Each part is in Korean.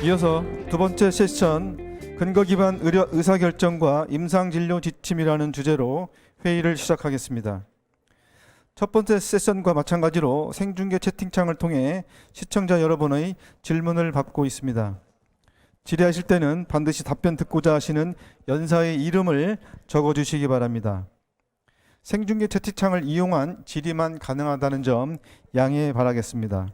이어서 두 번째 세션 근거 기반 의사결정과 임상진료 지침이라는 주제로 회의를 시작하겠습니다. 첫 번째 세션과 마찬가지로 생중계 채팅창을 통해 시청자 여러분의 질문을 받고 있습니다. 질의하실 때는 반드시 답변 듣고자 하시는 연사의 이름을 적어주시기 바랍니다. 생중계 채팅창을 이용한 질의만 가능하다는 점 양해 바라겠습니다.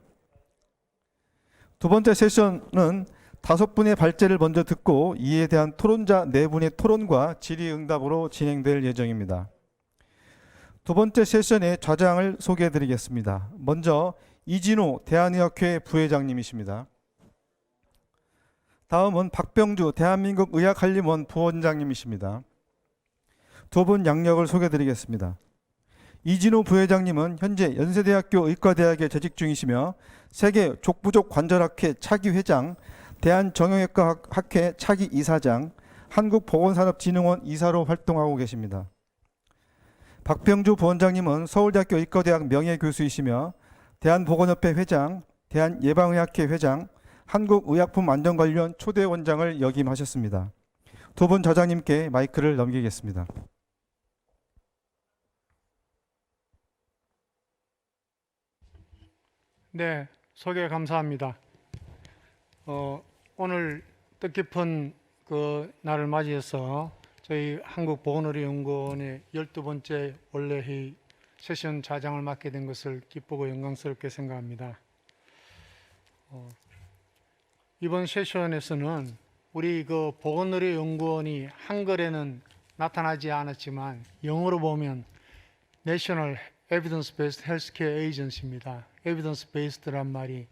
두 번째 세션은 5분의 발제를 먼저 듣고 이에 대한 토론자 4분의 토론과 질의응답으로 진행될 예정입니다. 두 번째 세션의 좌장을 소개해 드리겠습니다. 먼저 이진호 대한의학회 부회장님이십니다. 다음은 박병주 대한민국 의학한림원 부원장님이십니다. 두 분 양력을 소개해 드리겠습니다. 이진호 부회장님은 현재 연세대학교 의과대학에 재직 중이시며 세계 족부족 관절학회 차기 회장, 대한정형외과 학회 차기 이사장, 한국보건산업진흥원 이사로 활동하고 계십니다. 박병주 부원장님은 서울대학교 의과대학 명예교수이시며 대한보건협회 회장, 대한예방의학회 회장, 한국의약품안전관리원 초대 원장을 역임하셨습니다. 두 분 좌장님께 마이크를 넘기겠습니다. 네, 소개 감사합니다. 오늘 뜻깊은 그 날을 맞이해서 저희 한국보건의료연구원의 12번째 원래 회의 세션 좌장을 맡게 된 것을 기쁘고 영광스럽게 생각합니다. 이번 세션에서는 우리 그 보건의료연구원이 한글에는 나타나지 않았지만 영어로 보면 National Evidence-Based Healthcare Agency입니다. Evidence-Based란 말이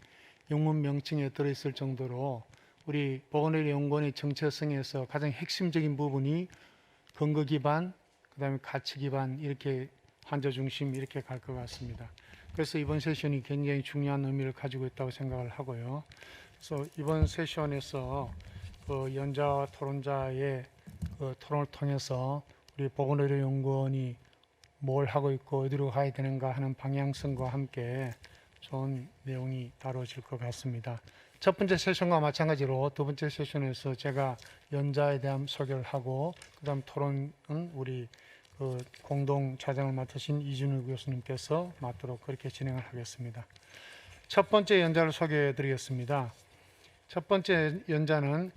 영문 명칭에 들어있을 정도로 우리 보건의료연구원의 정체성에서 가장 핵심적인 부분이 근거 기반, 그 다음에 가치 기반 이렇게 환자 중심 이렇게 갈 것 같습니다. 그래서 이번 세션이 굉장히 중요한 의미를 가지고 있다고 생각을 하고요. 그래서 이번 세션에서 그 연자와 토론자의 그 토론을 통해서 우리 보건의료연구원이 뭘 하고 있고 어디로 가야 되는가 하는 방향성과 함께 좋은 내용이 다뤄질 것 같습니다. 첫 번째 세션과 마찬가지로 두 번째 세션에서 제가 연자에 대한 소개를 하고 그다음 토론은 우리 그 공동 좌장을 맡으신 이준우 교수님께서 맡도록 그렇게 진행을 하겠습니다. 첫 번째 연자를 소개해 드리겠습니다. 첫 번째 연자는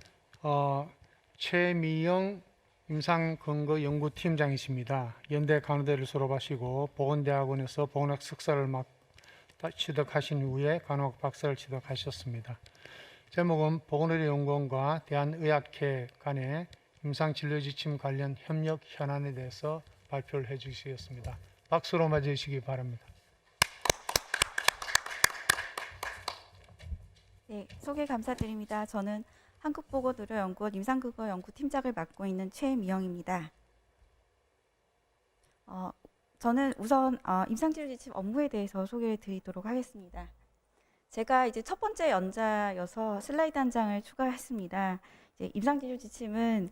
최미영 임상근거연구팀장이십니다. 연대 간호대를 졸업하시고 보건대학원에서 보건학 석사를 취득하신 후에 간호학 박사를 취득하셨습니다. 제목은 보건의료연구원과 대한의학회 간의 임상진료지침 관련 협력 현안에 대해서 발표를 해주시겠습니다. 박수로 맞이해 주시기 바랍니다. 네, 소개 감사드립니다. 저는 한국보건의료연구원 임상근거연구팀장을 맡고 있는 최미영입니다. 저는 우선 임상진료지침 업무에 대해서 소개를 드리도록 하겠습니다. 제가 이제 첫 번째 연자여서 슬라이드 한 장을 추가했습니다. 이제 임상진료지침은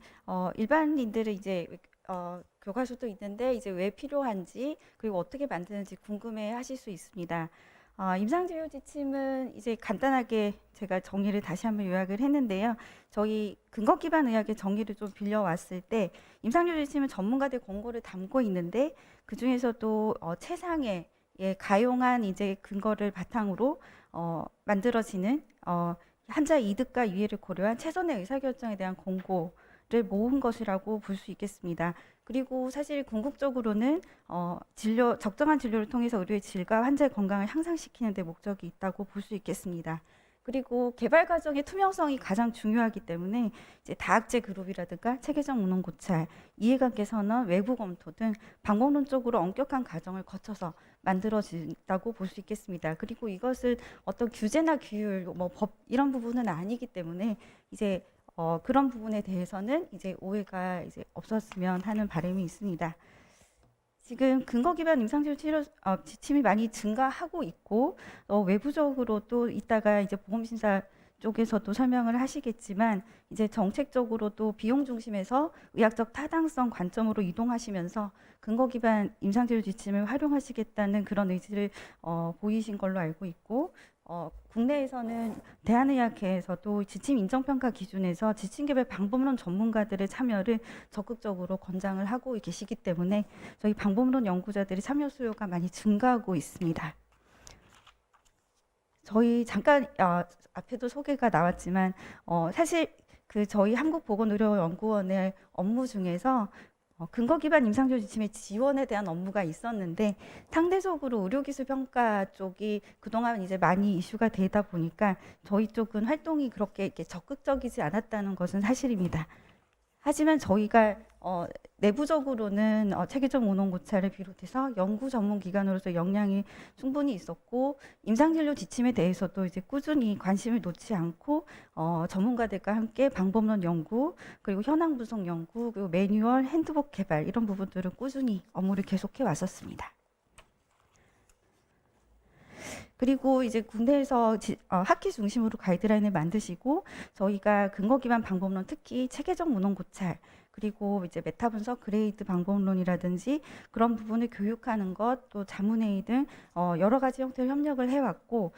일반인들은 이제 교과서도 있는데 이제 왜 필요한지 그리고 어떻게 만드는지 궁금해하실 수 있습니다. 임상진료지침은 이제 간단하게 제가 정의를 다시 한번 요약을 했는데요. 저희 근거 기반 의학의 정의를 좀 빌려왔을 때 임상진료지침은 전문가들 권고를 담고 있는데 그 중에서도 최상의 가용한 이제 근거를 바탕으로 만들어지는 환자 이득과 유해를 고려한 최선의 의사결정에 대한 권고를 모은 것이라고 볼 수 있겠습니다. 그리고 사실 궁극적으로는 적정한 진료를 통해서 의료의 질과 환자의 건강을 향상시키는 데 목적이 있다고 볼 수 있겠습니다. 그리고 개발 과정의 투명성이 가장 중요하기 때문에 이제 다학제 그룹이라든가 체계적 운영 고찰, 이해관계 선언, 외부 검토 등 방법론적으로 엄격한 과정을 거쳐서 만들어진다고 볼 수 있겠습니다. 그리고 이것은 어떤 규제나 규율, 법 이런 부분은 아니기 때문에 이제 그런 부분에 대해서는 이제 오해가 이제 없었으면 하는 바람이 있습니다. 지금 근거 기반 임상진료 치료 지침이 많이 증가하고 있고 외부적으로 또 이따가 이제 보험심사 쪽에서도 설명을 하시겠지만 이제 정책적으로도 비용 중심에서 의학적 타당성 관점으로 이동하시면서 근거 기반 임상치료 지침을 활용하시겠다는 그런 의지를 보이신 걸로 알고 있고 국내에서는 대한의학회에서도 지침 인정평가 기준에서 지침 개발 방법론 전문가들의 참여를 적극적으로 권장을 하고 계시기 때문에 저희 방법론 연구자들의 참여 수요가 많이 증가하고 있습니다. 저희 잠깐 앞에도 소개가 나왔지만 사실 그 저희 한국보건의료연구원의 업무 중에서 근거 기반 임상치료 지침의 지원에 대한 업무가 있었는데 상대적으로 의료기술 평가 쪽이 그동안 이제 많이 이슈가 되다 보니까 저희 쪽은 활동이 그렇게 이렇게 적극적이지 않았다는 것은 사실입니다. 하지만 저희가 내부적으로는 체계적 운원 고찰을 비롯해서 연구 전문 기관으로서 역량이 충분히 있었고 임상진료 지침에 대해서도 이제 꾸준히 관심을 놓지 않고 전문가들과 함께 방법론 연구 그리고 현황 분석 연구 그리고 매뉴얼 핸드북 개발 이런 부분들을 꾸준히 업무를 계속해 왔었습니다. 그리고 이제 국내에서 학회 중심으로 가이드라인을 만드시고 저희가 근거 기반 방법론 특히 체계적 문헌 고찰 그리고 이제 메타 분석 그레이드 방법론이라든지 그런 부분을 교육하는 것 또 자문회의 등 여러 가지 형태로 협력을 해왔고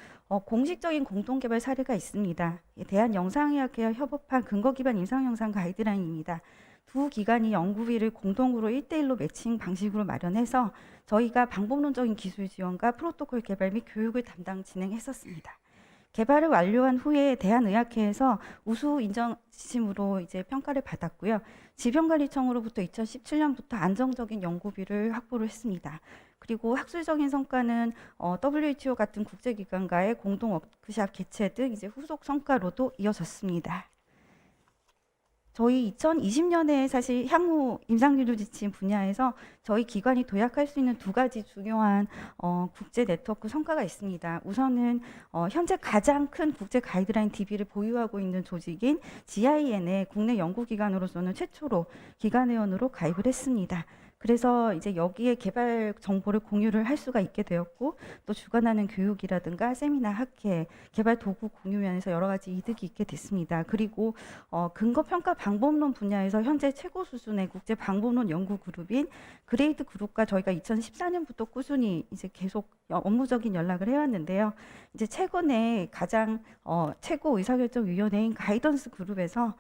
공식적인 공동 개발 사례가 있습니다. 대한영상의학회와 협업한 근거 기반 임상 영상 가이드라인입니다. 두 기관이 연구비를 공동으로 1대1로 매칭 방식으로 마련해서 저희가 방법론적인 기술 지원과 프로토콜 개발 및 교육을 담당 진행했었습니다. 개발을 완료한 후에 대한의학회에서 우수 인정 지침으로 이제 평가를 받았고요. 질병관리청으로부터 2017년부터 안정적인 연구비를 확보를 했습니다. 그리고 학술적인 성과는 WHO 같은 국제기관과의 공동 워크숍 개최 등 이제 후속 성과로도 이어졌습니다. 저희 2020년에 사실 향후 임상진료 지침 분야에서 저희 기관이 도약할 수 있는 두 가지 중요한 국제 네트워크 성과가 있습니다. 우선은 현재 가장 큰 국제 가이드라인 DB를 보유하고 있는 조직인 GIN의 국내 연구기관으로서는 최초로 기관회원으로 가입을 했습니다. 그래서 이제 여기에 개발 정보를 공유를 할 수가 있게 되었고 또 주관하는 교육이라든가 세미나 학회, 개발 도구 공유 면에서 여러 가지 이득이 있게 됐습니다. 그리고 근거 평가 방법론 분야에서 현재 최고 수준의 국제 방법론 연구 그룹인 그레이드 그룹과 저희가 2014년부터 꾸준히 이제 계속 업무적인 연락을 해왔는데요. 이제 최근에 가장 최고 의사결정위원회인 가이던스 그룹에서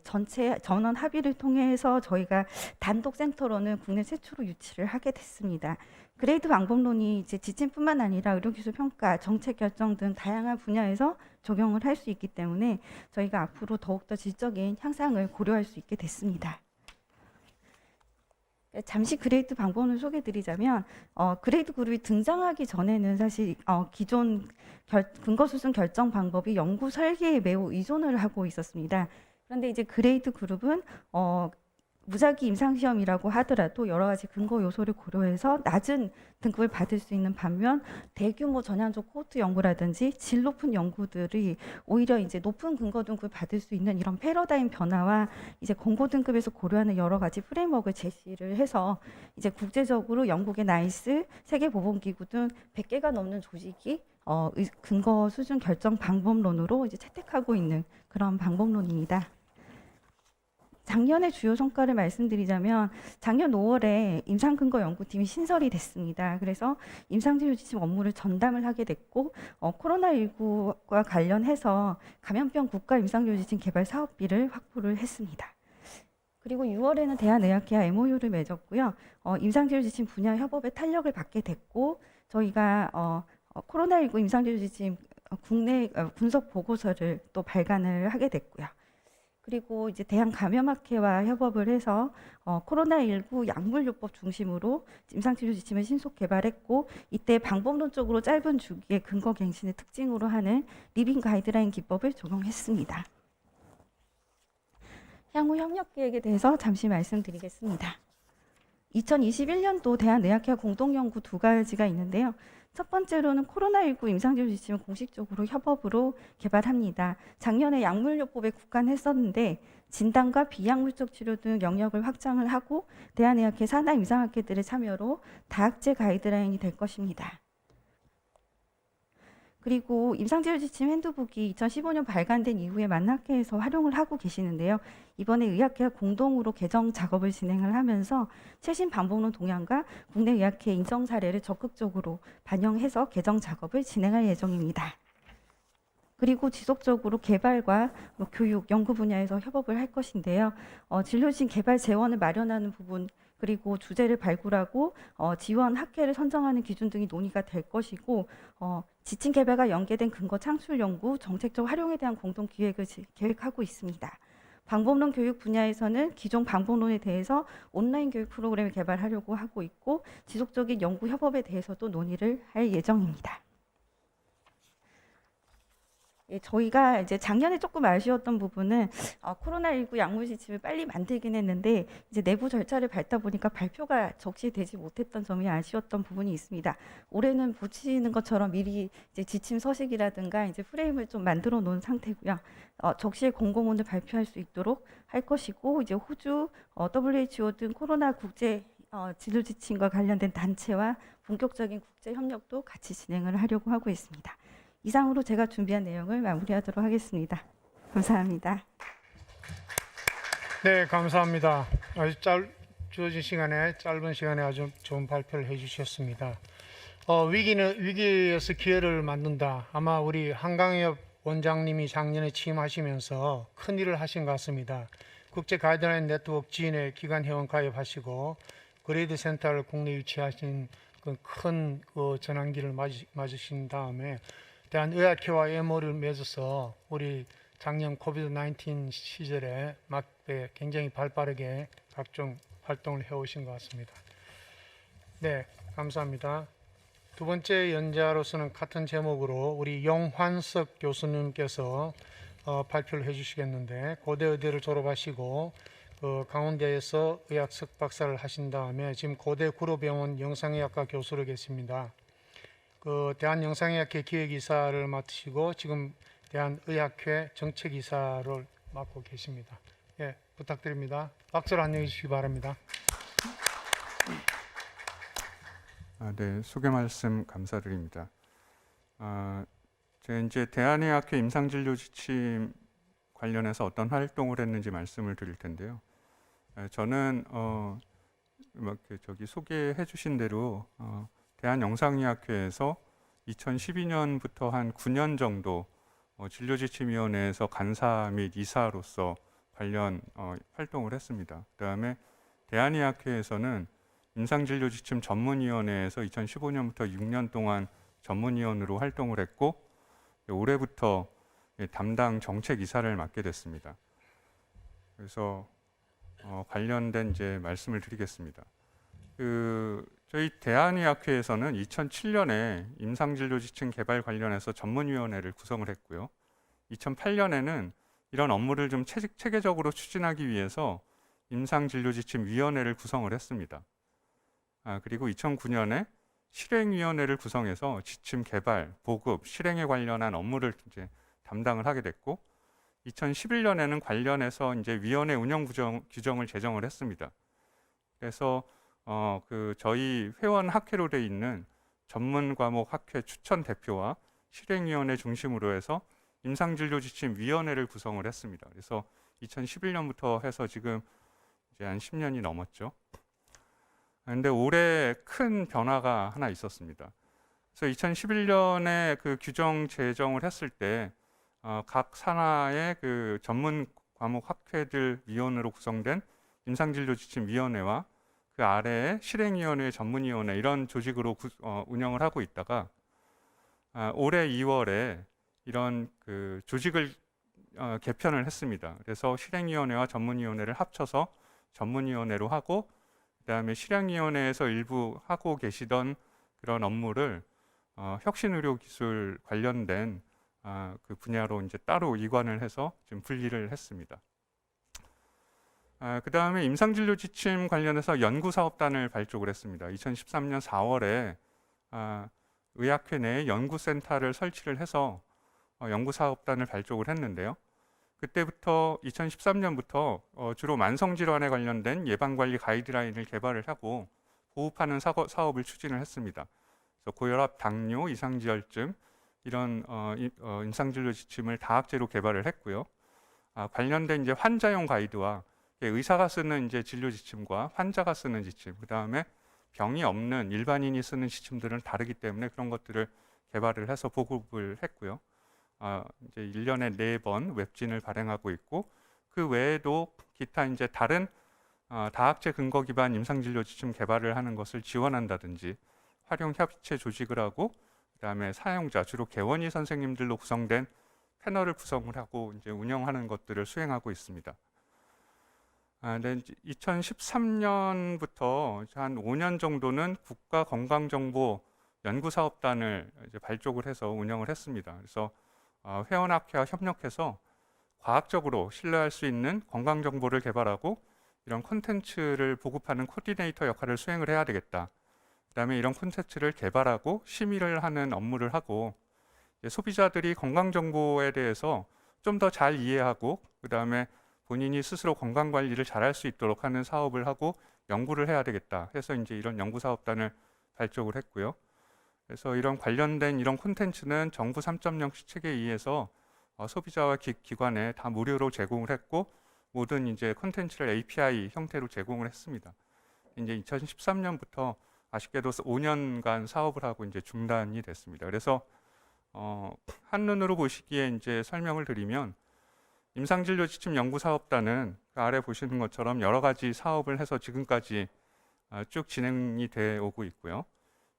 전체 전원 합의를 통해서 저희가 단독 센터로는 국내 최초로 유치를 하게 됐습니다. 그레이드 방법론이 이제 지침뿐만 아니라 의료기술 평가, 정책 결정 등 다양한 분야에서 적용을 할 수 있기 때문에 저희가 앞으로 더욱더 질적인 향상을 고려할 수 있게 됐습니다. 잠시 그레이드 방법론을 소개드리자면 그레이드 그룹이 등장하기 전에는 사실 기존 근거 수준 결정 방법이 연구 설계에 매우 의존을 하고 있었습니다. 그런데 이제 그레이드 그룹은 무작위 임상시험이라고 하더라도 여러 가지 근거 요소를 고려해서 낮은 등급을 받을 수 있는 반면 대규모 전향적 코호트 연구라든지 질 높은 연구들이 오히려 이제 높은 근거 등급을 받을 수 있는 이런 패러다임 변화와 이제 공고 등급에서 고려하는 여러 가지 프레임워크를 제시를 해서 이제 국제적으로 영국의 나이스, 세계보건기구 등 100개가 넘는 조직이 근거 수준 결정 방법론으로 이제 채택하고 있는 그런 방법론입니다. 작년의 주요 성과를 말씀드리자면 작년 5월에 임상근거연구팀이 신설이 됐습니다. 그래서 임상진료 지침 업무를 전담을 하게 됐고 코로나19과 관련해서 감염병 국가 임상진료 지침 개발 사업비를 확보를 했습니다. 그리고 6월에는 대한의학회와 MOU를 맺었고요. 임상진료 지침 분야 협업에 탄력을 받게 됐고 저희가 코로나19 임상진료 지침 국내 분석 보고서를 또 발간을 하게 됐고요. 그리고 이제 대한감염학회와 협업을 해서 코로나19 약물요법 중심으로 임상치료 지침을 신속 개발했고 이때 방법론적으로 짧은 주기의 근거 갱신을 특징으로 하는 리빙 가이드라인 기법을 적용했습니다. 향후 협력 계획에 대해서 잠시 말씀드리겠습니다. 2021년도 대한의학회와 공동연구 두 가지가 있는데요. 첫 번째로는 코로나19 임상진료 지침을 공식적으로 협업으로 개발합니다. 작년에 약물요법에 국한했었는데 진단과 비약물적 치료 등 영역을 확장을 하고 대한의학회 산하 임상학회들의 참여로 다학제 가이드라인이 될 것입니다. 그리고 임상진료 지침 핸드북이 2015년 발간된 이후에 만학회에서 활용을 하고 계시는데요. 이번에 의학회와 공동으로 개정 작업을 진행을 하면서 최신 반복론 동향과 국내 의학회 인정 사례를 적극적으로 반영해서 개정 작업을 진행할 예정입니다. 그리고 지속적으로 개발과 교육, 연구 분야에서 협업을 할 것인데요. 진료진 개발 재원을 마련하는 부분, 그리고 주제를 발굴하고 지원 학회를 선정하는 기준 등이 논의가 될 것이고, 지침 개발과 연계된 근거 창출 연구, 정책적 활용에 대한 공동 기획을 계획하고 있습니다. 방법론 교육 분야에서는 기존 방법론에 대해서 온라인 교육 프로그램을 개발하려고 하고 있고, 지속적인 연구 협업에 대해서도 논의를 할 예정입니다. 예, 저희가 이제 작년에 조금 아쉬웠던 부분은 코로나19 약물 지침을 빨리 만들긴 했는데 이제 내부 절차를 밟다 보니까 발표가 적시되지 못했던 점이 아쉬웠던 부분이 있습니다. 올해는 보시는 것처럼 미리 이제 지침 서식이라든가 이제 프레임을 좀 만들어 놓은 상태고요. 적시에 공고문을 발표할 수 있도록 할 것이고, 이제 호주, WHO 등 코로나 국제 진료 지침과 관련된 단체와 본격적인 국제 협력도 같이 진행을 하려고 하고 있습니다. 이상으로 제가 준비한 내용을 마무리하도록 하겠습니다. 감사합니다. 네, 감사합니다. 아주 주어진 시간에 짧은 시간에 아주 좋은 발표를 해주셨습니다. 위기에서 기회를 만든다. 아마 우리 한강엽 원장님이 작년에 취임하시면서 큰 일을 하신 것 같습니다. 국제 가이드라인 네트워크 지인의 기관 회원 가입하시고 그레이드 센터를 국내에 유치하신 큰 전환기를 맞으신 다음에 대한의학회와 MO를 맺어서 우리 작년 코비드-19 시절에 굉장히 발빠르게 각종 활동을 해오신 것 같습니다. 네, 감사합니다. 두 번째 연자로서는 같은 제목으로 우리 용환석 교수님께서 발표를 해주시겠는데, 고대의대를 졸업하시고 강원대에서 의학 석박사를 하신 다음에 지금 고대 구로병원 영상의학과 교수로 계십니다. 대한영상의학회 기획이사를 맡으시고 지금 대한의학회 정책이사를 맡고 계십니다. 예, 부탁드립니다. 박수로 안녕해 주시기 바랍니다. 네, 소개 말씀 감사드립니다. 제가 이제 대한의학회 임상진료 지침 관련해서 어떤 활동을 했는지 말씀을 드릴 텐데요. 저는 소개해 주신 대로 대한영상의학회에서 2012년부터 한 9년 정도 진료지침위원회에서 간사 및 이사로서 관련 활동을 했습니다. 그다음에 대한의학회에서는 임상진료지침 전문위원회에서 2015년부터 6년 동안 전문위원으로 활동을 했고, 올해부터 담당 정책이사를 맡게 됐습니다. 그래서 관련된 이제 말씀을 드리겠습니다. 저희 대한의학회에서는 2007년에 임상진료지침 개발 관련해서 전문위원회를 구성을 했고요. 2008년에는 이런 업무를 좀 체계적으로 추진하기 위해서 임상진료지침위원회를 구성을 했습니다. 그리고 2009년에 실행위원회를 구성해서 지침 개발, 보급, 실행에 관련한 업무를 이제 담당을 하게 됐고, 2011년에는 관련해서 이제 위원회 운영 규정을 제정을 했습니다. 그래서 저희 회원 학회로 돼 있는 전문 과목 학회 추천 대표와 실행위원회 중심으로 해서 임상진료지침위원회를 구성을 했습니다. 그래서 2011년부터 해서 지금 이제 한 10년이 넘었죠. 그런데 올해 큰 변화가 하나 있었습니다. 그래서 2011년에 그 규정 제정을 했을 때 각 산하의 그 전문 과목 학회들 위원으로 구성된 임상진료지침위원회와 그 아래에 실행위원회, 전문위원회 이런 조직으로 운영을 하고 있다가 올해 2월에 이런 그 조직을 개편을 했습니다. 그래서 실행위원회와 전문위원회를 합쳐서 전문위원회로 하고, 그다음에 실행위원회에서 일부 하고 계시던 그런 업무를 혁신의료기술 관련된 그 분야로 이제 따로 이관을 해서 지금 분리를 했습니다. 그 다음에 임상진료지침 관련해서 연구사업단을 발족을 했습니다. 2013년 4월에 의학회 내에 연구센터를 설치를 해서 연구사업단을 발족을 했는데요. 그때부터 2013년부터 주로 만성질환에 관련된 예방관리 가이드라인을 개발을 하고 보급하는 사업을 추진을 했습니다. 그래서 고혈압, 당뇨, 이상지혈증, 이런 임상진료 지침을 다학제로 개발을 했고요. 관련된 이제 환자용 가이드와 의사가 쓰는 이제 진료 지침과 환자가 쓰는 지침, 그 다음에 병이 없는 일반인이 쓰는 지침들은 다르기 때문에 그런 것들을 개발을 해서 보급을 했고요. 이제 1년에 4번 웹진을 발행하고 있고, 그 외에도 기타 이제 다른 다학제 근거 기반 임상진료 지침 개발을 하는 것을 지원한다든지, 활용 협의체 조직을 하고, 그다음에 사용자 주로 개원의 선생님들로 구성된 패널을 구성을 하고 이제 운영하는 것들을 수행하고 있습니다. 네, 2013년부터 한 5년 정도는 국가건강정보연구사업단을 이제 발족을 해서 운영을 했습니다. 그래서 회원학회와 협력해서 과학적으로 신뢰할 수 있는 건강정보를 개발하고 이런 콘텐츠를 보급하는 코디네이터 역할을 수행을 해야 되겠다. 그다음에 이런 콘텐츠를 개발하고 심의를 하는 업무를 하고, 소비자들이 건강정보에 대해서 좀 더 잘 이해하고, 그다음에 본인이 스스로 건강관리를 잘할 수 있도록 하는 사업을 하고 연구를 해야 되겠다 해서 이제 이런 연구사업단을 발족을 했고요. 그래서 이런 관련된 이런 콘텐츠는 정부 3.0 시책에 의해서 소비자와 기관에 다 무료로 제공을 했고, 모든 이제 콘텐츠를 API 형태로 제공을 했습니다. 이제 2013년부터 아쉽게도 5년간 사업을 하고 이제 중단이 됐습니다. 그래서 한눈으로 보시기에 이제 설명을 드리면, 임상진료 지침 연구사업단은 그 아래 보시는 것처럼 여러 가지 사업을 해서 지금까지 쭉 진행이 되어 오고 있고요.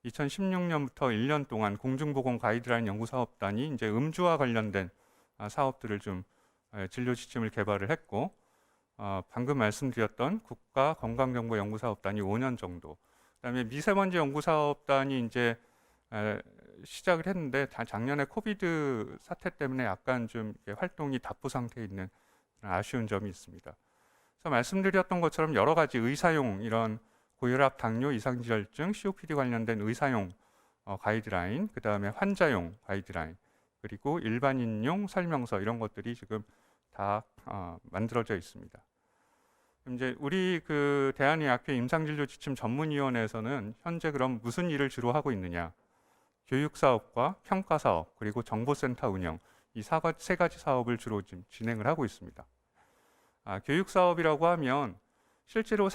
2016년부터 1년 동안 공중보건 가이드라인 연구사업단이 이제 음주와 관련된 사업들을 좀 진료 지침을 개발을 했고, 방금 말씀드렸던 국가건강정보연구사업단이 5년 정도, 그다음에 미세먼지 연구사업단이 이제 시작을 했는데 작년에 코비드 사태 때문에 약간 좀 활동이 답보 상태에 있는 아쉬운 점이 있습니다. 그래서 말씀드렸던 것처럼 여러 가지 의사용 이런 고혈압, 당뇨, 이상지혈증, COPD 관련된 의사용 가이드라인, 그 다음에 환자용 가이드라인, 그리고 일반인용 설명서 이런 것들이 지금 다 만들어져 있습니다. 이제 우리 그 대한의학회 임상진료 지침 전문위원회에서는 현재 그럼 무슨 일을 주로 하고 있느냐? 교육사업과 평가사업, 그리고 정보센터 운영, 이 세 가지 사업을 주로 지금 진행을 하고 있습니다. 교육사업이라고 하면 실제로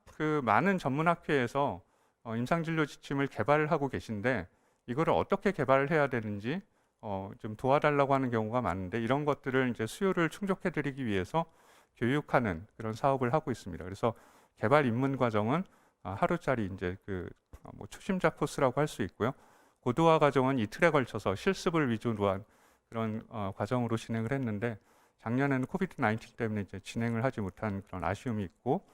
그 많은 전문학회에서 임상진료 지침을 개발을 하고 계신데, 이거를 어떻게 개발을 해야 되는지 좀 도와달라고 하는 경우가 많은데, 이런 것들을 이제 수요를 충족해드리기 위해서 교육하는 그런 사업을 하고 있습니다. 그래서 개발 입문 과정은 하루짜리 이제 뭐 초심자 코스라고 할 수 있고요. 고도화 과정은 이틀에 걸쳐서 실습을 위주로 한 그런 과정으로 진행을 했는데, 작년에는 코비드-19 때문에 이제 진행을 하지 못한 그런 아쉬움이 있고,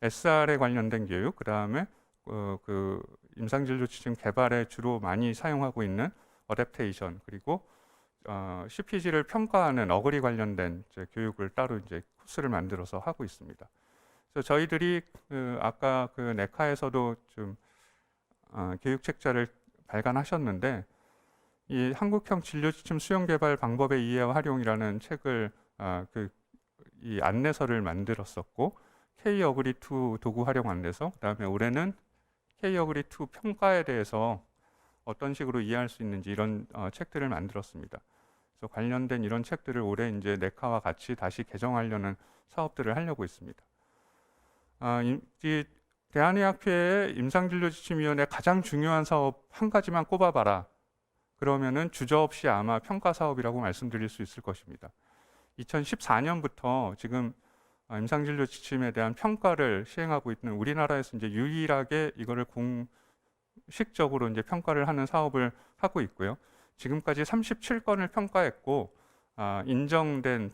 SR에 관련된 교육, 그 다음에 그 임상진료 지침 개발에 주로 많이 사용하고 있는 어댑테이션, 그리고 CPG를 평가하는 어그리 관련된 이제 교육을 따로 이제 코스를 만들어서 하고 있습니다. 그래서 저희들이 아까 그 네카에서도 좀 교육 책자를 발간하셨는데, 이 한국형 진료지침 수용 개발 방법의 이해와 활용이라는 책을 이 안내서를 만들었었고, K-어그리2 도구 활용 안내서, 그다음에 올해는 K-어그리2 평가에 대해서 어떤 식으로 이해할 수 있는지 이런 책들을 만들었습니다. 그래서 관련된 이런 책들을 올해 이제 네카와 같이 다시 개정하려는 사업들을 하려고 있습니다. 이 대한의학회의 임상진료지침위원회 가장 중요한 사업 한 가지만 꼽아봐라. 그러면은 주저없이 아마 평가 사업이라고 말씀드릴 수 있을 것입니다. 2014년부터 지금 임상진료 지침에 대한 평가를 시행하고 있는, 우리나라에서 이제 유일하게 이거를 공식적으로 이제 평가를 하는 사업을 하고 있고요. 지금까지 37건을 평가했고, 인정된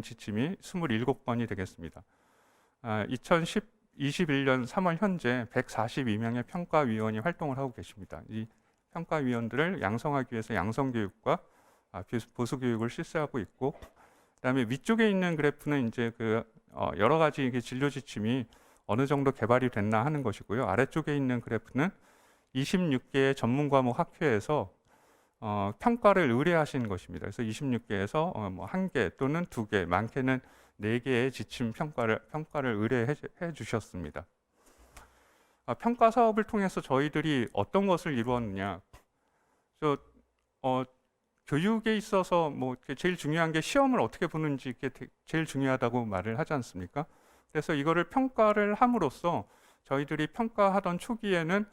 지침이 27건이 되겠습니다. 2021년 3월 현재 142명의 평가위원이 활동을 하고 계십니다. 이 평가위원들을 양성하기 위해서 양성교육과 보수교육을 실시하고 있고, 그다음에 위쪽에 있는 그래프는 이제 여러 가지 진료 지침이 어느 정도 개발이 됐나 하는 것이고요. 아래쪽에 있는 그래프는 26개의 전문 과목 학회에서 평가를 의뢰하신 것입니다. 그래서 26개에서 뭐 1개 또는 2개, 많게는 4개의 지침 평가를 의뢰해 주셨습니다. 평가 사업을 통해서 저희들이 어떤 것을 이루었느냐? 교육에 있어서 뭐 이렇게 제일 중요한 게 시험을 어떻게 보는지 이게 제일 중요하다고 말을 하지 않습니까? 그래서 이거를 평가를 함으로써 저희들이 평가하던 초기에는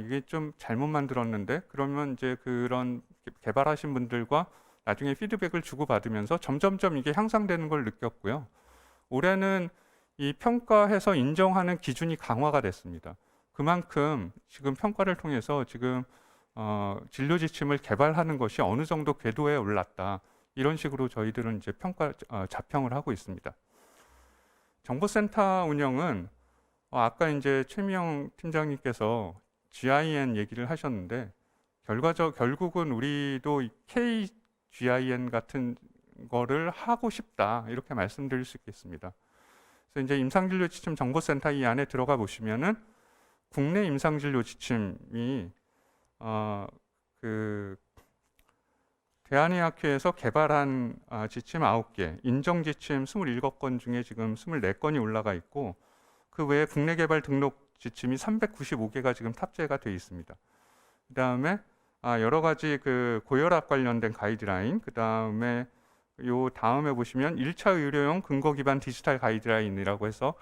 이게 좀 잘못 만들었는데 그러면 이제 그런 개발하신 분들과 나중에 피드백을 주고받으면서 점점점 이게 향상되는 걸 느꼈고요. 올해는 이 평가해서 인정하는 기준이 강화가 됐습니다. 그만큼 지금 평가를 통해서 지금 진료 지침을 개발하는 것이 어느 정도 궤도에 올랐다. 이런 식으로 저희들은 이제 자평을 하고 있습니다. 정보센터 운영은 아까 이제 최미영 팀장님께서 GIN 얘기를 하셨는데 결국은 우리도 KGIN 같은 거를 하고 싶다 이렇게 말씀드릴 수 있겠습니다. 그래서 이제 임상진료 지침 정보센터 이 안에 들어가 보시면은 국내 임상진료 지침이 그 대한의학회에서 개발한 지침 9개, 인정 지침 27건 중에 지금 24건이 올라가 있고 그 외에 국내 개발 등록 지침이 395개가 지금 탑재가 되어 있습니다. 그다음에 여러 가지 그 고혈압 관련된 가이드라인, 그다음에 요 다음에 보시면 1차 의료용 근거 기반 디지털 가이드라인이라고 해서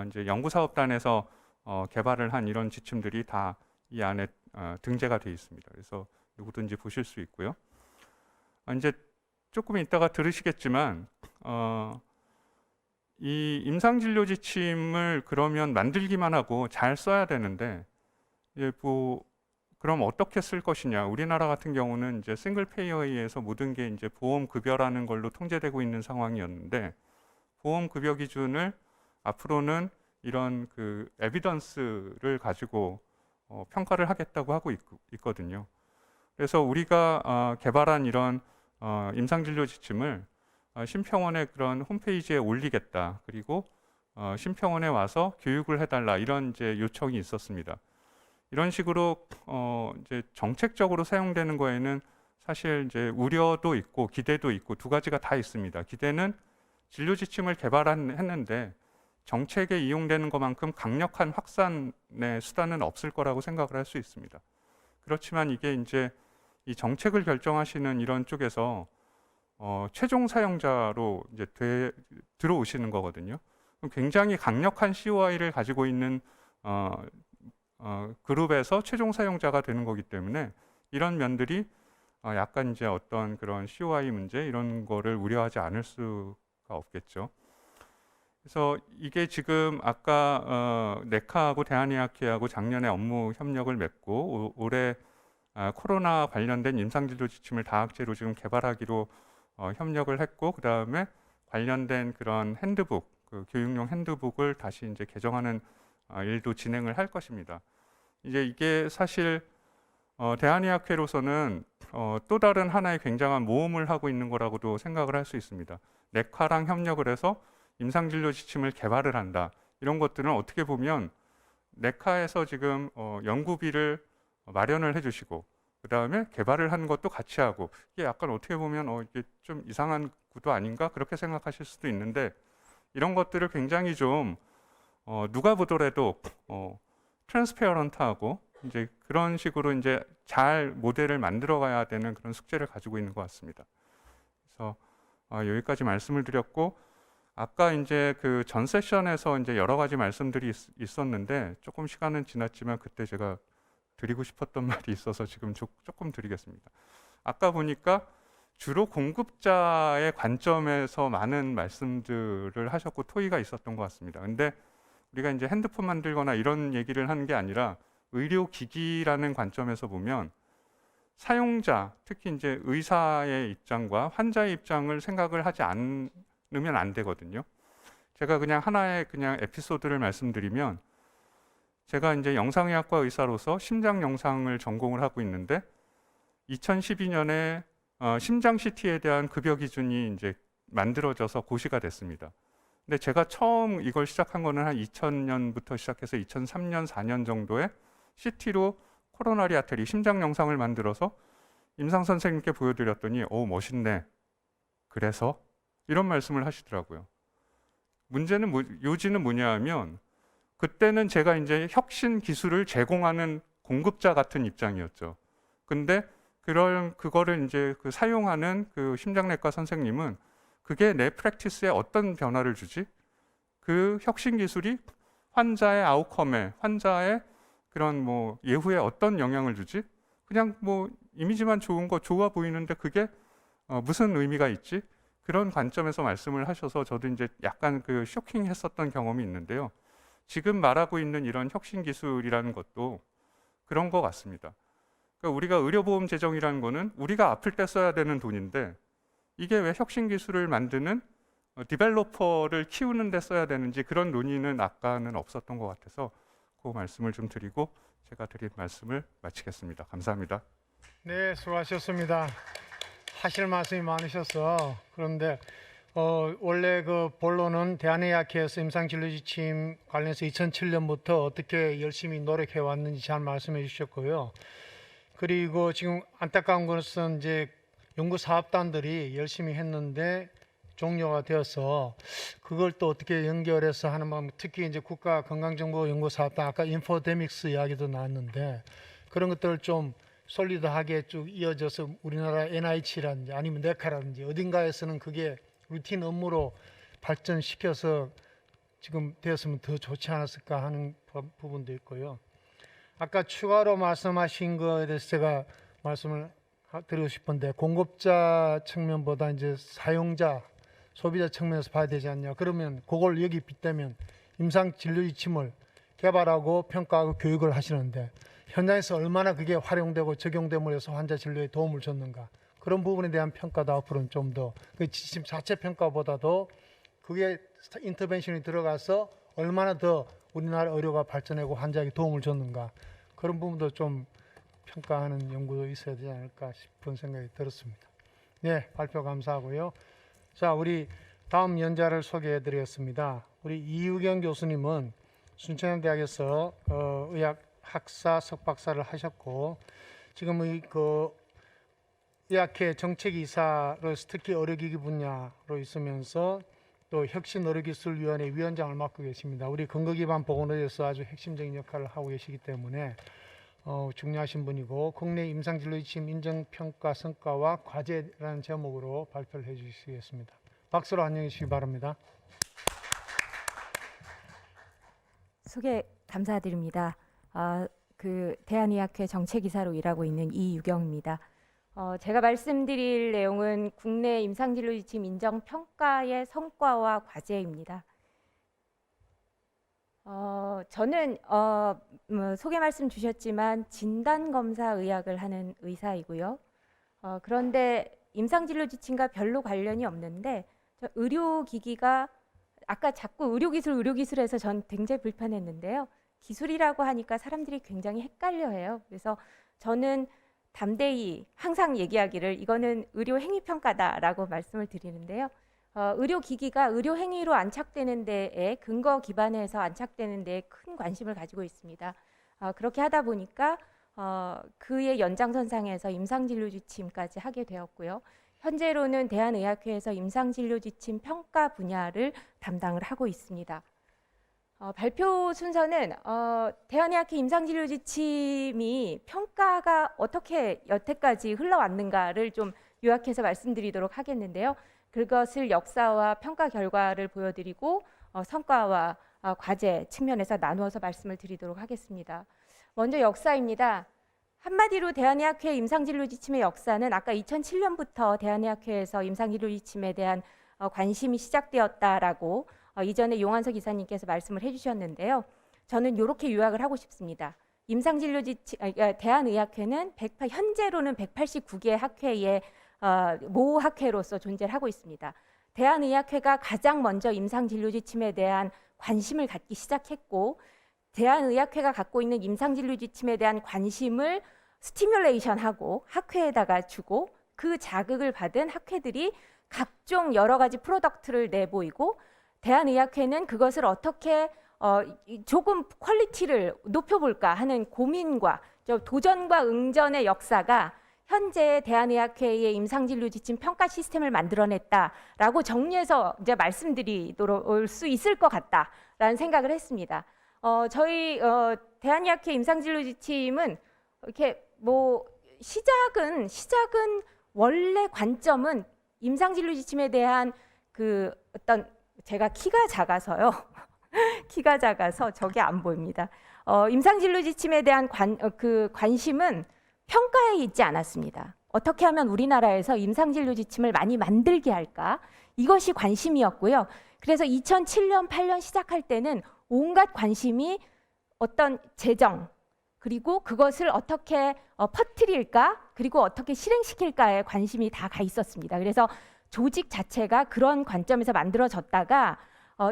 이제 연구사업단에서 개발을 한 이런 지침들이 다 이 안에 등재가 되어 있습니다. 그래서 누구든지 보실 수 있고요. 이제 조금 이따가 들으시겠지만 이 임상진료 지침을 그러면 만들기만 하고 잘 써야 되는데 그럼 어떻게 쓸 것이냐? 우리나라 같은 경우는 이제 싱글 페이어에 의해서 모든 게 이제 보험 급여라는 걸로 통제되고 있는 상황이었는데 보험 급여 기준을 앞으로는 이런 그 에비던스를 가지고 평가를 하겠다고 하고 있거든요. 그래서 우리가 개발한 이런 임상진료 지침을 심평원의 그런 홈페이지에 올리겠다. 그리고 심평원에 와서 교육을 해달라 이런 이제 요청이 있었습니다. 이런 식으로 이제 정책적으로 사용되는 거에는 사실 이제 우려도 있고 기대도 있고 두 가지가 다 있습니다. 기대는 진료 지침을 개발했는데 정책에 이용되는 것만큼 강력한 확산의 수단은 없을 거라고 생각을 할 수 있습니다. 그렇지만 이게 이제 이 정책을 결정하시는 이런 쪽에서 최종 사용자로 이제 들어오시는 거거든요. 그럼 굉장히 강력한 COI를 가지고 있는 그룹에서 최종 사용자가 되는 거기 때문에 이런 면들이 약간 이제 어떤 그런 COI 문제 이런 거를 우려하지 않을 수가 없겠죠. 그래서 이게 지금 아까 네카하고 대한의학회하고 작년에 업무 협력을 맺고 올해 코로나 관련된 임상진료 지침을 다학제로 지금 개발하기로 협력을 했고 그 다음에 관련된 그런 핸드북, 그 교육용 핸드북을 다시 이제 개정하는 일도 진행을 할 것입니다. 이제 이게 사실 대한의학회로서는 또 다른 하나의 굉장한 모험을 하고 있는 거라고도 생각을 할 수 있습니다. 네카랑 협력을 해서 임상진료 지침을 개발을 한다. 이런 것들은 어떻게 보면 네카에서 지금 연구비를 마련을 해주시고 그 다음에 개발을 하는 것도 같이 하고 이게 약간 어떻게 보면 이게 좀 이상한 구도 아닌가 그렇게 생각하실 수도 있는데 이런 것들을 굉장히 좀 누가 보더라도 트랜스페어런트하고 이제 그런 식으로 이제 잘 모델을 만들어 가야 되는 그런 숙제를 가지고 있는 것 같습니다. 그래서 여기까지 말씀을 드렸고 아까 이제 그 전 세션에서 이제 여러 가지 말씀들이 있었는데 조금 시간은 지났지만 그때 제가 드리고 싶었던 말이 있어서 지금 조금 드리겠습니다. 아까 보니까 주로 공급자의 관점에서 많은 말씀들을 하셨고 토의가 있었던 것 같습니다. 근데 우리가 이제 핸드폰 만들거나 이런 얘기를 하는 게 아니라 의료기기라는 관점에서 보면 사용자, 특히 이제 의사의 입장과 환자의 입장을 생각을 하지 않으면 안 되거든요. 제가 그냥 하나의 그냥 에피소드를 말씀드리면 제가 이제 영상의학과 의사로서 심장 영상을 전공을 하고 있는데 2012년에 심장 CT에 대한 급여 기준이 이제 만들어져서 고시가 됐습니다. 근데 제가 처음 이걸 시작한 거는 한 2000년부터 시작해서 2003년, 4년 정도에 CT로 코로나리 아테리 심장 영상을 만들어서 임상 선생님께 보여드렸더니 멋있네. 그래서 이런 말씀을 하시더라고요. 문제는 요지는 뭐냐 하면 그때는 제가 이제 혁신 기술을 제공하는 공급자 같은 입장이었죠. 근데 그거를 이제 그 사용하는 그 심장내과 선생님은 그게 내 프랙티스에 어떤 변화를 주지? 그 혁신 기술이 환자의 아웃컴에, 환자의 그런 뭐 예후에 어떤 영향을 주지? 그냥 뭐 이미지만 좋은 거 좋아 보이는데 그게 무슨 의미가 있지? 그런 관점에서 말씀을 하셔서 저도 이제 약간 그 쇼킹했었던 경험이 있는데요. 지금 말하고 있는 이런 혁신 기술이라는 것도 그런 것 같습니다. 그러니까 우리가 의료보험 재정이라는 거는 우리가 아플 때 써야 되는 돈인데 이게 왜 혁신 기술을 만드는 디벨로퍼를 키우는 데 써야 되는지 그런 논의는 아까는 없었던 것 같아서 그 말씀을 좀 드리고 제가 드린 말씀을 마치겠습니다. 감사합니다. 네, 수고하셨습니다. 하실 말씀이 많으셔서 그런데 원래 그 본론은 대한의학회에서 임상진료지침 관련해서 2007년부터 어떻게 열심히 노력해 왔는지 잘 말씀해 주셨고요. 그리고 지금 안타까운 것은 이제 연구 사업단들이 열심히 했는데 종료가 되어서 그걸 또 어떻게 연결해서 하는 방, 특히 이제 국가건강정보연구사업단 아까 인포데믹스 이야기도 나왔는데 그런 것들을 좀 솔리드하게 쭉 이어져서 우리나라 NIH라든지 아니면 네카라든지 어딘가에서는 그게 루틴 업무로 발전시켜서 지금 되었으면 더 좋지 않았을까 하는 부분도 있고요. 아까 추가로 말씀하신 거에 대해서 제가 말씀을 드리고 싶은데 공급자 측면보다 이제 사용자, 소비자 측면에서 봐야 되지 않냐. 그러면 그걸 여기 빗대면 임상진료지침을 개발하고 평가하고 교육을 하시는데 현장에서 얼마나 그게 활용되고 적용됨으로 해서 환자 진료에 도움을 줬는가. 그런 부분에 대한 평가도 앞으로는 좀 더 그 지침 자체 평가보다도 그게 인터벤션이 들어가서 얼마나 더 우리나라 의료가 발전하고 환자에게 도움을 줬는가. 그런 부분도 좀 평가하는 연구도 있어야 되지 않을까 싶은 생각이 들었습니다. 네, 발표 감사하고요. 자, 우리 다음 연자를 소개해 드리겠습니다. 우리 이유경 교수님은 순천대학에서 의학 학사 석박사를 하셨고 지금 그 의학회 정책이사로 특히 의료기기 분야로 있으면서 또 혁신의료기술위원회 위원장을 맡고 계십니다. 우리 근거기반 보건의료에서 아주 핵심적인 역할을 하고 계시기 때문에 중요하신 분이고 국내 임상진료지침 인정평가 성과와 과제라는 제목으로 발표를 해주시겠습니다. 박수로 환영해 주시기 바랍니다. 소개 감사드립니다. 그 대한의학회 정책이사로 일하고 있는 이유경입니다. 제가 말씀드릴 내용은 국내 임상진료지침 인정평가의 성과와 과제입니다. 저는 소개 말씀 주셨지만 진단검사의학을 하는 의사이고요. 그런데 임상진료지침과 별로 관련이 없는데 의료기기가 아까 자꾸 의료기술에서 전 굉장히 불편했는데요. 기술이라고 하니까 사람들이 굉장히 헷갈려해요. 그래서 저는 담대히 항상 얘기하기를 이거는 의료행위평가다라고 말씀을 드리는데요. 의료기기가 의료행위로 안착되는 데에 근거 기반에서 안착되는 데에 큰 관심을 가지고 있습니다. 그렇게 하다 보니까 그의 연장선상에서 임상진료지침까지 하게 되었고요. 현재로는 대한의학회에서 임상진료지침 평가 분야를 담당을 하고 있습니다. 발표 순서는 대한의학회 임상진료지침이 평가가 어떻게 여태까지 흘러왔는가를 좀 요약해서 말씀드리도록 하겠는데요. 그것을 역사와 평가 결과를 보여드리고 성과와 과제 측면에서 나누어서 말씀을 드리도록 하겠습니다. 먼저 역사입니다. 한마디로 대한의학회 임상진료지침의 역사는 아까 2007년부터 대한의학회에서 임상진료지침에 대한 관심이 시작되었다라고 이전에 용한석 이사님께서 말씀을 해주셨는데요. 저는 이렇게 요약을 하고 싶습니다. 대한의학회는 현재로는 189개 학회의 모 학회로서 존재를 하고 있습니다. 대한의학회가 가장 먼저 임상진료지침에 대한 관심을 갖기 시작했고 대한의학회가 갖고 있는 임상진료지침에 대한 관심을 스티뮬레이션하고 학회에다가 주고 그 자극을 받은 학회들이 각종 여러 가지 프로덕트를 내보이고 대한의학회는 그것을 어떻게 조금 퀄리티를 높여볼까 하는 고민과 도전과 응전의 역사가 현재 대한의학회의 임상진료지침 평가 시스템을 만들어냈다라고 정리해서 이제 말씀드리도록 올 수 있을 것 같다라는 생각을 했습니다. 저희 대한의학회 임상진료지침은 이렇게 뭐 시작은 원래 관점은 임상진료 지침에 대한 그 어떤 제가 키가 작아서요. 키가 작아서 저게 안 보입니다. 임상진료 지침에 대한 관심은 평가에 있지 않았습니다. 어떻게 하면 우리나라에서 임상진료 지침을 많이 만들게 할까? 이것이 관심이었고요. 그래서 2007년, 8년 시작할 때는 온갖 관심이 어떤 재정, 그리고 그것을 어떻게 퍼뜨릴까, 그리고 어떻게 실행시킬까에 관심이 다 가 있었습니다. 그래서 조직 자체가 그런 관점에서 만들어졌다가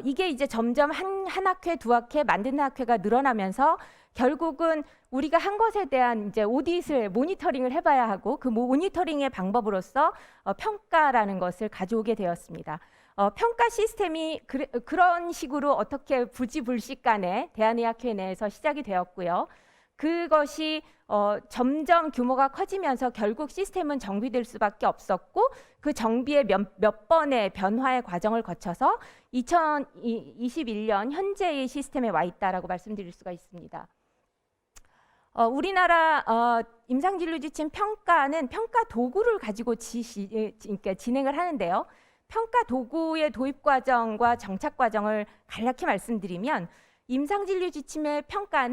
이게 이제 점점 한 학회, 두 학회, 만드는 학회가 늘어나면서 결국은 우리가 한 것에 대한 이제 오디트를, 모니터링을 해봐야 하고 그 모니터링의 방법으로서 평가라는 것을 가져오게 되었습니다. 평가 시스템이 그런 식으로 어떻게 부지불식간에 대한의학회 내에서 시작이 되었고요. 그것이 점점 규모가 커지면서 결국 시스템은 정비될 수밖에 없었고 그 정비의 몇 번의 변화의 과정을 거쳐서 2021년 현재의 시스템에 와 있다라고 말씀드릴 수가 있습니다. 우리나라 임상진료지침 평가는 평가 도구를 가지고 그러니까 진행을 하는데요. 평가 도구의 도입 과정과 정착 과정을 간략히 말씀드리면 임상진료 지침의 평가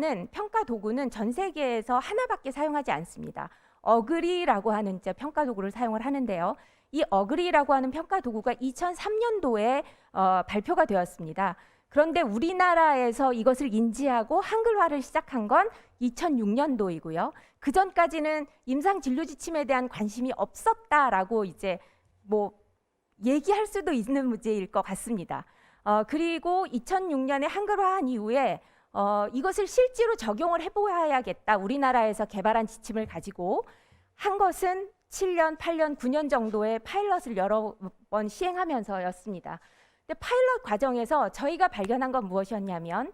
도구는 전 세계에서 하나밖에 사용하지 않습니다. 어그리라고 하는 이제 평가 도구를 사용을 하는데요. 이 어그리라고 하는 평가 도구가 2003년도에 발표가 되었습니다. 그런데 우리나라에서 이것을 인지하고 한글화를 시작한 건 2006년도이고요. 그 전까지는 임상진료 지침에 대한 관심이 없었다라고 이제 뭐 얘기할 수도 있는 문제일 것 같습니다. 그리고 2006년에 한글화한 이후에 이것을 실제로 적용을 해보아야겠다. 우리나라에서 개발한 지침을 가지고 한 것은 7년, 8년, 9년 정도의 파일럿을 여러 번 시행하면서였습니다. 근데 파일럿 과정에서 저희가 발견한 건 무엇이었냐면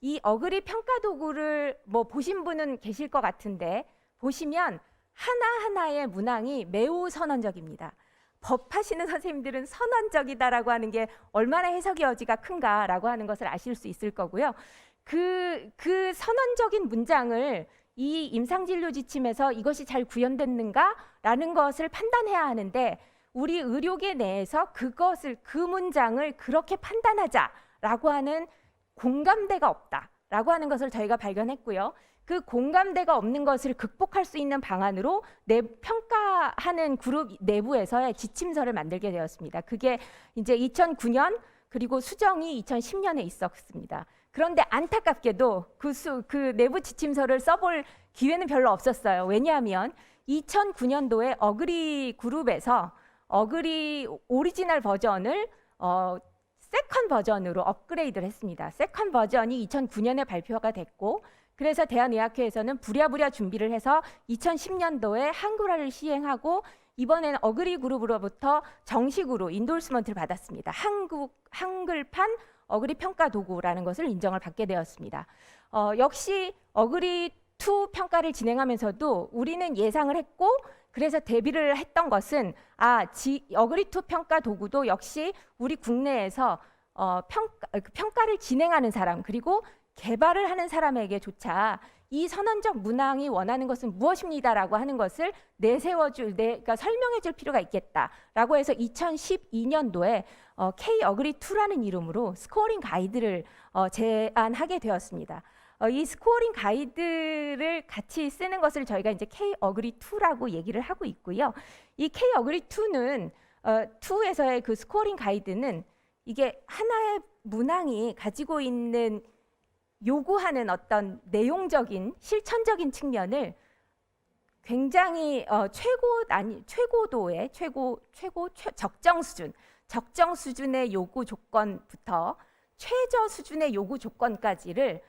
이 어그리 평가 도구를 뭐 보신 분은 계실 것 같은데 보시면 하나하나의 문항이 매우 선언적입니다. 법하시는 선생님들은 선언적이다라고 하는 게 얼마나 해석의 여지가 큰가라고 하는 것을 아실 수 있을 거고요. 그 선언적인 문장을 이 임상진료 지침에서 이것이 잘 구현됐는가라는 것을 판단해야 하는데 우리 의료계 내에서 그 문장을 그렇게 판단하자라고 하는 공감대가 없다라고 하는 것을 저희가 발견했고요. 그 공감대가 없는 것을 극복할 수 있는 방안으로 평가하는 그룹 내부에서의 지침서를 만들게 되었습니다. 그게 이제 2009년 그리고 수정이 2010년에 있었습니다. 그런데 안타깝게도 그 내부 지침서를 써볼 기회는 별로 없었어요. 왜냐하면 2009년도에 어그리 그룹에서 어그리 오리지널 버전을 세컨 버전으로 업그레이드를 했습니다. 세컨 버전이 2009년에 발표가 됐고 그래서 대한의학회에서는 부랴부랴 준비를 해서 2010년도에 한글화를 시행하고 이번에는 어그리 그룹으로부터 정식으로 인돌스먼트를 받았습니다. 한글판 어그리 평가 도구라는 것을 인정을 받게 되었습니다. 역시 어그리 2 평가를 진행하면서도 우리는 예상을 했고 그래서 대비를 했던 것은 어그리 2 평가 도구도 역시 우리 국내에서 평가를 진행하는 사람 그리고 개발을 하는 사람에게조차 이 선언적 문항이 원하는 것은 무엇입니다라고 하는 것을 그러니까 설명해줄 필요가 있겠다라고 해서 2012년도에 K 어그리 2라는 이름으로 스코어링 가이드를 제안하게 되었습니다. 이 스코어링 가이드를 같이 쓰는 것을 저희가 이제 K 어그리 2라고 얘기를 하고 있고요. 이 K 어그리 2는 2에서의 그 스코어링 가이드는 이게 하나의 문항이 가지고 있는 요구하는 어떤 내용적인 실천적인 측면을 굉장히 최고도의 적정 수준의 요구 조건부터 최저 수준의 요구 조건까지를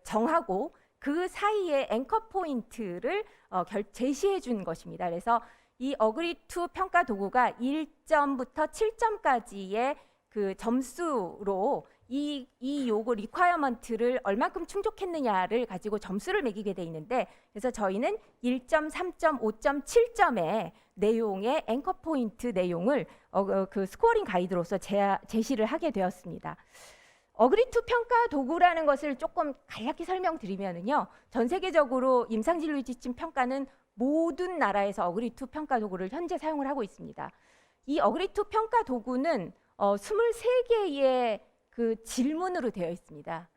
정하고 그 사이에 앵커 포인트를 제시해 준 것입니다. 그래서 이 어그리 2 평가 도구가 1점부터 7점까지의 그 점수로 이 요구 리ኳ어먼트를 얼만큼 충족했느냐를 가지고 점수를 매기게 돼 있는데 그래서 저희는 1점, 3점, 5점, 7점의 내용의 앵커 포인트 내용을 그 스코어링 가이드로서 제시를 하게 되었습니다. 어그리 2 평가 도구라는 것을 조금 간략히 설명드리면은요. 전 세계적으로 임상진료 지침 평가는 모든 나라에서 어그리2 평가 도구를 현재 사용을 하고 있습니다. 이 어그리2 평가 도구는 23개의 그 질문으로 되어 있습니다.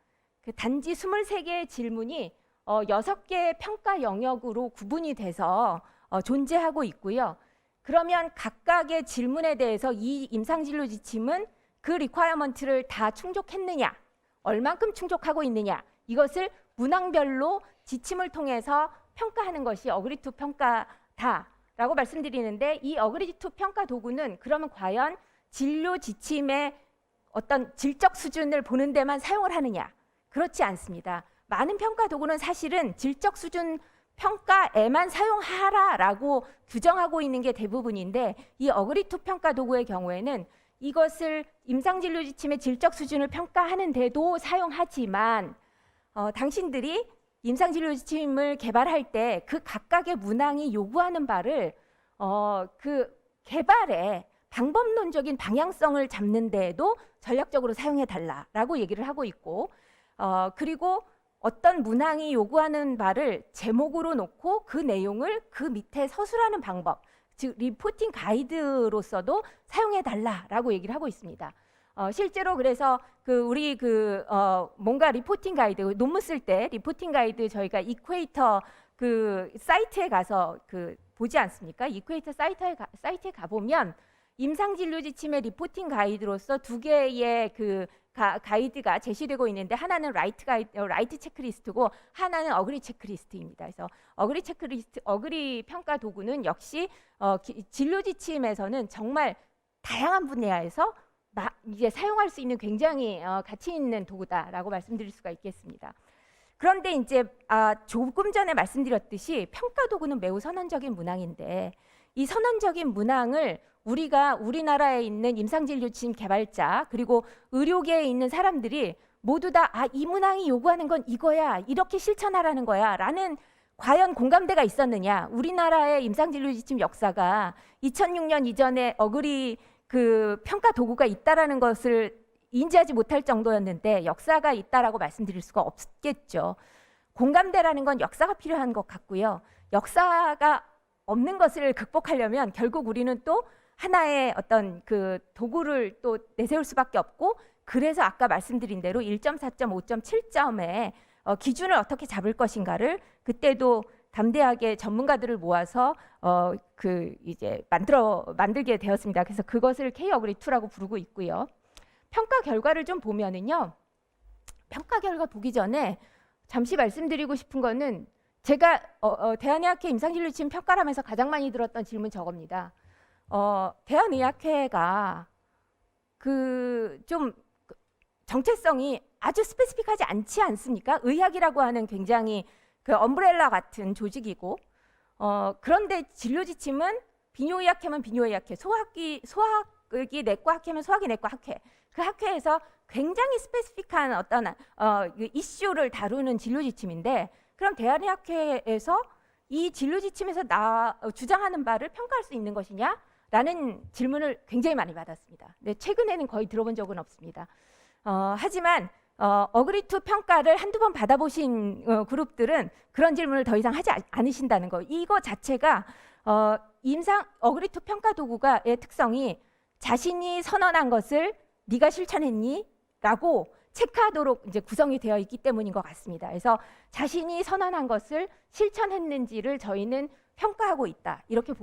그 단지 23개의 질문이 6개의 평가 영역으로 구분이 돼서 존재하고 있고요. 그러면 각각의 질문에 대해서 이 임상진료 지침은 그 리ኳ어먼트를 다 충족했느냐, 얼만큼 충족하고 있느냐, 이것을 문항별로 지침을 통해서 평가하는 것이 어그리2 평가다라고 말씀드리는데, 이 어그리2 평가 도구는 그러면 과연 진료 지침의 어떤 질적 수준을 보는 데만 사용을 하느냐? 그렇지 않습니다. 많은 평가 도구는 사실은 질적 수준 평가에만 사용하라라고 규정하고 있는 게 대부분인데, 이 어그리2 평가 도구의 경우에는 이것을 임상진료 지침의 질적 수준을 평가하는데도 사용하지만 당신들이 임상진료 지침을 개발할 때 그 각각의 문항이 요구하는 바를 그 개발에 방법론적인 방향성을 잡는 데에도 전략적으로 사용해 달라라고 얘기를 하고 있고, 그리고 어떤 문항이 요구하는 바를 제목으로 놓고 그 내용을 그 밑에 서술하는 방법, 즉 리포팅 가이드로서도 사용해 달라라고 얘기를 하고 있습니다. 실제로 그래서 우리 뭔가 리포팅 가이드, 논문 쓸 때 리포팅 가이드 저희가 이퀘이터 그 사이트에 가서 보지 않습니까? 이퀘이터 사이트에 가보면 임상진료 지침의 리포팅 가이드로서 2개의 가이드가 제시되고 있는데, 하나는 라이트 체크리스트고 하나는 어그리 체크리스트입니다. 그래서 어그리 평가 도구는 역시 진료 지침에서는 정말 다양한 분야에서 이제 사용할 수 있는 굉장히 가치 있는 도구다라고 말씀드릴 수가 있겠습니다. 그런데 이제 조금 전에 말씀드렸듯이 평가 도구는 매우 선언적인 문항인데, 이 선언적인 문항을 우리나라에 있는 임상진료 지침 개발자 그리고 의료계에 있는 사람들이 모두 다 이 문항이 요구하는 건 이거야, 이렇게 실천하라는 거야 라는 과연 공감대가 있었느냐? 우리나라의 임상진료 지침 역사가 2006년 이전에 어그리 평가 도구가 있다라는 것을 인지하지 못할 정도였는데 역사가 있다라고 말씀드릴 수가 없겠죠. 공감대라는 건 역사가 필요한 것 같고요. 역사가 없는 것을 극복하려면 결국 우리는 또 하나의 어떤 도구를 또 내세울 수밖에 없고, 그래서 아까 말씀드린 대로 1.4점, 5.7점의 기준을 어떻게 잡을 것인가를 그때도 담대하게 전문가들을 모아서 이제 만들게 되었습니다. 그래서 그것을 K-어그리2라고 부르고 있고요. 평가 결과를 좀 보면은요. 평가 결과 보기 전에 잠시 말씀드리고 싶은 거는, 제가 대한의학회 임상진료 지침 평가를 하면서 가장 많이 들었던 질문 저겁니다. 대한의학회가 좀 정체성이 아주 스페시픽하지 않지 않습니까? 의학이라고 하는 굉장히 엄브렐라 같은 조직이고, 그런데 진료 지침은 비뇨의학회면 비뇨의학회, 소화기 내과 학회면 소화기 내과 학회, 그 학회에서 굉장히 스페시픽한 어떤 이슈를 다루는 진료 지침인데, 그럼 대한의학회에서 이 진료 지침에서 주장하는 바를 평가할 수 있는 것이냐? 라는 질문을 굉장히 많이 받았습니다. 근데 최근에는 거의 들어본 적은 없습니다. 하지만 어그리2 평가를 한두 번 받아보신 그룹들은 그런 질문을 더 이상 하지 않으신다는 거. 이거 자체가 어그리2 평가 도구가의 특성이 자신이 선언한 것을 네가 실천했니? 라고 체크하도록 이제 구성이 되어 있기 때문인 것 같습니다. 그래서 자신이 선언한 것을 실천했는지를 저희는 평가하고 있다, 이렇게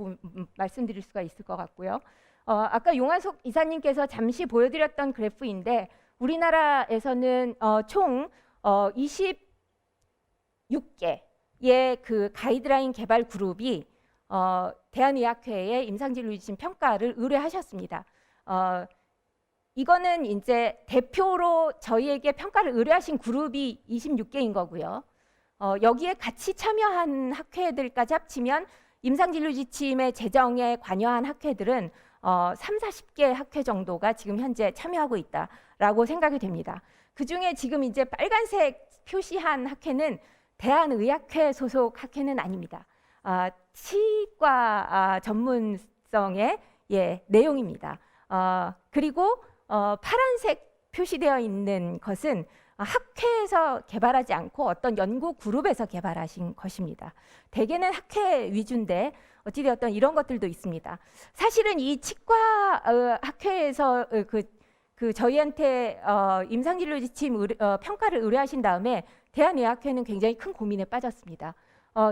말씀드릴 수가 있을 것 같고요. 아까 용환석 이사님께서 잠시 보여드렸던 그래프인데, 우리나라에서는 총 26개의 가이드라인 개발 그룹이 대한의학회의 임상진료 지침 평가를 의뢰하셨습니다. 이거는 이제 대표로 저희에게 평가를 의뢰하신 그룹이 26개인 거고요. 여기에 같이 참여한 학회들까지 합치면 임상진료 지침의 제정에 관여한 학회들은 30-40개 학회 정도가 지금 현재 참여하고 있다라고 생각이 됩니다. 그중에 지금 이제 빨간색 표시한 학회는 대한의학회 소속 학회는 아닙니다. 치과 전문성의 내용입니다. 그리고 파란색 표시되어 있는 것은 학회에서 개발하지 않고 어떤 연구 그룹에서 개발하신 것입니다. 대개는 학회 위주인데 어찌되었든 이런 것들도 있습니다. 사실은 이 치과 학회에서 저희한테 임상진료 지침 평가를 의뢰하신 다음에 대한의학회는 굉장히 큰 고민에 빠졌습니다.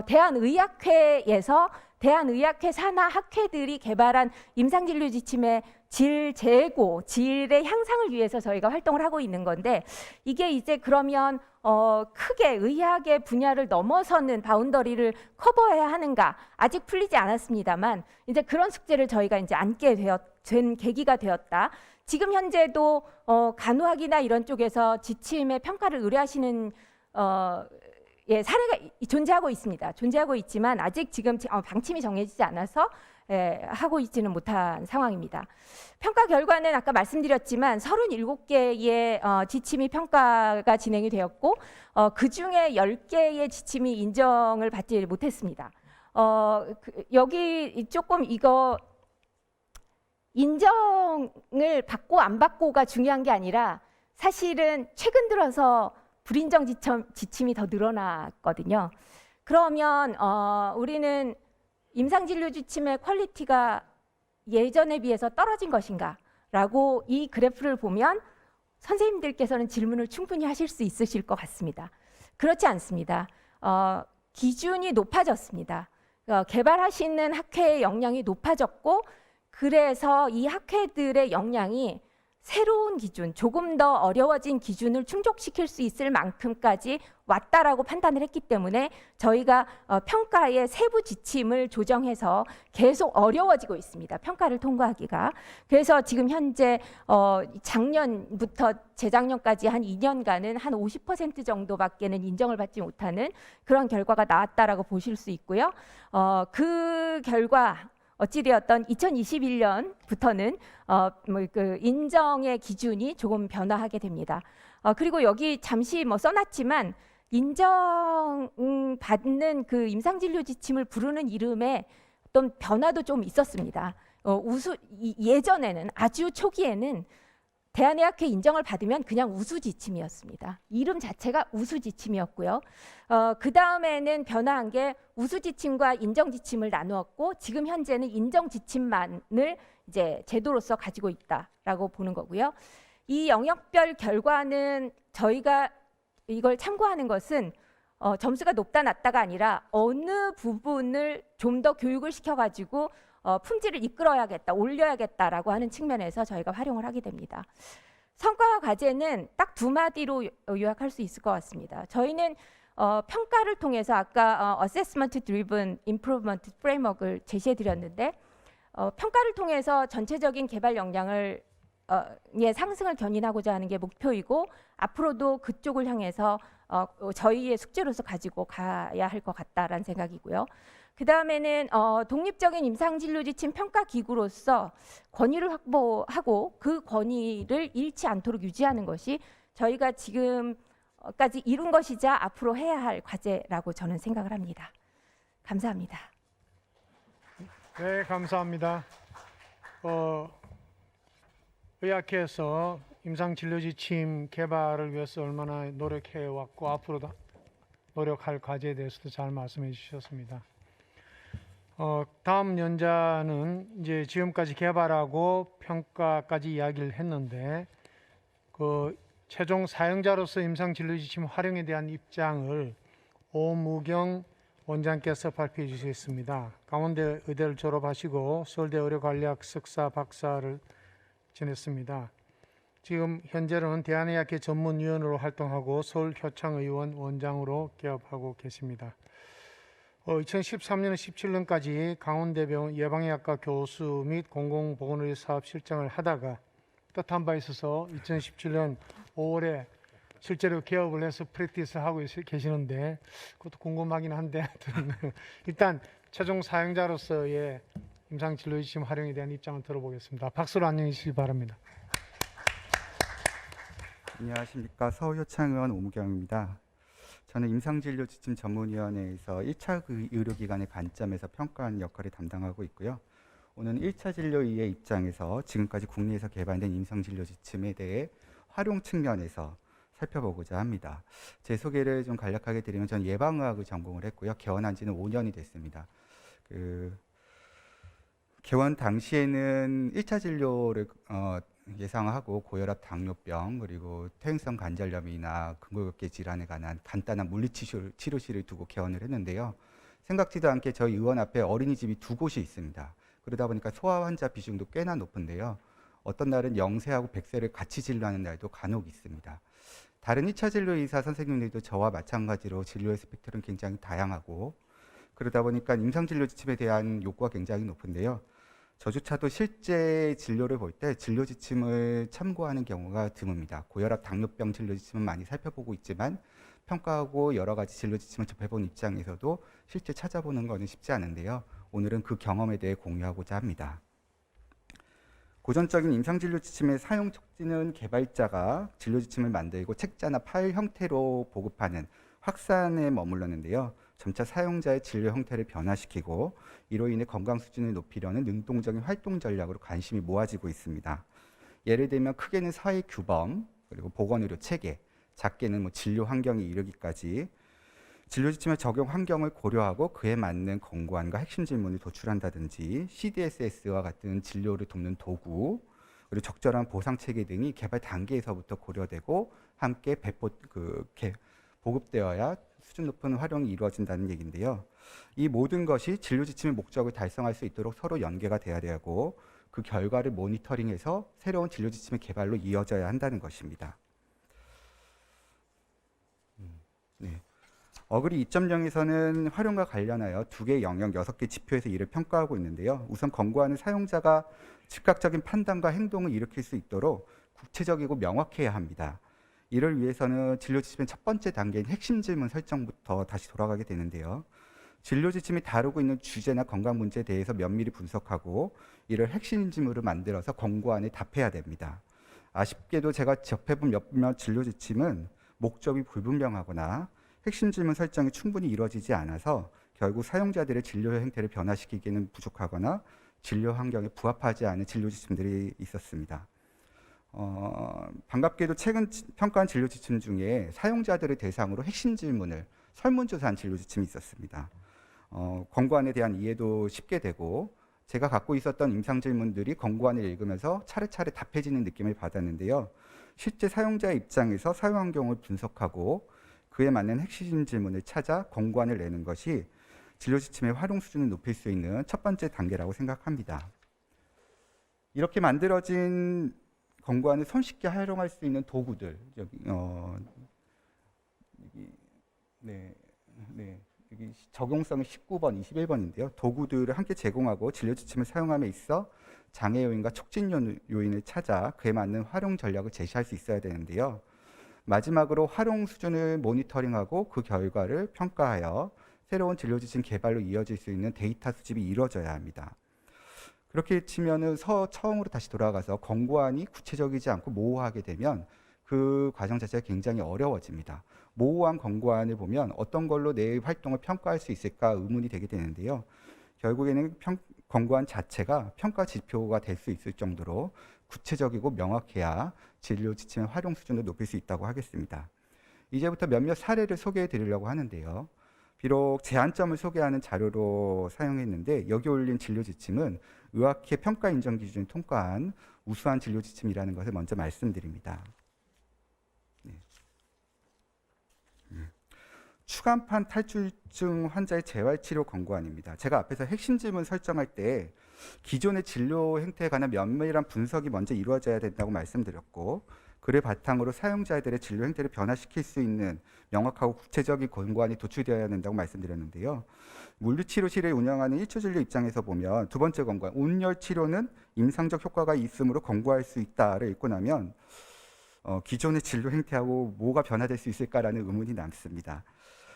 대한의학회에서 대한의학회 산하 학회들이 개발한 임상진료 지침의 질 제고, 질의 향상을 위해서 저희가 활동을 하고 있는 건데 이게 이제 그러면 크게 의학의 분야를 넘어서는 바운더리를 커버해야 하는가 아직 풀리지 않았습니다만 이제 그런 숙제를 저희가 이제 안게 된 계기가 되었다. 지금 현재도 간호학이나 이런 쪽에서 지침의 평가를 의뢰하시는 사례가 존재하고 있습니다. 존재하고 있지만 아직 지금 방침이 정해지지 않아서 하고 있지는 못한 상황입니다. 평가 결과는 아까 말씀드렸지만 37개의 지침이 평가가 진행이 되었고 그중에 10개의 지침이 인정을 받지 못했습니다. 여기 조금 이거 인정을 받고 안 받고가 중요한 게 아니라 사실은 최근 들어서 불인정 지침이 더 늘어났거든요. 그러면 우리는 임상진료 지침의 퀄리티가 예전에 비해서 떨어진 것인가? 라고 이 그래프를 보면 선생님들께서는 질문을 충분히 하실 수 있으실 것 같습니다. 그렇지 않습니다. 기준이 높아졌습니다. 개발하시는 학회의 역량이 높아졌고 그래서 이 학회들의 역량이 새로운 기준, 조금 더 어려워진 기준을 충족시킬 수 있을 만큼까지 왔다라고 판단을 했기 때문에 저희가 평가의 세부 지침을 조정해서 계속 어려워지고 있습니다. 평가를 통과하기가. 그래서 지금 현재 작년부터 재작년까지 한 2년간은 한 50% 정도밖에는 인정을 받지 못하는 그런 결과가 나왔다라고 보실 수 있고요. 그 결과 어찌되었던 2021년부터는 그 인정의 기준이 조금 변화하게 됩니다. 그리고 여기 잠시 써놨지만 인정받는 그 임상진료 지침을 부르는 이름에 어떤 변화도 좀 있었습니다. 예전에는 아주 초기에는 대한의학회 인정을 받으면 그냥 우수지침이었습니다. 이름 자체가 우수지침이었고요. 그 다음에는 변화한 게 우수지침과 인정지침을 나누었고 지금 현재는 인정지침만을 이제 제도로서 가지고 있다라고 보는 거고요. 이 영역별 결과는 저희가 이걸 참고하는 것은 점수가 높다 낮다가 아니라 어느 부분을 좀 더 교육을 시켜가지고 품질을 이끌어야겠다, 올려야겠다라고 하는 측면에서 저희가 활용을 하게 됩니다. 성과와 과제는 딱 두 마디로 요약할 수 있을 것 같습니다. 저희는 평가를 통해서 아까 Assessment Driven Improvement Framework을 제시해 드렸는데 평가를 통해서 전체적인 개발 역량을 상승을 견인하고자 하는 게 목표이고 앞으로도 그쪽을 향해서 저희의 숙제로서 가지고 가야 할 것 같다라는 생각이고요. 그 다음에는 독립적인 임상진료지침 평가기구로서 권위를 확보하고 그 권위를 잃지 않도록 유지하는 것이 저희가 지금까지 이룬 것이자 앞으로 해야 할 과제라고 저는 생각을 합니다. 감사합니다. 네, 감사합니다. 의학회에서 임상진료지침 개발을 위해서 얼마나 노력해왔고 앞으로도 노력할 과제에 대해서도 잘 말씀해 주셨습니다. 다음 연자는 이제 지금까지 개발하고 평가까지 이야기를 했는데 그 최종 사용자로서 임상진료지침 활용에 대한 입장을 오무경 원장께서 발표해 주시겠습니다. 강원대 의대를 졸업하시고 서울대 의료관리학 석사 박사를 지냈습니다. 지금 현재는 대한의학회 전문위원으로 활동하고 서울효창의원 원장으로 개업하고 계십니다. 2013년 17년까지 강원대병원 예방의학과 교수 및 공공보건의료 사업 실장을 하다가 뜻한 바 있어서 2017년 5월에 실제로 개업을 해서 프랙티스를 하고 계시는데 그것도 궁금하긴 한데 일단 최종 사용자로서의 임상진료지침 활용에 대한 입장을 들어보겠습니다. 박수로 안녕해 주시기 바랍니다. 안녕하십니까. 서울효창의원 오무경입니다. 저는 임상진료지침 전문위원회에서 1차 의료기관의 관점에서 평가하는 역할을 담당하고 있고요. 오늘 1차 진료의의 입장에서 지금까지 국내에서 개발된 임상진료지침에 대해 활용 측면에서 살펴보고자 합니다. 제 소개를 좀 간략하게 드리면 전 예방의학을 전공을 했고요. 개원한 지는 5년이 됐습니다. 개원 당시에는 1차 진료를 예상하고 고혈압, 당뇨병, 그리고 퇴행성 관절염이나 근골격계 질환에 관한 간단한 물리치료실을 두고 개원을 했는데요. 생각지도 않게 저희 의원 앞에 어린이집이 2곳이 있습니다. 그러다 보니까 소아 환자 비중도 꽤나 높은데요. 어떤 날은 0세하고 100세를 같이 진료하는 날도 간혹 있습니다. 다른 2차 진료 의사 선생님들도 저와 마찬가지로 진료의 스펙트럼은 굉장히 다양하고, 그러다 보니까 임상진료 지침에 대한 요구가 굉장히 높은데요. 저조차도 실제 진료를 볼 때 진료 지침을 참고하는 경우가 드뭅니다. 고혈압, 당뇨병 진료 지침은 많이 살펴보고 있지만 평가하고 여러 가지 진료 지침을 접해본 입장에서도 실제 찾아보는 것은 쉽지 않은데요. 오늘은 그 경험에 대해 공유하고자 합니다. 고전적인 임상진료 지침의 사용 촉진은 개발자가 진료 지침을 만들고 책자나 파일 형태로 보급하는 확산에 머물렀는데요. 점차 사용자의 진료 형태를 변화시키고 이로 인해 건강 수준을 높이려는 능동적인 활동 전략으로 관심이 모아지고 있습니다. 예를 들면 크게는 사회 규범, 그리고 보건의료 체계, 작게는 진료 환경에 이르기까지 진료 지침의 적용 환경을 고려하고 그에 맞는 권고안과 핵심 질문을 도출한다든지 CDSS와 같은 진료를 돕는 도구, 그리고 적절한 보상 체계 등이 개발 단계에서부터 고려되고 함께 보급되어야 수준 높은 활용이 이루어진다는 얘기인데요. 이 모든 것이 진료 지침의 목적을 달성할 수 있도록 서로 연계가 돼야 되고 그 결과를 모니터링해서 새로운 진료 지침의 개발로 이어져야 한다는 것입니다. 네. 어그리 2.0에서는 활용과 관련하여 2개의 영역 6개 지표에서 이를 평가하고 있는데요. 우선 권고안은 사용자가 즉각적인 판단과 행동을 일으킬 수 있도록 구체적이고 명확해야 합니다. 이를 위해서는 진료 지침의 첫 번째 단계인 핵심 질문 설정부터 다시 돌아가게 되는데요. 진료 지침이 다루고 있는 주제나 건강 문제에 대해서 면밀히 분석하고 이를 핵심 질문으로 만들어서 권고안에 답해야 됩니다. 아쉽게도 제가 접해본 몇몇 진료 지침은 목적이 불분명하거나 핵심 질문 설정이 충분히 이루어지지 않아서 결국 사용자들의 진료 행태를 변화시키기는 부족하거나 진료 환경에 부합하지 않은 진료 지침들이 있었습니다. 반갑게도 최근 평가한 진료 지침 중에 사용자들을 대상으로 핵심 질문을 설문조사한 진료 지침이 있었습니다. 권고안에 대한 이해도 쉽게 되고 제가 갖고 있었던 임상 질문들이 권고안을 읽으면서 차례차례 답해지는 느낌을 받았는데요. 실제 사용자의 입장에서 사용 환경을 분석하고 그에 맞는 핵심 질문을 찾아 권고안을 내는 것이 진료 지침의 활용 수준을 높일 수 있는 첫 번째 단계라고 생각합니다. 이렇게 만들어진 권고안을 손쉽게 활용할 수 있는 도구들, 여기 적용성이 19번, 21번인데요. 도구들을 함께 제공하고 진료 지침을 사용함에 있어 장애 요인과 촉진 요인을 찾아 그에 맞는 활용 전략을 제시할 수 있어야 되는데요. 마지막으로 활용 수준을 모니터링하고 그 결과를 평가하여 새로운 진료 지침 개발로 이어질 수 있는 데이터 수집이 이루어져야 합니다. 그렇게 치면은 처음으로 다시 돌아가서 권고안이 구체적이지 않고 모호하게 되면 그 과정 자체가 굉장히 어려워집니다. 모호한 권고안을 보면 어떤 걸로 내 활동을 평가할 수 있을까 의문이 되게 되는데요. 결국에는 권고안 자체가 평가 지표가 될 수 있을 정도로 구체적이고 명확해야 진료 지침의 활용 수준을 높일 수 있다고 하겠습니다. 이제부터 몇몇 사례를 소개해 드리려고 하는데요. 비록 제한점을 소개하는 자료로 사용했는데 여기 올린 진료 지침은 의학회 평가 인정 기준을 통과한 우수한 진료 지침이라는 것을 먼저 말씀드립니다. 추간판 탈출증 환자의 재활치료 권고안입니다. 제가 앞에서 핵심 질문 설정할 때 기존의 진료 행태에 관한 면밀한 분석이 먼저 이루어져야 된다고 말씀드렸고 그를 바탕으로 사용자들의 진료 행태를 변화시킬 수 있는 명확하고 구체적인 권고안이 도출되어야 된다고 말씀드렸는데요. 물리치료실을 운영하는 1차 진료 입장에서 보면 두 번째 권고안, 온열 치료는 임상적 효과가 있으므로 권고할 수 있다를 읽고 나면 기존의 진료 행태하고 뭐가 변화될 수 있을까라는 의문이 남습니다.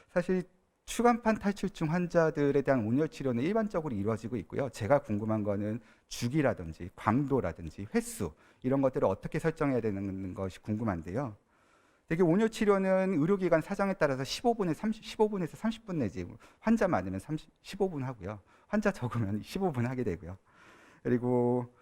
사실 추간판 탈출증 환자들에 대한 온열 치료는 일반적으로 이루어지고 있고요. 제가 궁금한 거는 주기라든지 광도라든지 횟수 이런 것들을 어떻게 설정해야 되는 것이 궁금한데요. 되게 온열 치료는 의료기관 사정에 따라서 15분에서 30분 내지 환자 많으면 15분 하고요. 환자 적으면 15분 하게 되고요. 그리고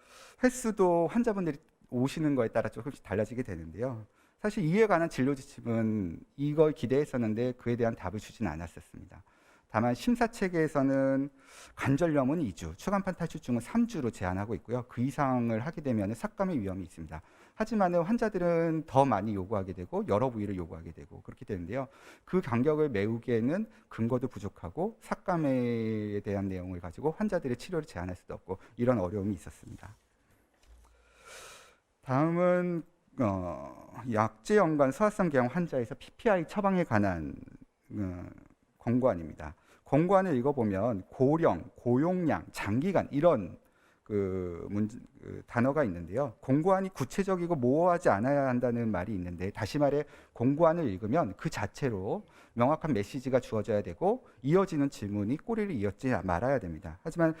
횟수도 환자분들이 오시는 거에 따라 조금씩 달라지게 되는데요. 사실 이에 관한 진료 지침은 이걸 기대했었는데 그에 대한 답을 주진 않았었습니다. 다만 심사 체계에서는 관절염은 2주, 추간판 탈출증은 3주로 제한하고 있고요. 그 이상을 하게 되면 삭감의 위험이 있습니다. 하지만 환자들은 더 많이 요구하게 되고 여러 부위를 요구하게 되고 그렇게 되는데요. 그 간격을 메우기에는 근거도 부족하고 삭감에 대한 내용을 가지고 환자들의 치료를 제한할 수도 없고 이런 어려움이 있었습니다. 다음은 약제 연관 소화성 궤양 환자에서 PPI 처방에 관한 권고안입니다. 권고안을 읽어보면 고령, 고용량, 장기간 이런 단어가 있는데요. 권고안이 구체적이고 모호하지 않아야 한다는 말이 있는데 다시 말해 권고안을 읽으면 그 자체로 명확한 메시지가 주어져야 되고 이어지는 질문이 꼬리를 이었지 말아야 됩니다. 하지만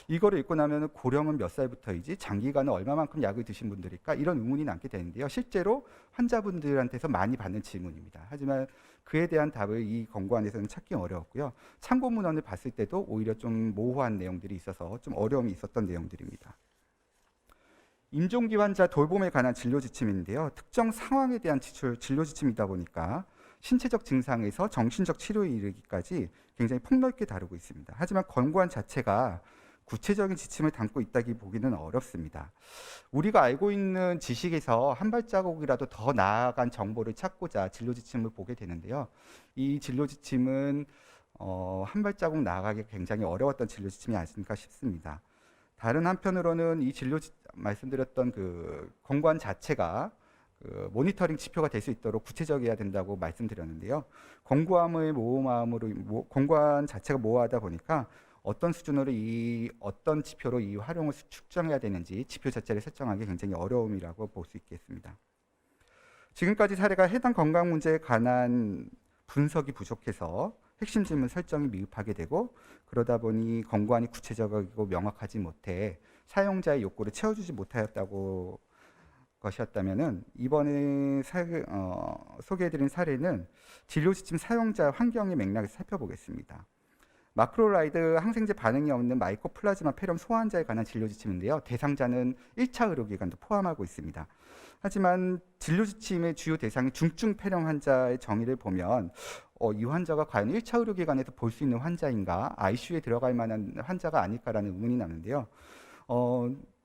이거를 읽고 나면 고령은 몇 살부터이지 장기간은 얼마만큼 약을 드신 분들일까 이런 의문이 남게 되는데요. 실제로 환자분들한테서 많이 받는 질문입니다. 하지만 그에 대한 답을 이 권고안에서는 찾기 어려웠고요. 참고 문헌을 봤을 때도 오히려 좀 모호한 내용들이 있어서 좀 어려움이 있었던 내용들입니다. 임종기 환자 돌봄에 관한 진료 지침인데요. 특정 상황에 대한 진료 지침이다 보니까 신체적 증상에서 정신적 치료에 이르기까지 굉장히 폭넓게 다루고 있습니다. 하지만 권고안 자체가 구체적인 지침을 담고 있다기 보기는 어렵습니다. 우리가 알고 있는 지식에서 한 발자국이라도 더 나아간 정보를 찾고자 진료 지침을 보게 되는데요. 이 진료 지침은 한 발자국 나아가기 굉장히 어려웠던 진료 지침이 아닐까 싶습니다. 다른 한편으로는 이 말씀드렸던 그 권고안 자체가 모니터링 지표가 될 수 있도록 구체적이어야 된다고 말씀드렸는데요. 권고안 자체가 모호하다 보니까 어떤 수준으로 어떤 지표로 이 활용을 측정해야 되는지 지표 자체를 설정하기 굉장히 어려움이라고 볼 수 있겠습니다. 지금까지 사례가 해당 건강 문제에 관한 분석이 부족해서 핵심 질문 설정이 미흡하게 되고 그러다 보니 권고안이 구체적이고 명확하지 못해 사용자의 욕구를 채워주지 못하였다고 것이었다면은 이번에 소개해드린 사례는 진료지침 사용자 환경의 맥락에서 살펴보겠습니다. 마크로라이드 항생제 반응이 없는 마이코플라즈마 폐렴 소환자에 관한 진료지침인데요. 대상자는 1차 의료기관도 포함하고 있습니다. 하지만 진료지침의 주요 대상이 중증 폐렴 환자의 정의를 보면 이 환자가 과연 1차 의료기관에서 볼 수 있는 환자인가, ICU에 들어갈 만한 환자가 아닐까라는 의문이 나는데요.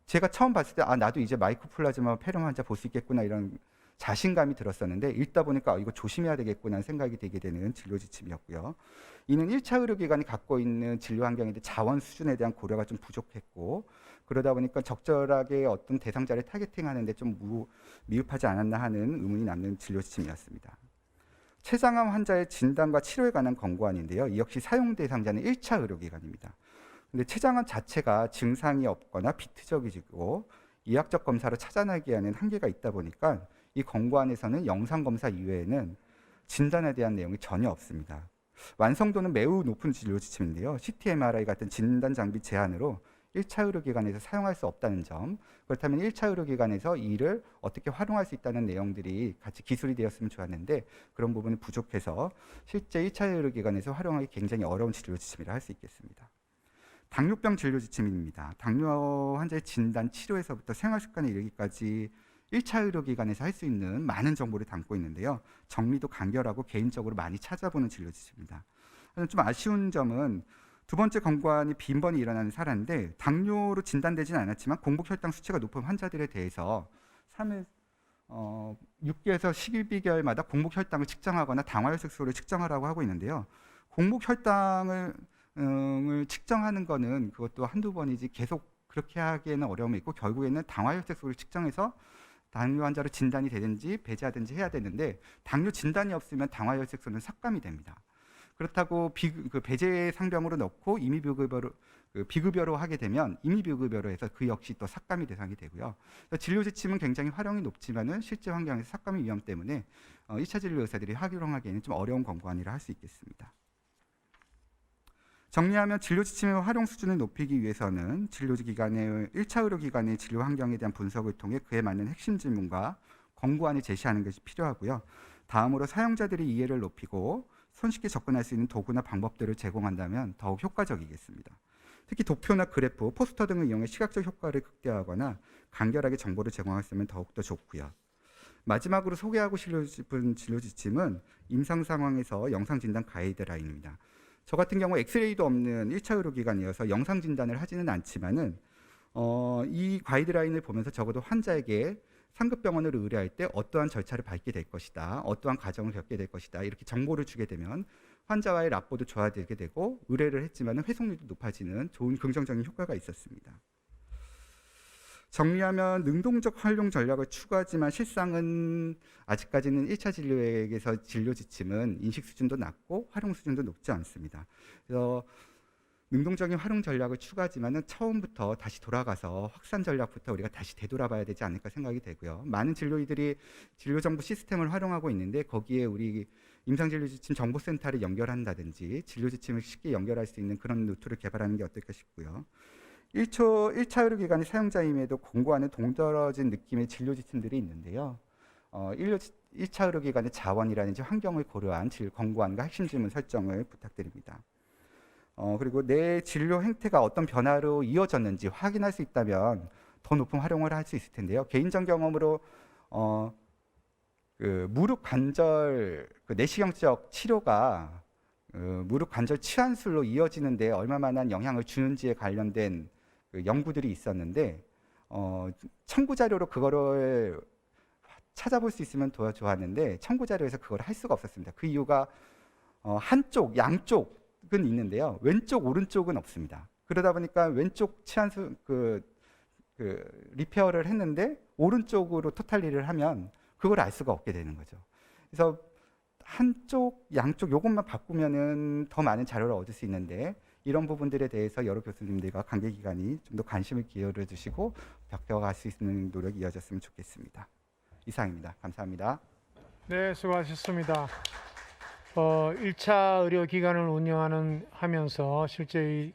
제가 처음 봤을 때 나도 이제 마이코플라즈마 폐렴 환자 볼 수 있겠구나 이런 자신감이 들었었는데 읽다 보니까 이거 조심해야 되겠구나 생각이 되게 되는 진료 지침이었고요. 이는 1차 의료기관이 갖고 있는 진료 환경에 대한 자원 수준에 대한 고려가 좀 부족했고 그러다 보니까 적절하게 어떤 대상자를 타겟팅하는 데 좀 미흡하지 않았나 하는 의문이 남는 진료 지침이었습니다. 췌장암 환자의 진단과 치료에 관한 권고안인데요. 이 역시 사용 대상자는 1차 의료기관입니다. 근데 췌장암 자체가 증상이 없거나 비특적이고 이학적 검사로 찾아내기 에는 한계가 있다 보니까 이 권고안에서는 영상 검사 이외에는 진단에 대한 내용이 전혀 없습니다. 완성도는 매우 높은 진료 지침인데요. CT, MRI 같은 진단 장비 제한으로 1차 의료기관에서 사용할 수 없다는 점, 그렇다면 1차 의료기관에서 이를 어떻게 활용할 수 있다는 내용들이 같이 기술이 되었으면 좋았는데 그런 부분이 부족해서 실제 1차 의료기관에서 활용하기 굉장히 어려운 진료 지침이라 할 수 있겠습니다. 당뇨병 진료 지침입니다. 당뇨 환자의 진단, 치료에서부터 생활습관에 이르기까지 1차 의료기관에서 할 수 있는 많은 정보를 담고 있는데요. 정리도 간결하고 개인적으로 많이 찾아보는 진료 지침입니다. 좀 아쉬운 점은 두 번째 권고안이 빈번히 일어나는 사례인데 당뇨로 진단되지는 않았지만 공복 혈당 수치가 높은 환자들에 대해서 6개에서 12개월마다 공복 혈당을 측정하거나 당화혈색소를 측정하라고 하고 있는데요. 공복 혈당을 측정하는 거는 그것도 한두 번이지 계속 그렇게 하기에는 어려움이 있고 결국에는 당화혈색소를 측정해서 당뇨 환자로 진단이 되든지 배제하든지 해야 되는데 당뇨 진단이 없으면 당화혈색소는 삭감이 됩니다. 그렇다고 배제 상병으로 넣고 비급여로 하게 되면 임의비급여로 해서 그 역시 또 삭감이 대상이 되고요. 진료 지침은 굉장히 활용이 높지만은 실제 환경에서 삭감의 위험 때문에 1차 진료 의사들이 활용하기에는 좀 어려운 권고안이라 할 수 있겠습니다. 정리하면 진료 지침의 활용 수준을 높이기 위해서는 진료기관의 1차 의료기관의 진료 환경에 대한 분석을 통해 그에 맞는 핵심 질문과 권고안을 제시하는 것이 필요하고요. 다음으로 사용자들의 이해를 높이고 손쉽게 접근할 수 있는 도구나 방법들을 제공한다면 더욱 효과적이겠습니다. 특히 도표나 그래프, 포스터 등을 이용해 시각적 효과를 극대화하거나 간결하게 정보를 제공했으면 더욱더 좋고요. 마지막으로 소개하고 싶은 진료 지침은 임상 상황에서 영상 진단 가이드라인입니다. 저 같은 경우 엑스레이도 없는 1차 의료기관이어서 영상 진단을 하지는 않지만은 이 가이드라인을 보면서 적어도 환자에게 상급병원으로 의뢰할 때 어떠한 절차를 밟게 될 것이다, 어떠한 과정을 겪게 될 것이다, 이렇게 정보를 주게 되면 환자와의 라포도 좋아지게 되고 의뢰를 했지만 회복률도 높아지는 좋은 긍정적인 효과가 있었습니다. 정리하면 능동적 활용 전략을 추구하지만 실상은 아직까지는 1차 진료에서 진료 지침은 인식 수준도 낮고 활용 수준도 높지 않습니다. 그래서 능동적인 활용 전략을 추구하지만은 처음부터 다시 돌아가서 확산 전략부터 우리가 다시 되돌아봐야 되지 않을까 생각이 되고요. 많은 진료의들이 진료정보 시스템을 활용하고 있는데 거기에 우리 임상진료지침 정보센터를 연결한다든지 진료지침을 쉽게 연결할 수 있는 그런 루트를 개발하는 게 어떨까 싶고요. 1차 의료기관의 사용자임에도 공고하는 동떨어진 느낌의 진료지침들이 있는데요. 1차 의료기관의 자원이라든지 환경을 고려한 권고안과 핵심 질문 설정을 부탁드립니다. 그리고 내 진료 행태가 어떤 변화로 이어졌는지 확인할 수 있다면 더 높은 활용을 할 수 있을 텐데요. 개인적 경험으로 무릎 관절 내시경적 치료가 무릎 관절 치환술로 이어지는데 얼마만한 영향을 주는지에 관련된 연구들이 있었는데 첨부 자료로 그거를 찾아볼 수 있으면 더 좋았는데 첨부 자료에서 그걸 할 수가 없었습니다. 그 이유가 한쪽, 양쪽은 있는데요. 왼쪽, 오른쪽은 없습니다. 그러다 보니까 왼쪽 치환술 리페어를 했는데 오른쪽으로 토탈리를 하면 그걸 알 수가 없게 되는 거죠. 그래서 한쪽, 양쪽 요것만 바꾸면은 더 많은 자료를 얻을 수 있는데 이런 부분들에 대해서 여러 교수님들과 관계기관이 좀 더 관심을 기울여 주시고 벽대화할 수 있는 노력이 이어졌으면 좋겠습니다. 이상입니다. 감사합니다. 네, 수고하셨습니다. 1차 의료기관을 하면서 실제 이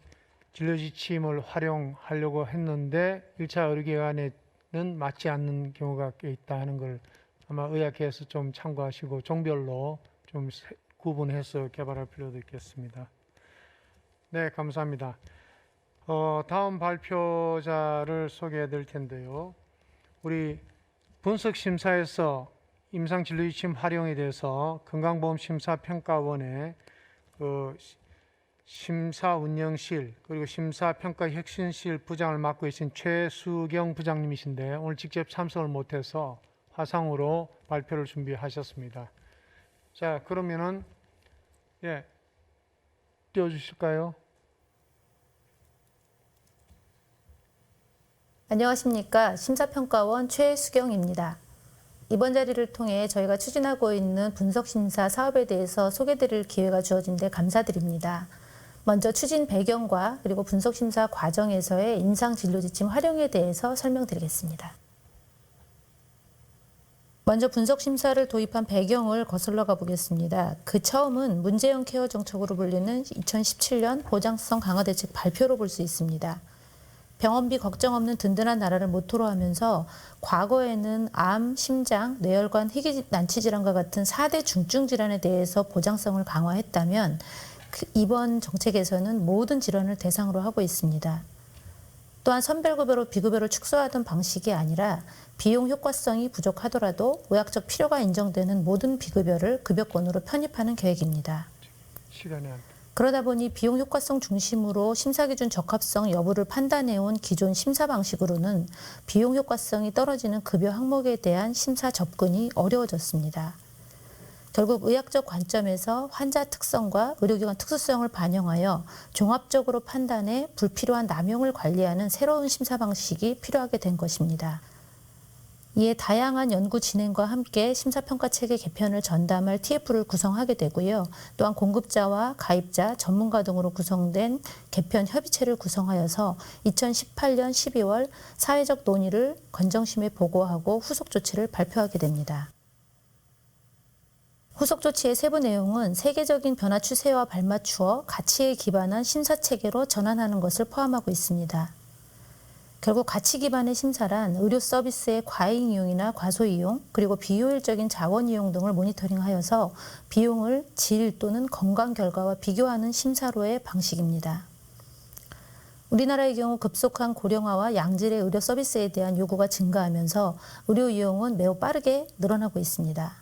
진료지침을 활용하려고 했는데 1차 의료기관에는 맞지 않는 경우가 꽤 있다 하는 걸 아마 의학계에서 좀 참고하시고 종별로 좀 구분해서 개발할 필요도 있겠습니다. 네, 감사합니다. 다음 발표자를 소개해 드릴 텐데요. 우리 분석심사에서 임상진료지침 활용에 대해서 건강보험심사평가원의 심사운영실 그리고 심사평가혁신실 부장을 맡고 계신 최수경 부장님이신데 오늘 직접 참석을 못해서 화상으로 발표를 준비하셨습니다. 자, 그러면은 띄워주실까요? 안녕하십니까. 심사평가원 최수경입니다. 이번 자리를 통해 저희가 추진하고 있는 분석심사 사업에 대해서 소개드릴 기회가 주어진 데 감사드립니다. 먼저 추진 배경과 그리고 분석심사 과정에서의 임상진료지침 활용에 대해서 설명드리겠습니다. 먼저 분석심사를 도입한 배경을 거슬러 가보겠습니다. 그 처음은 문제형 케어 정책으로 불리는 2017년 보장성 강화 대책 발표로 볼 수 있습니다. 병원비 걱정 없는 든든한 나라를 모토로 하면서 과거에는 암, 심장, 뇌혈관, 희귀난치 질환과 같은 4대 중증 질환에 대해서 보장성을 강화했다면 이번 정책에서는 모든 질환을 대상으로 하고 있습니다. 또한 선별급여로 비급여를 축소하던 방식이 아니라 비용 효과성이 부족하더라도 의학적 필요가 인정되는 모든 비급여를 급여권으로 편입하는 계획입니다. 시간이 안 그러다 보니 비용 효과성 중심으로 심사기준 적합성 여부를 판단해온 기존 심사 방식으로는 비용 효과성이 떨어지는 급여 항목에 대한 심사 접근이 어려워졌습니다. 결국 의학적 관점에서 환자 특성과 의료기관 특수성을 반영하여 종합적으로 판단해 불필요한 남용을 관리하는 새로운 심사 방식이 필요하게 된 것입니다. 이에 다양한 연구 진행과 함께 심사평가 체계 개편을 전담할 TF를 구성하게 되고요. 또한 공급자와 가입자, 전문가 등으로 구성된 개편 협의체를 구성하여서 2018년 12월 사회적 논의를 건정심에 보고하고 후속 조치를 발표하게 됩니다. 후속 조치의 세부 내용은 세계적인 변화 추세와 발맞추어 가치에 기반한 심사 체계로 전환하는 것을 포함하고 있습니다. 결국 가치 기반의 심사란 의료 서비스의 과잉 이용이나 과소 이용, 그리고 비효율적인 자원 이용 등을 모니터링하여서 비용을 질 또는 건강 결과와 비교하는 심사로의 방식입니다. 우리나라의 경우 급속한 고령화와 양질의 의료 서비스에 대한 요구가 증가하면서 의료 이용은 매우 빠르게 늘어나고 있습니다.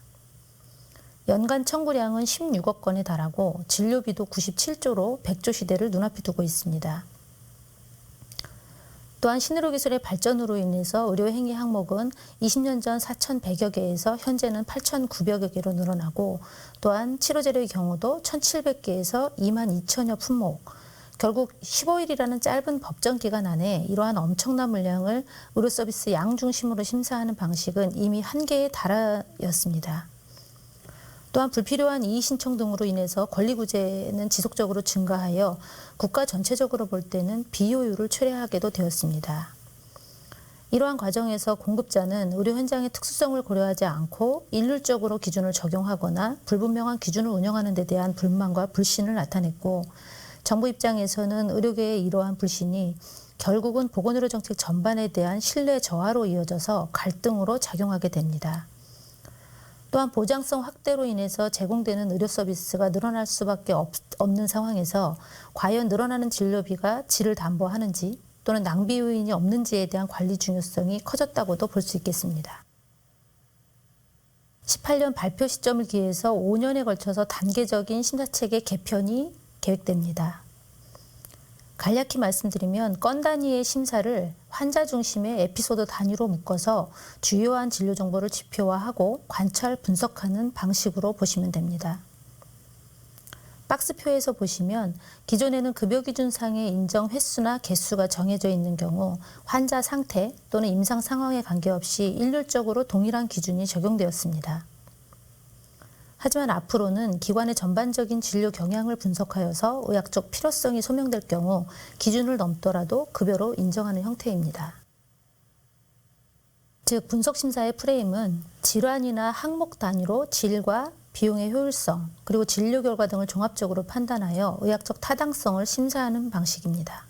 연간 청구량은 16억 건에 달하고 진료비도 97조로 100조 시대를 눈앞에 두고 있습니다. 또한 신의료기술의 발전으로 인해서 의료행위 항목은 20년 전 4,100여 개에서 현재는 8,900여 개로 늘어나고, 또한 치료재료의 경우도 1,700개에서 22,000여 품목, 결국 15일이라는 짧은 법정 기간 안에 이러한 엄청난 물량을 의료 서비스 양 중심으로 심사하는 방식은 이미 한계에 달하였습니다. 또한 불필요한 이의 신청 등으로 인해서 권리구제는 지속적으로 증가하여 국가 전체적으로 볼 때는 비효율을 초래하게도 되었습니다. 이러한 과정에서 공급자는 의료 현장의 특수성을 고려하지 않고 일률적으로 기준을 적용하거나 불분명한 기준을 운영하는 데 대한 불만과 불신을 나타냈고, 정부 입장에서는 의료계의 이러한 불신이 결국은 보건의료 정책 전반에 대한 신뢰 저하로 이어져서 갈등으로 작용하게 됩니다. 또한 보장성 확대로 인해서 제공되는 의료 서비스가 늘어날 수밖에 없는 상황에서 과연 늘어나는 진료비가 질을 담보하는지 또는 낭비 요인이 없는지에 대한 관리 중요성이 커졌다고도 볼 수 있겠습니다. 18년 발표 시점을 기해서 5년에 걸쳐서 단계적인 심사체계 개편이 계획됩니다. 간략히 말씀드리면 건 단위의 심사를 환자 중심의 에피소드 단위로 묶어서 주요한 진료 정보를 지표화하고 관찰 분석하는 방식으로 보시면 됩니다. 박스표에서 보시면 기존에는 급여 기준상의 인정 횟수나 개수가 정해져 있는 경우 환자 상태 또는 임상 상황에 관계없이 일률적으로 동일한 기준이 적용되었습니다. 하지만 앞으로는 기관의 전반적인 진료 경향을 분석하여서 의학적 필요성이 소명될 경우 기준을 넘더라도 급여로 인정하는 형태입니다. 즉 분석심사의 프레임은 질환이나 항목 단위로 질과 비용의 효율성 그리고 진료 결과 등을 종합적으로 판단하여 의학적 타당성을 심사하는 방식입니다.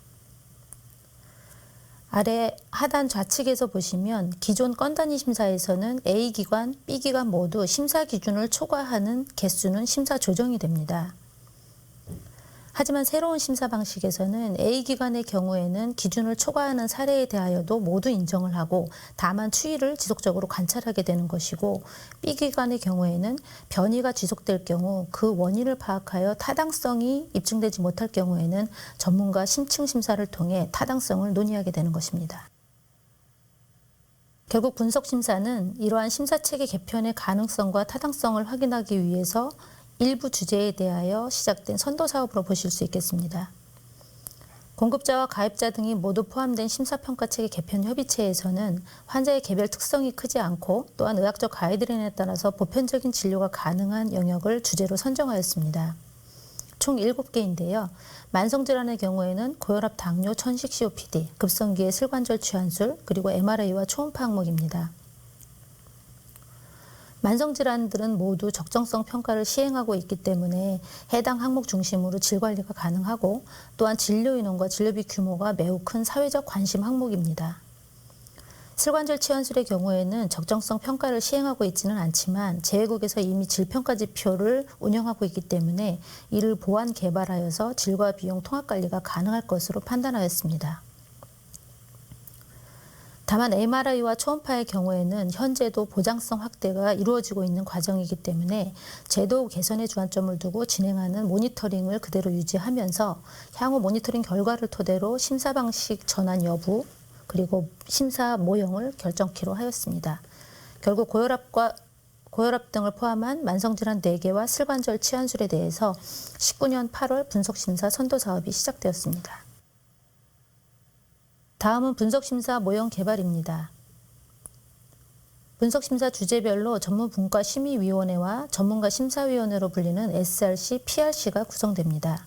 아래 하단 좌측에서 보시면 기존 건 단위 심사에서는 A기관, B기관 모두 심사 기준을 초과하는 개수는 심사 조정이 됩니다. 하지만 새로운 심사 방식에서는 A기관의 경우에는 기준을 초과하는 사례에 대하여도 모두 인정을 하고 다만 추이를 지속적으로 관찰하게 되는 것이고, B기관의 경우에는 변이가 지속될 경우 그 원인을 파악하여 타당성이 입증되지 못할 경우에는 전문가 심층 심사를 통해 타당성을 논의하게 되는 것입니다. 결국 분석심사는 이러한 심사체계 개편의 가능성과 타당성을 확인하기 위해서 일부 주제에 대하여 시작된 선도사업으로 보실 수 있겠습니다. 공급자와 가입자 등이 모두 포함된 심사평가체계 개편 협의체에서는 환자의 개별 특성이 크지 않고 또한 의학적 가이드라인에 따라서 보편적인 진료가 가능한 영역을 주제로 선정하였습니다. 총 7개인데요. 만성질환의 경우에는 고혈압, 당뇨, 천식 COPD, 급성기의 슬관절 취한술, 그리고 MRI와 초음파 항목입니다. 만성질환들은 모두 적정성 평가를 시행하고 있기 때문에 해당 항목 중심으로 질관리가 가능하고 또한 진료 인원과 진료비 규모가 매우 큰 사회적 관심 항목입니다. 슬관절 치환술의 경우에는 적정성 평가를 시행하고 있지는 않지만 제외국에서 이미 질평가 지표를 운영하고 있기 때문에 이를 보완 개발하여서 질과 비용 통합관리가 가능할 것으로 판단하였습니다. 다만 MRI와 초음파의 경우에는 현재도 보장성 확대가 이루어지고 있는 과정이기 때문에 제도 개선에 주안점을 두고 진행하는 모니터링을 그대로 유지하면서 향후 모니터링 결과를 토대로 심사 방식 전환 여부 그리고 심사 모형을 결정키로 하였습니다. 결국 고혈압 등을 포함한 만성질환 4개와 슬관절 치환술에 대해서 19년 8월 분석심사 선도사업이 시작되었습니다. 다음은 분석심사 모형 개발입니다. 분석심사 주제별로 전문분과 심의위원회와 전문가 심사위원회로 불리는 SRC, PRC가 구성됩니다.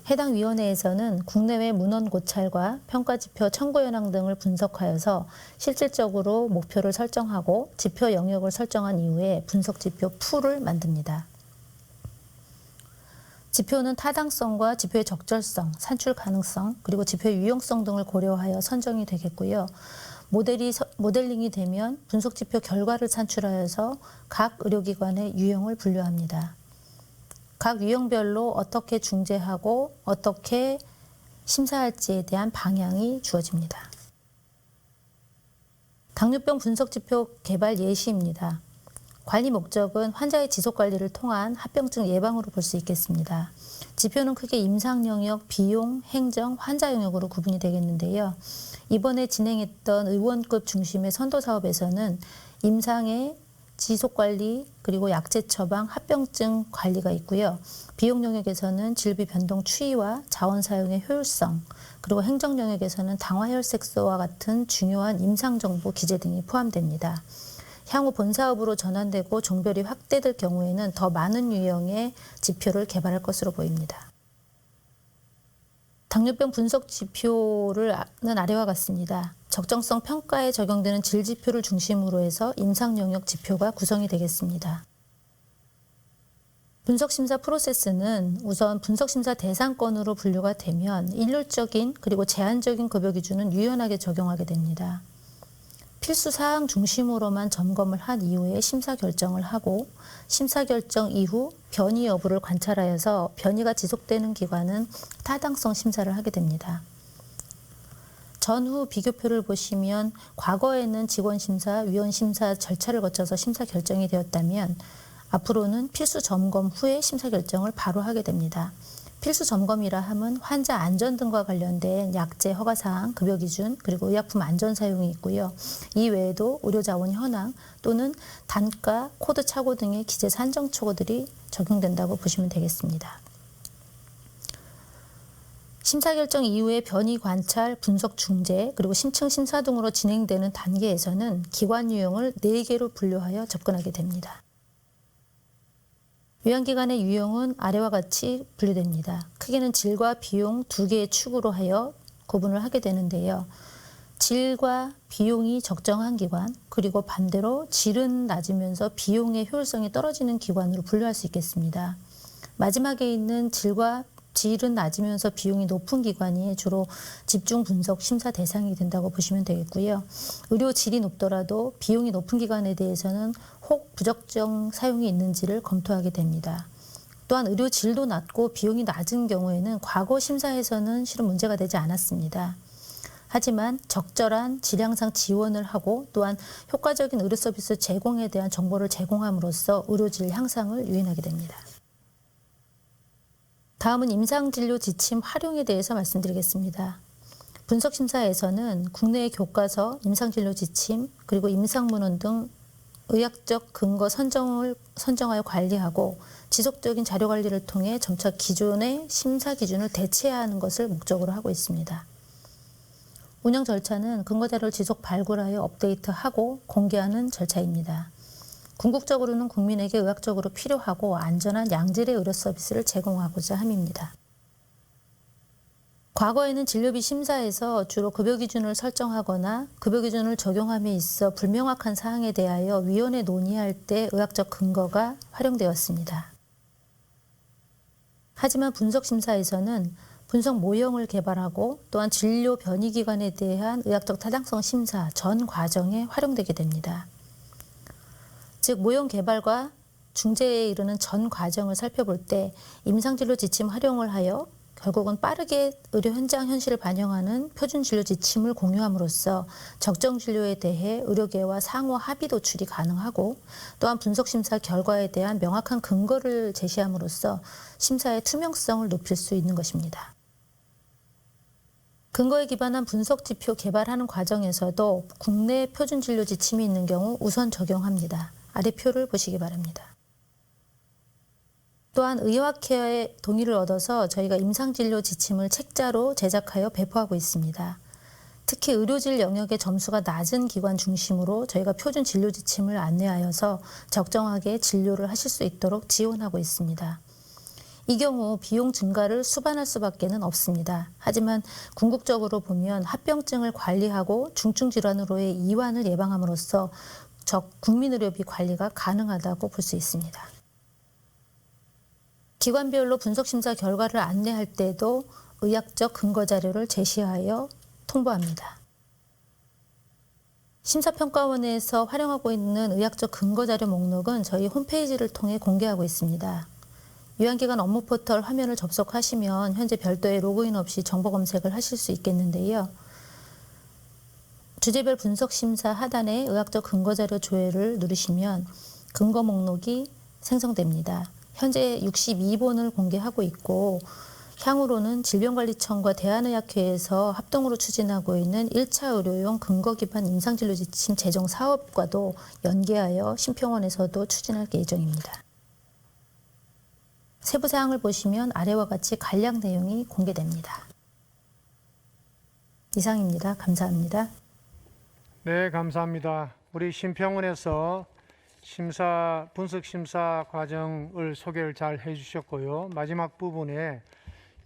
해당 위원회에서는 국내외 문헌 고찰과 평가지표 청구 현황 등을 분석하여서 실질적으로 목표를 설정하고 지표 영역을 설정한 이후에 분석지표 풀을 만듭니다. 지표는 타당성과 지표의 적절성, 산출 가능성, 그리고 지표의 유용성 등을 고려하여 선정이 되겠고요. 모델링이 되면 분석지표 결과를 산출하여서 각 의료기관의 유형을 분류합니다. 각 유형별로 어떻게 중재하고 어떻게 심사할지에 대한 방향이 주어집니다. 당뇨병 분석 지표 개발 예시입니다. 관리 목적은 환자의 지속 관리를 통한 합병증 예방으로 볼 수 있겠습니다. 지표는 크게 임상 영역, 비용, 행정, 환자 영역으로 구분이 되겠는데요. 이번에 진행했던 의원급 중심의 선도 사업에서는 임상의 지속 관리, 그리고 약제 처방, 합병증 관리가 있고요. 비용 영역에서는 질비 변동 추이와 자원 사용의 효율성, 그리고 행정 영역에서는 당화혈색소와 같은 중요한 임상 정보 기재 등이 포함됩니다. 향후 본사업으로 전환되고 종별이 확대될 경우에는 더 많은 유형의 지표를 개발할 것으로 보입니다. 당뇨병 분석 지표는 아래와 같습니다. 적정성 평가에 적용되는 질 지표를 중심으로 해서 임상 영역 지표가 구성이 되겠습니다. 분석심사 프로세스는 우선 분석심사 대상권으로 분류가 되면 일률적인 그리고 제한적인 급여 기준은 유연하게 적용하게 됩니다. 필수 사항 중심으로만 점검을 한 이후에 심사 결정을 하고 심사 결정 이후 변이 여부를 관찰하여서 변이가 지속되는 기관은 타당성 심사를 하게 됩니다. 전후 비교표를 보시면 과거에는 직원심사, 위원심사 절차를 거쳐서 심사 결정이 되었다면 앞으로는 필수 점검 후에 심사 결정을 바로 하게 됩니다. 필수 점검이라 함은 환자 안전 등과 관련된 약제 허가사항, 급여기준, 그리고 의약품 안전 사용이 있고요. 이 외에도 의료자원 현황 또는 단가, 코드 착오 등의 기재 산정 초고들이 적용된다고 보시면 되겠습니다. 심사 결정 이후에 변이 관찰, 분석 중재, 그리고 심층 심사 등으로 진행되는 단계에서는 기관 유형을 4개로 분류하여 접근하게 됩니다. 요양기관의 유형은 아래와 같이 분류됩니다. 크게는 질과 비용 2개의 축으로 하여 구분을 하게 되는데요. 질과 비용이 적정한 기관, 그리고 반대로 질은 낮으면서 비용의 효율성이 떨어지는 기관으로 분류할 수 있겠습니다. 마지막에 있는 질은 낮으면서 비용이 높은 기관이 주로 집중 분석 심사 대상이 된다고 보시면 되겠고요. 의료 질이 높더라도 비용이 높은 기관에 대해서는 혹 부적정 사용이 있는지를 검토하게 됩니다. 또한 의료 질도 낮고 비용이 낮은 경우에는 과거 심사에서는 실은 문제가 되지 않았습니다. 하지만 적절한 질향상 지원을 하고 또한 효과적인 의료 서비스 제공에 대한 정보를 제공함으로써 의료질 향상을 유인하게 됩니다. 다음은 임상진료 지침 활용에 대해서 말씀드리겠습니다. 분석심사에서는 국내의 교과서, 임상진료 지침, 그리고 임상문헌 등 의학적 근거 선정하여 관리하고 지속적인 자료관리를 통해 점차 기존의 심사 기준을 대체하는 것을 목적으로 하고 있습니다. 운영 절차는 근거자료를 지속 발굴하여 업데이트하고 공개하는 절차입니다. 궁극적으로는 국민에게 의학적으로 필요하고 안전한 양질의 의료 서비스를 제공하고자 함입니다. 과거에는 진료비 심사에서 주로 급여 기준을 설정하거나 급여 기준을 적용함에 있어 불명확한 사항에 대하여 위원회 논의할 때 의학적 근거가 활용되었습니다. 하지만 분석심사에서는 분석 모형을 개발하고 또한 진료 변이 기관에 대한 의학적 타당성 심사 전 과정에 활용되게 됩니다. 즉 모형 개발과 중재에 이르는 전 과정을 살펴볼 때 임상진료 지침 활용을 하여 결국은 빠르게 의료 현장 현실을 반영하는 표준 진료 지침을 공유함으로써 적정 진료에 대해 의료계와 상호 합의 도출이 가능하고 또한 분석심사 결과에 대한 명확한 근거를 제시함으로써 심사의 투명성을 높일 수 있는 것입니다. 근거에 기반한 분석 지표 개발하는 과정에서도 국내 표준 진료 지침이 있는 경우 우선 적용합니다. 아래 표를 보시기 바랍니다. 또한 의학회의 동의를 얻어서 저희가 임상진료 지침을 책자로 제작하여 배포하고 있습니다. 특히 의료질 영역의 점수가 낮은 기관 중심으로 저희가 표준 진료 지침을 안내하여서 적정하게 진료를 하실 수 있도록 지원하고 있습니다. 이 경우 비용 증가를 수반할 수밖에는 없습니다. 하지만 궁극적으로 보면 합병증을 관리하고 중증 질환으로의 이완을 예방함으로써 국민의료비 관리가 가능하다고 볼 수 있습니다. 기관별로 분석심사 결과를 안내할 때도 의학적 근거 자료를 제시하여 통보합니다. 심사평가원에서 활용하고 있는 의학적 근거 자료 목록은 저희 홈페이지를 통해 공개하고 있습니다. 요양기관 업무 포털 화면을 접속하시면 현재 별도의 로그인 없이 정보 검색을 하실 수 있겠는데요. 주제별 분석 심사 하단에 의학적 근거 자료 조회를 누르시면 근거 목록이 생성됩니다. 현재 62본을 공개하고 있고 향후로는 질병관리청과 대한의학회에서 합동으로 추진하고 있는 1차 의료용 근거 기반 임상진료 지침 제정 사업과도 연계하여 심평원에서도 추진할 예정입니다. 세부 사항을 보시면 아래와 같이 간략 내용이 공개됩니다. 이상입니다. 감사합니다. 네, 감사합니다. 우리 심평원에서 분석 심사 과정을 소개를 잘 해주셨고요. 마지막 부분에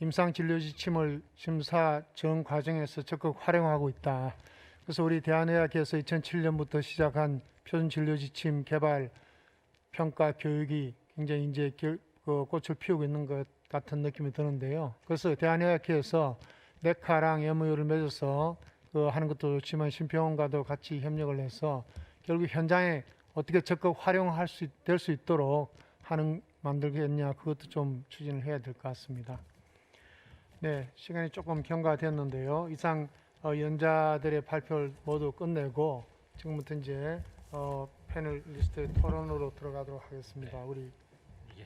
임상진료지침을 심사 전 과정에서 적극 활용하고 있다. 그래서 우리 대한의학회에서 2007년부터 시작한 표준진료지침 개발 평가 교육이 굉장히 이제 꽃을 피우고 있는 것 같은 느낌이 드는데요. 그래서 대한의학회에서 네카랑 MOU를 맺어서 하는 것도 좋지만 심평원과도 같이 협력을 해서 결국 현장에 어떻게 적극 활용할 될 수 있도록 만들겠냐, 그것도 좀 추진을 해야 될 것 같습니다. 네, 시간이 조금 경과됐는데요. 이상 연자들의 발표를 모두 끝내고 지금부터 이제 패널리스트 토론으로 들어가도록 하겠습니다. 우리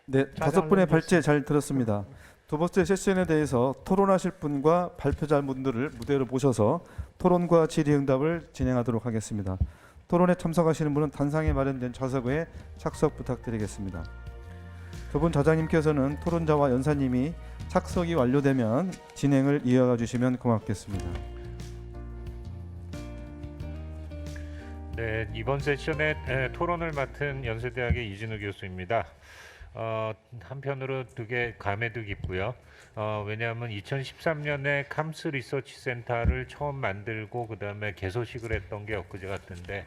네, 5분의 발제 잘 들었습니다. 두 번째 세션에 대해서 토론하실 분과 발표자분들을 무대로 모셔서 토론과 질의응답을 진행하도록 하겠습니다. 토론에 참석하시는 분은 단상에 마련된 좌석에 착석 부탁드리겠습니다. 두 분 좌장님께서는 토론자와 연사님이 착석이 완료되면 진행을 이어가 주시면 고맙겠습니다. 네, 이번 세션에 토론을 맡은 연세대학의 이진우 교수입니다. 한편으로 되게 감회도 깊고요. 왜냐하면 2013년에 캄스 리서치 센터를 처음 만들고 그 다음에 개소식을 했던 게 엊그제 같은데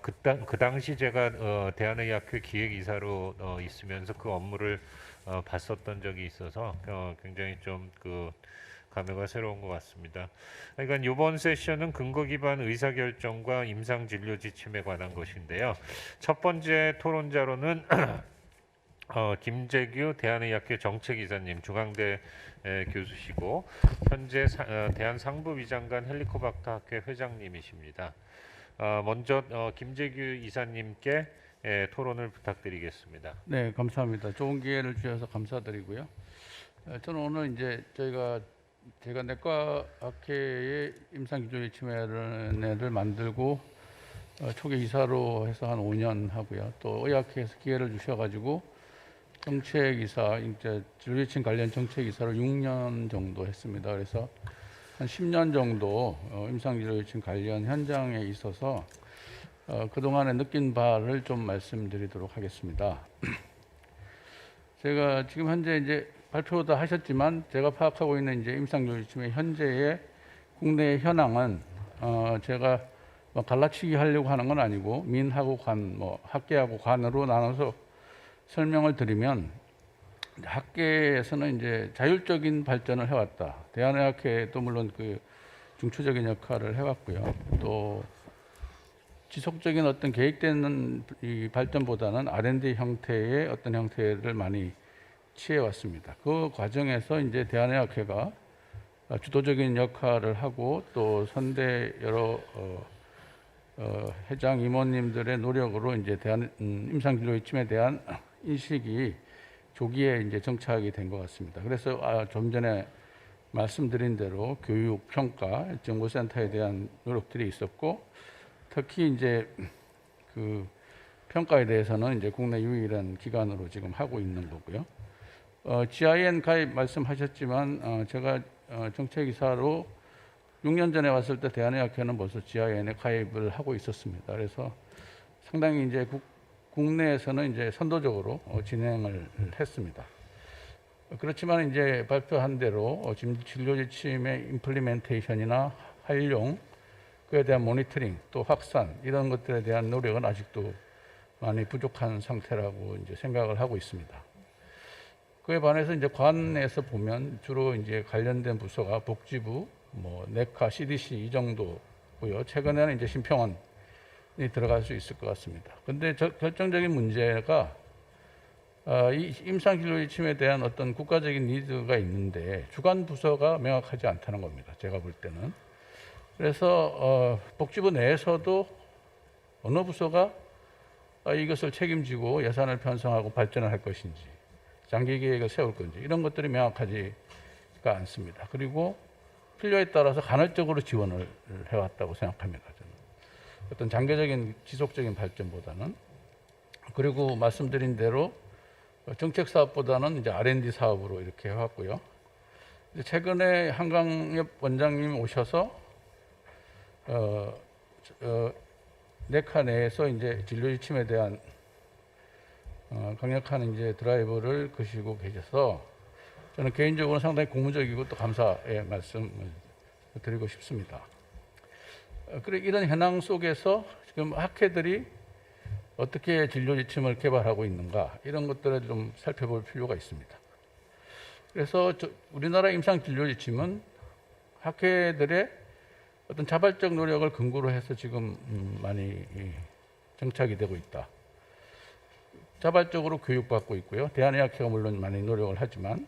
그 당시 제가 대한의학회 기획이사로 있으면서 그 업무를 봤었던 적이 있어서 굉장히 좀 감회가 새로운 것 같습니다. 그러니까 이번 세션은 근거 기반 의사결정과 임상진료 지침에 관한 것인데요. 첫 번째 토론자로는 김재규 대한의학회 정책이사님, 중앙대 교수시고 현재 대한상부위장관 헬리코박터 학회 회장님이십니다. 먼저 김재규 이사님께 토론을 부탁드리겠습니다. 네, 감사합니다. 좋은 기회를 주셔서 감사드리고요. 저는 오늘 이제 제가 내과 학회의 임상기존 지침을 만들고 초기 이사로 해서 한 5년 하고요. 또 의학회에서 기회를 주셔가지고 정책이사, 이제 진료지침 관련 정책이사를 6년 정도 했습니다. 그래서 한 10년 정도 임상진료지침 관련 현장에 있어서 그동안에 느낀 바를 좀 말씀드리도록 하겠습니다. 제가 지금 현재 이제 발표도 하셨지만 제가 파악하고 있는 이제 임상진료지침의 현재의 국내 현황은 제가 갈라치기 하려고 하는 건 아니고 민하고 관, 학계하고 관으로 나눠서 설명을 드리면 학계에서는 이제 자율적인 발전을 해왔다. 대한의학회도 물론 중추적인 역할을 해왔고요. 또 지속적인 어떤 계획되는 이 발전보다는 R&D 형태의 어떤 형태를 많이 취해왔습니다. 그 과정에서 이제 대한의학회가 주도적인 역할을 하고 또 선대 여러 회장 임원님들의 노력으로 이제 임상진료지침에 대한 인식이 조기에 이제 정착이 된 것 같습니다. 그래서 좀 전에 말씀드린 대로 교육, 평가, 정보센터에 대한 노력들이 있었고, 특히 이제 평가에 대해서는 이제 국내 유일한 기관으로 지금 하고 있는 거고요. GIN 가입 말씀하셨지만 제가 정책이사로 6년 전에 왔을 때 대한의학회는 벌써 GIN에 가입을 하고 있었습니다. 그래서 상당히 이제 국내에서는 이제 선도적으로 진행을 했습니다. 그렇지만 이제 발표한 대로 진료지침의 임플리멘테이션이나 활용, 그에 대한 모니터링, 또 확산 이런 것들에 대한 노력은 아직도 많이 부족한 상태라고 이제 생각을 하고 있습니다. 그에 반해서 이제 관에서 보면 주로 이제 관련된 부서가 복지부, 내과, CDC 이 정도고요. 최근에는 이제 심평원이 들어갈 수 있을 것 같습니다. 근데 결정적인 문제가 이 임상진료지침에 대한 어떤 국가적인 니즈가 있는데 주관 부서가 명확하지 않다는 겁니다. 제가 볼 때는. 그래서 복지부 내에서도 어느 부서가 이것을 책임지고 예산을 편성하고 발전을 할 것인지, 장기 계획을 세울 건지 이런 것들이 명확하지가 않습니다. 그리고 필요에 따라서 간헐적으로 지원을 해왔다고 생각합니다. 저는. 어떤 장기적인 지속적인 발전보다는. 그리고 말씀드린 대로 정책 사업보다는 이제 R&D 사업으로 이렇게 해왔고요. 최근에 한강엽 원장님이 오셔서 네카 내에서 이제 진료지침에 대한 강력한 이제 드라이브를 거시고 계셔서 저는 개인적으로 상당히 고무적이고 또 감사의 말씀을 드리고 싶습니다. 그리고 이런 현황 속에서 지금 학회들이 어떻게 진료지침을 개발하고 있는가 이런 것들을 좀 살펴볼 필요가 있습니다. 그래서 우리나라 임상진료지침은 학회들의 어떤 자발적 노력을 근거로 해서 지금 많이 정착이 되고 있다. 자발적으로 교육받고 있고요. 대한의학회가 물론 많이 노력을 하지만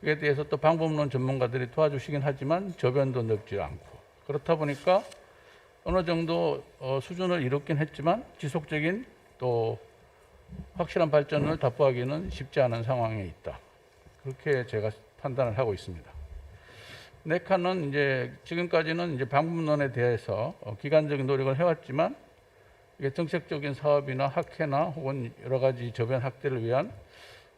그에 대해서 또 방법론 전문가들이 도와주시긴 하지만 저변도 넓지 않고 그렇다 보니까 어느 정도 수준을 이뤘긴 했지만 지속적인 또 확실한 발전을 답보하기는 쉽지 않은 상황에 있다. 그렇게 제가 판단을 하고 있습니다. 네카는 이제 지금까지는 이제 방법론에 대해서 기간적인 노력을 해왔지만 이게 정책적인 사업이나 학회나 혹은 여러 가지 저변 확대를 위한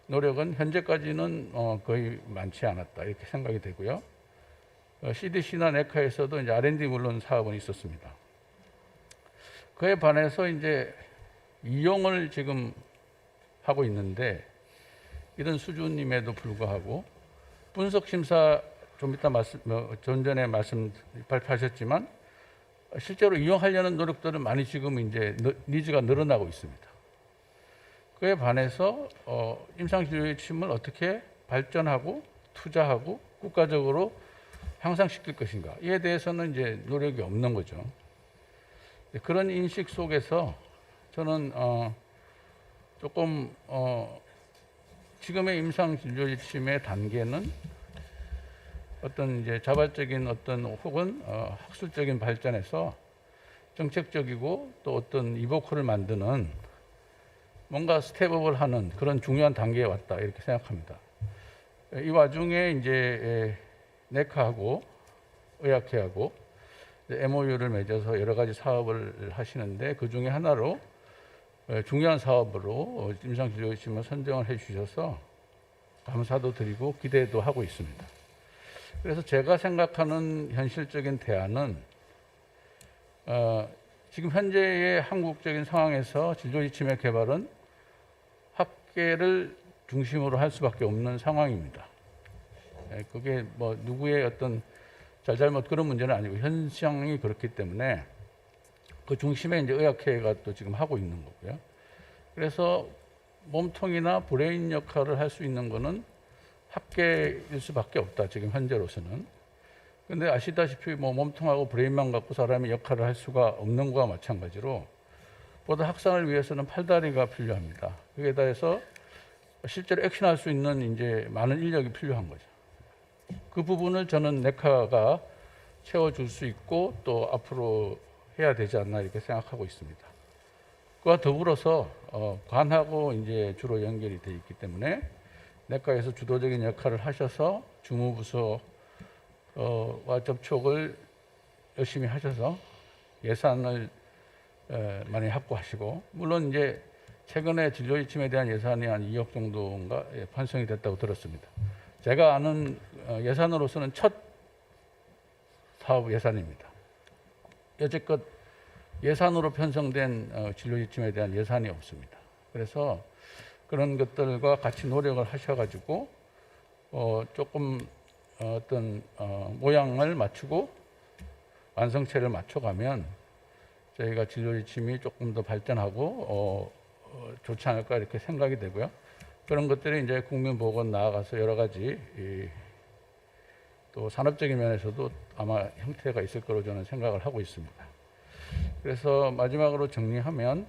노력은 현재까지는 거의 많지 않았다 이렇게 생각이 되고요. CDC나 네카에서도 이제 R&D 물론 사업은 있었습니다. 그에 반해서 이제 이용을 지금 하고 있는데 이런 수준임에도 불구하고 분석 심사 좀 이따 좀 전에 발표하셨지만 실제로 이용하려는 노력들은 많이 지금 이제 니즈가 늘어나고 있습니다. 그에 반해서 임상진료지침을 어떻게 발전하고 투자하고 국가적으로 향상시킬 것인가 이에 대해서는 이제 노력이 없는 거죠. 그런 인식 속에서 저는 조금 지금의 임상진료지침의 단계는 어떤 이제 자발적인 어떤 혹은 학술적인 발전에서 정책적이고 또 어떤 이보크를 만드는 뭔가 스텝업을 하는 그런 중요한 단계에 왔다 이렇게 생각합니다. 이 와중에 이제 네카하고 의학회하고 MOU를 맺어서 여러 가지 사업을 하시는데 그 중에 하나로 중요한 사업으로 임상진료지침을 선정을 해주셔서 감사도 드리고 기대도 하고 있습니다. 그래서 제가 생각하는 현실적인 대안은 지금 현재의 한국적인 상황에서 진료지침의 개발은 학계를 중심으로 할 수밖에 없는 상황입니다. 그게 뭐 누구의 어떤 잘잘못 그런 문제는 아니고 현상이 그렇기 때문에 그 중심에 이제 의학회가 또 지금 하고 있는 거고요. 그래서 몸통이나 브레인 역할을 할 수 있는 거는 학계일 수밖에 없다. 지금 현재로서는. 근데 아시다시피 뭐 몸통하고 브레인만 갖고 사람이 역할을 할 수가 없는 거와 마찬가지로 보다 확산을 위해서는 팔다리가 필요합니다. 그에 대해서 실제로 액션할 수 있는 이제 많은 인력이 필요한 거죠. 그 부분을 저는 네카가 채워줄 수 있고 또 앞으로 해야 되지 않나 이렇게 생각하고 있습니다. 그와 더불어서 관하고 이제 주로 연결이 돼 있기 때문에 네카에서 주도적인 역할을 하셔서 주무부서와 접촉을 열심히 하셔서 예산을 많이 확보하시고 물론 이제 최근에 진료지침에 대한 예산이 한 2억 정도인가 편성이 됐다고 들었습니다. 제가 아는 예산으로서는 첫 사업 예산입니다. 여태껏 예산으로 편성된 진료지침에 대한 예산이 없습니다. 그래서 그런 것들과 같이 노력을 하셔가지고 조금 어떤 모양을 맞추고 완성체를 맞춰가면 저희가 진료지침이 조금 더 발전하고 좋지 않을까 이렇게 생각이 되고요. 그런 것들이 이제 국민보건 나아가서 여러 가지 또 산업적인 면에서도 아마 형태가 있을 거로 저는 생각을 하고 있습니다. 그래서 마지막으로 정리하면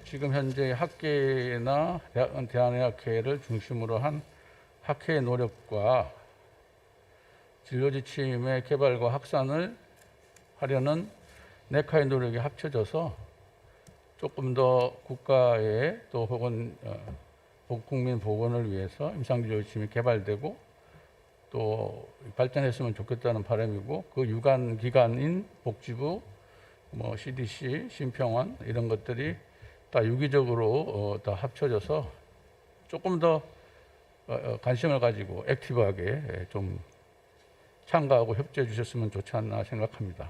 지금 현재 학계나 대한의학회를 중심으로 한 학회의 노력과 진료 지침의 개발과 확산을 하려는 네카의 노력이 합쳐져서 조금 더 국가의 또 혹은 국민 보건을 위해서 임상진료 지침이 개발되고 또 발전했으면 좋겠다는 바람이고, 그 유관 기관인 복지부, 뭐 CDC, 심평원 이런 것들이 다 유기적으로 다 합쳐져서 조금 더 관심을 가지고 액티브하게 좀 참가하고 협조해 주셨으면 좋지 않나 생각합니다.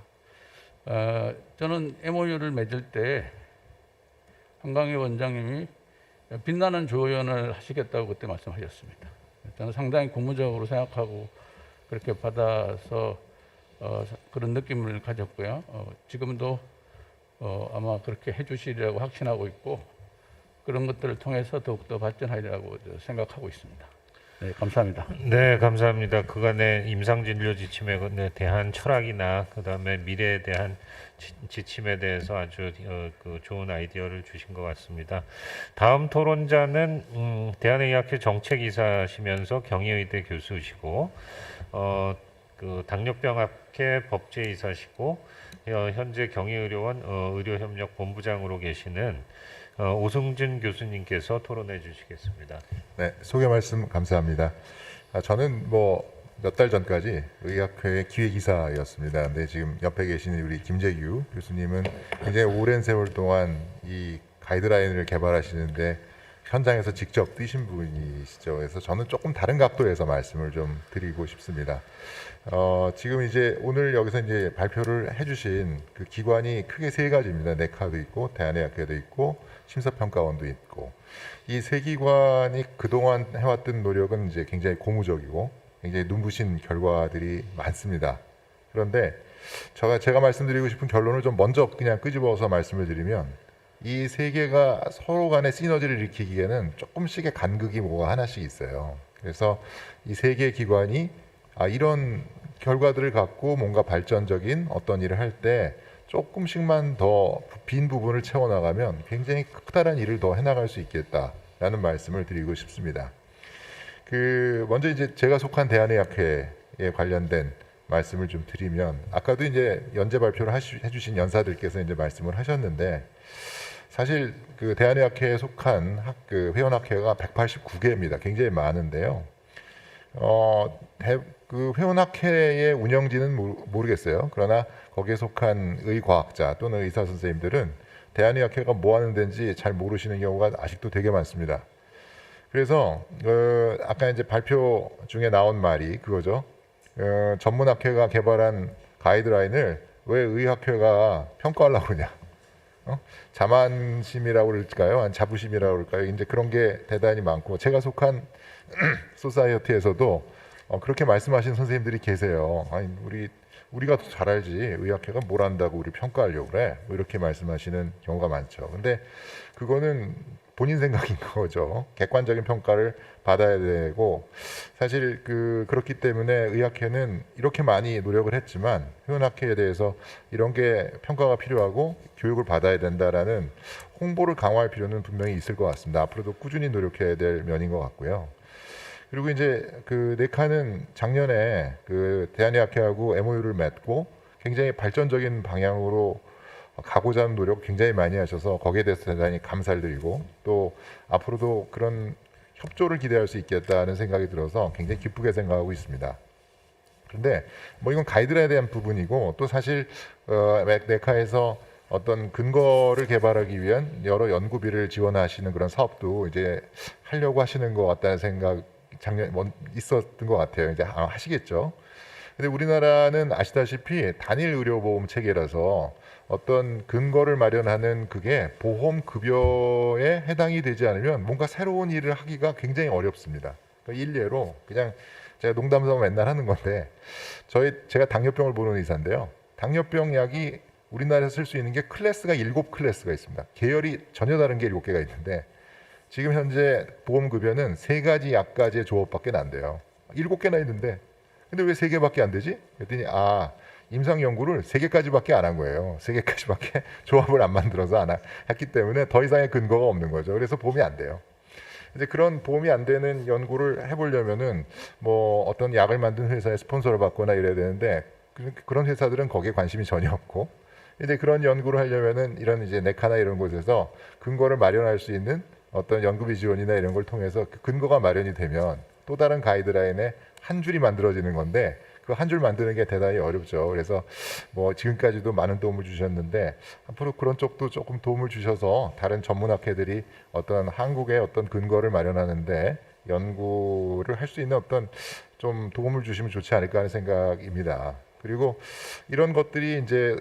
저는 MOU를 맺을 때 한강희 원장님이 빛나는 조연을 하시겠다고 그때 말씀하셨습니다. 저는 상당히 고무적으로 생각하고 그렇게 받아서 그런 느낌을 가졌고요. 지금도 아마 그렇게 해주시리라고 확신하고 있고, 그런 것들을 통해서 더욱더 발전하리라고 생각하고 있습니다. 네, 감사합니다. 네, 감사합니다. 그간의 임상진료 지침에 대한 철학이나 그다음에 미래에 대한 지침에 대해서 아주 좋은 아이디어를 주신 것 같습니다. 다음 토론자는 대한의학회 정책이사시면서 경희의대 교수시고 당뇨병학회 법제이사시고 현재 경희의료원 의료협력본부장으로 계시는 오승준 교수님께서 토론해 주시겠습니다. 네, 소개 말씀 감사합니다. 저는 뭐 몇 달 전까지 의학회 기획이사였습니다. 근데 지금 옆에 계시는 우리 김재규 교수님은 굉장히 오랜 세월 동안 이 가이드라인을 개발하시는데 현장에서 직접 뛰신 분이시죠. 그래서 저는 조금 다른 각도에서 말씀을 좀 드리고 싶습니다. 지금 이제 오늘 여기서 이제 발표를 해주신 그 기관이 크게 세 가지입니다. 네카도 있고 대한의학회도 있고 심사평가원도 있고, 이 세 기관이 그동안 해왔던 노력은 이제 굉장히 고무적이고 굉장히 눈부신 결과들이 많습니다. 그런데 제가 말씀드리고 싶은 결론을 좀 먼저 그냥 끄집어서 말씀을 드리면, 이 세 개가 서로 간의 시너지를 일으키기에는 조금씩의 간극이 뭐가 하나씩 있어요. 그래서 이 세 개의 기관이 이런 결과들을 갖고 뭔가 발전적인 어떤 일을 할 때 조금씩만 더 빈 부분을 채워나가면 굉장히 커다란 일을 더 해나갈 수 있겠다라는 말씀을 드리고 싶습니다. 먼저 이제 제가 속한 대한의학회에 관련된 말씀을 좀 드리면, 아까도 이제 연재 발표를 해주신 연사들께서 이제 말씀을 하셨는데, 사실 그 대한의학회에 속한 회원학회가 189개입니다. 굉장히 많은데요. 그 회원학회의 운영진은 모르겠어요. 그러나 거기에 속한 의과학자 또는 의사 선생님들은 대한의학회가 뭐 하는 데인지 잘 모르시는 경우가 아직도 되게 많습니다. 그래서 아까 이제 발표 중에 나온 말이 그거죠. 전문학회가 개발한 가이드라인을 왜 의학회가 평가하려고 그러냐. 자만심이라고 그럴까요? 자부심이라고 그럴까요? 이제 그런 게 대단히 많고, 제가 속한 소사이어티에서도 그렇게 말씀하시는 선생님들이 계세요. 아니, 우리가 더 잘 알지, 의학회가 뭘 안다고 우리 평가하려고 그래, 이렇게 말씀하시는 경우가 많죠. 근데 그거는 본인 생각인 거죠. 객관적인 평가를 받아야 되고, 사실 그렇기 때문에 의학회는 이렇게 많이 노력을 했지만 회원학회에 대해서 이런 게 평가가 필요하고 교육을 받아야 된다라는 홍보를 강화할 필요는 분명히 있을 것 같습니다. 앞으로도 꾸준히 노력해야 될 면인 것 같고요. 그리고 이제 네카는 작년에 대한의학회하고 MOU를 맺고 굉장히 발전적인 방향으로 가고자 하는 노력 굉장히 많이 하셔서 거기에 대해서 대단히 감사를 드리고, 또 앞으로도 그런 협조를 기대할 수 있겠다는 생각이 들어서 굉장히 기쁘게 생각하고 있습니다. 그런데 뭐 이건 가이드라인에 대한 부분이고, 또 사실 네카에서 어떤 근거를 개발하기 위한 여러 연구비를 지원하시는 그런 사업도 이제 하려고 하시는 것 같다는 생각 작년에 있었던 것 같아요. 이제 하시겠죠. 근데 우리나라는 아시다시피 단일 의료보험 체계라서 어떤 근거를 마련하는 그게 보험 급여에 해당이 되지 않으면 뭔가 새로운 일을 하기가 굉장히 어렵습니다. 일례로 그냥 제가 농담삼아 맨날 하는 건데, 제가 당뇨병을 보는 의사인데요. 당뇨병 약이 우리나라에서 쓸 수 있는 게 클래스가 7클래스가 있습니다. 계열이 전혀 다른 게 7개가 있는데, 지금 현재 보험급여는 3가지 약까지의 조합밖에 안 돼요. 7개나 있는데 근데 왜 3개밖에 안 되지? 그랬더니 임상 연구를 3개까지밖에 안 한 거예요. 3개까지밖에 조합을 안 만들어서 했기 때문에 더 이상의 근거가 없는 거죠. 그래서 보험이 안 돼요. 이제 그런 보험이 안 되는 연구를 해보려면은 뭐 어떤 약을 만든 회사에 스폰서를 받거나 이래야 되는데 그런 회사들은 거기에 관심이 전혀 없고, 이제 그런 연구를 하려면은 이런 이제 네카나 이런 곳에서 근거를 마련할 수 있는 어떤 연구비 지원이나 이런 걸 통해서 그 근거가 마련이 되면 또 다른 가이드라인에 한 줄이 만들어지는 건데, 그 한 줄 만드는 게 대단히 어렵죠. 그래서 뭐 지금까지도 많은 도움을 주셨는데 앞으로 그런 쪽도 조금 도움을 주셔서 다른 전문학회들이 어떤 한국의 어떤 근거를 마련하는데 연구를 할 수 있는 어떤 좀 도움을 주시면 좋지 않을까 하는 생각입니다. 그리고 이런 것들이 이제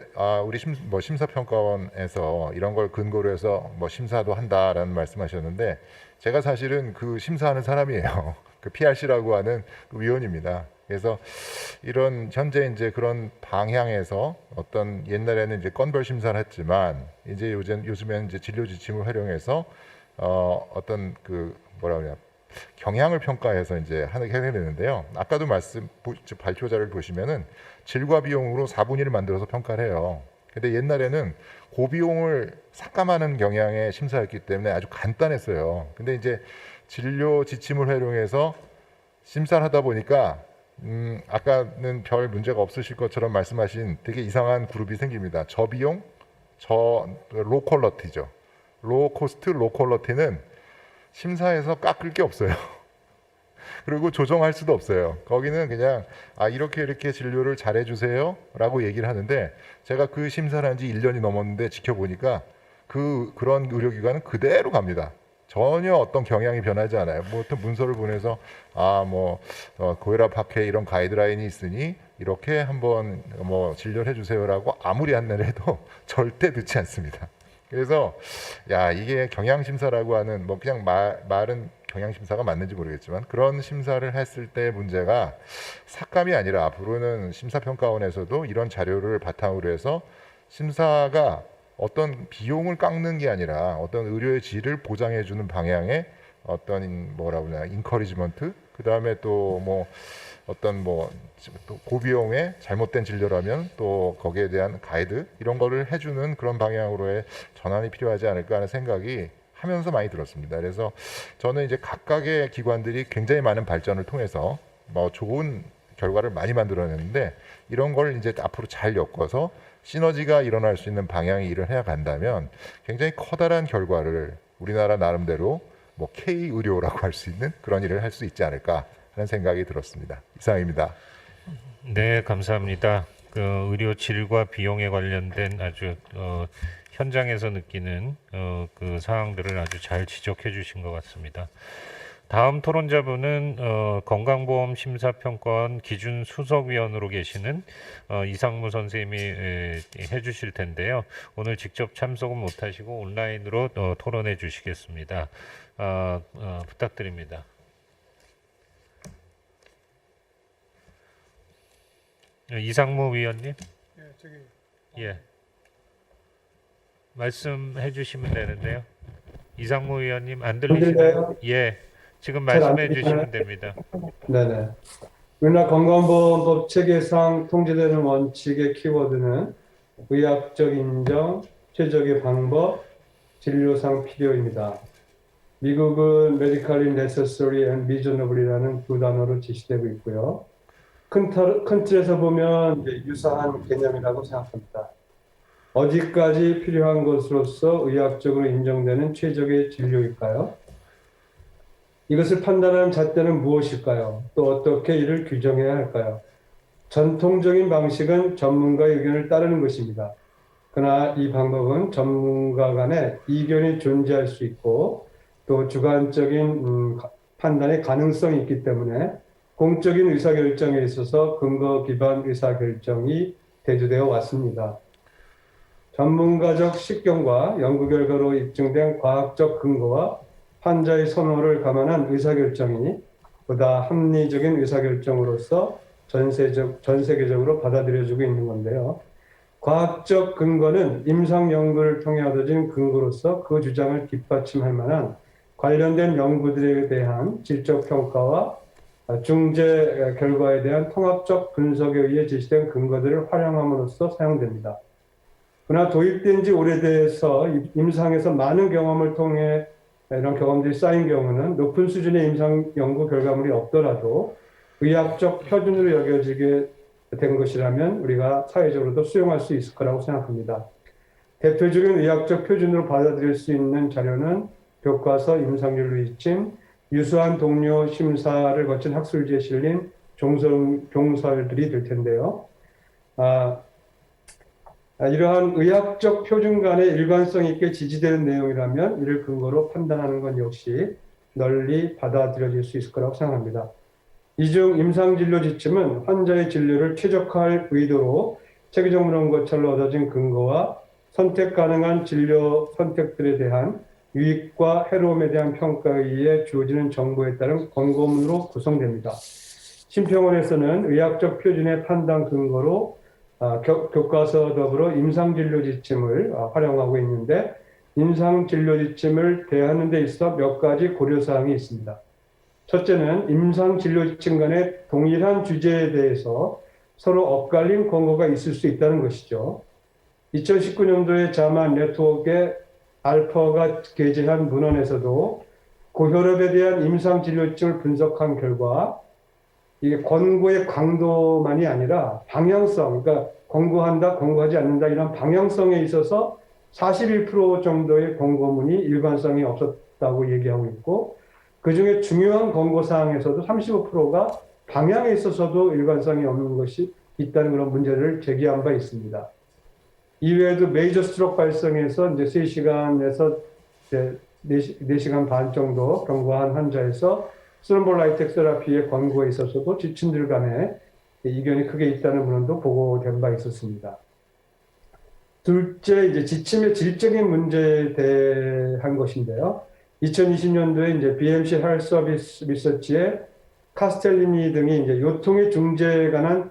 우리 심사평가원에서 이런 걸 근거로 해서 뭐 심사도 한다라는 말씀하셨는데, 제가 사실은 그 심사하는 사람이에요. 그 PRC라고 하는 그 위원입니다. 그래서 이런 현재 이제 그런 방향에서 어떤 옛날에는 이제 건별 심사를 했지만 이제 요즘에는 이제 진료 지침을 활용해서 어떤 그 뭐라 그래야 경향을 평가해서 이제 하게 되는데요. 아까도 발표자를 보시면은 질과 비용으로 4분위를 만들어서 평가를 해요. 근데 옛날에는 고비용을 삭감하는 경향의 심사였기 때문에 아주 간단했어요. 근데 이제 진료 지침을 활용해서 심사를 하다 보니까 아까는 별 문제가 없으실 것처럼 말씀하신 되게 이상한 그룹이 생깁니다. 저비용, 로퀄러티죠. 로코스트, 로퀄러티는 심사에서 깎을 게 없어요. 그리고 조정할 수도 없어요. 거기는 그냥 이렇게 진료를 잘해주세요 라고 얘기를 하는데, 제가 그 심사를 한 지 1년이 넘었는데 지켜보니까 그런 의료기관은 그대로 갑니다. 전혀 어떤 경향이 변하지 않아요. 뭐 어떤 문서를 보내서 고혈압 학회 이런 가이드라인이 있으니 이렇게 한번 뭐 진료를 해주세요라고 아무리 안내를 해도 절대 듣지 않습니다. 그래서 이게 경향심사라고 하는 뭐 그냥 말은 경향심사가 맞는지 모르겠지만 그런 심사를 했을 때 문제가 삭감이 아니라 앞으로는 심사평가원에서도 이런 자료를 바탕으로 해서 심사가 어떤 비용을 깎는 게 아니라 어떤 의료의 질을 보장해주는 방향의 어떤 뭐라고 하냐 인커리지먼트, 그 다음에 또 뭐 어떤 또 고비용의 잘못된 진료라면 또 거기에 대한 가이드 이런 거를 해주는 그런 방향으로의 전환이 필요하지 않을까 하는 생각이 하면서 많이 들었습니다. 그래서 저는 이제 각각의 기관들이 굉장히 많은 발전을 통해서 뭐 좋은 결과를 많이 만들어냈는데, 이런 걸 이제 앞으로 잘 엮어서 시너지가 일어날 수 있는 방향의 일을 해야 간다면 굉장히 커다란 결과를 우리나라 나름대로 뭐 K 의료라고 할 수 있는 그런 일을 할 수 있지 않을까 하는 생각이 들었습니다. 이상입니다. 네, 감사합니다. 그 의료 질과 비용에 관련된 아주 현장에서 느끼는 그 사항들을 아주 잘 지적해 주신 것 같습니다. 다음 토론자분은 건강보험 심사평가원 기준 수석위원으로 계시는 이상무 선생님이 해주실 텐데요. 오늘 직접 참석은 못하시고 온라인으로 토론해 주시겠습니다. 부탁드립니다. 이상무 위원님. 예. 말씀해 주시면 되는데요. 이상무 위원님 안 들리시나요? 예. 지금 말씀해 주시면 됩니다. 네네. 우리나라 건강보험법 체계상 통제되는 원칙의 키워드는 의학적 인정, 최적의 방법, 진료상 필요입니다. 미국은 medically necessary and reasonable이라는 두 단어로 제시되고 있고요. 큰 틀에서 보면 이제 유사한 개념이라고 생각합니다. 어디까지 필요한 것으로서 의학적으로 인정되는 최적의 진료일까요? 이것을 판단하는 잣대는 무엇일까요? 또 어떻게 이를 규정해야 할까요? 전통적인 방식은 전문가의 의견을 따르는 것입니다. 그러나 이 방법은 전문가 간에 이견이 존재할 수 있고 또 주관적인 판단의 가능성이 있기 때문에 공적인 의사결정에 있어서 근거 기반 의사결정이 대두되어 왔습니다. 전문가적 식견과 연구 결과로 입증된 과학적 근거와 환자의 선호를 감안한 의사결정이 보다 합리적인 의사결정으로서 전 세계적으로 받아들여지고 있는 건데요. 과학적 근거는 임상 연구를 통해 얻어진 근거로서 그 주장을 뒷받침할 만한 관련된 연구들에 대한 질적 평가와 중재 결과에 대한 통합적 분석에 의해 제시된 근거들을 활용함으로써 사용됩니다. 그러나 도입된 지 오래돼서 임상에서 많은 경험을 통해 이런 경험들이 쌓인 경우는 높은 수준의 임상 연구 결과물이 없더라도 의학적 표준으로 여겨지게 된 것이라면 우리가 사회적으로도 수용할 수 있을 거라고 생각합니다. 대표적인 의학적 표준으로 받아들일 수 있는 자료는 교과서, 임상진료 지침, 유수한 동료 심사를 거친 학술지에 실린 종설들이 될 텐데요. 이러한 의학적 표준 간의 일관성 있게 지지되는 내용이라면 이를 근거로 판단하는 건 역시 널리 받아들여질 수 있을 거라고 생각합니다. 이중 임상진료 지침은 환자의 진료를 최적화할 의도로 체계적 문헌고찰로 얻어진 근거와 선택 가능한 진료 선택들에 대한 유익과 해로움에 대한 평가에 의해 주어지는 정보에 따른 권고문으로 구성됩니다. 심평원에서는 의학적 표준의 판단 근거로 교과서 더불어 임상진료 지침을 활용하고 있는데 임상진료 지침을 대하는 데 있어 몇 가지 고려사항이 있습니다. 첫째는 임상진료 지침 간의 동일한 주제에 대해서 서로 엇갈린 권고가 있을 수 있다는 것이죠. 2019년도에 자마 네트워크의 알파가 게재한 문헌에서도 고혈압에 대한 임상진료 지침을 분석한 결과 이게 권고의 강도만이 아니라 방향성, 그러니까 권고한다, 권고하지 않는다 이런 방향성에 있어서 41% 정도의 권고문이 일관성이 없었다고 얘기하고 있고 그중에 중요한 권고사항에서도 35%가 방향에 있어서도 일관성이 없는 것이 있다는 그런 문제를 제기한 바 있습니다. 이외에도 메이저 스트로크 발생에서 이제 3시간에서 4시간 반 정도 경과한 환자에서 스럼볼라이텍 세라피의 권고에 있어서도 지침들 간에 이견이 크게 있다는 문헌도 보고된 바 있었습니다. 둘째, 이제 지침의 질적인 문제에 대한 것인데요. 2020년도에 이제 BMC 헬스 서비스 리서치의 카스텔리니 등이 이제 요통의 중재에 관한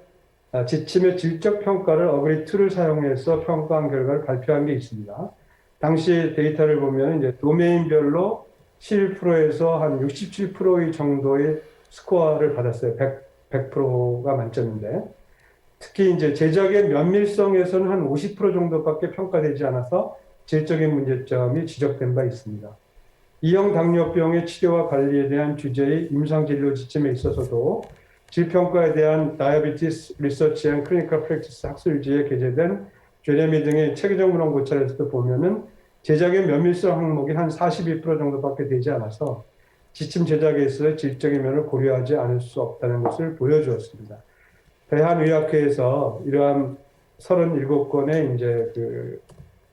지침의 질적 평가를 어그리2를 사용해서 평가한 결과를 발표한 게 있습니다. 당시 데이터를 보면 이제 도메인별로 11%에서 한 67% 정도의 스코어를 받았어요. 100%가 만점인데. 특히 이제 제작의 면밀성에서는 한 50% 정도밖에 평가되지 않아서 질적인 문제점이 지적된 바 있습니다. 이형 당뇨병의 치료와 관리에 대한 주제의 임상진료 지침에 있어서도 질평가에 대한 다이어비티스 리서치 앤 클리니컬 프랙티스 학술지에 게재된 제레미 등의 체계적 문헌 고찰에서도 보면은 제작의 면밀성 항목이 한 42% 정도밖에 되지 않아서 지침 제작에 있어서 질적인 면을 고려하지 않을 수 없다는 것을 보여주었습니다. 대한의학회에서 이러한 37건의 이제 그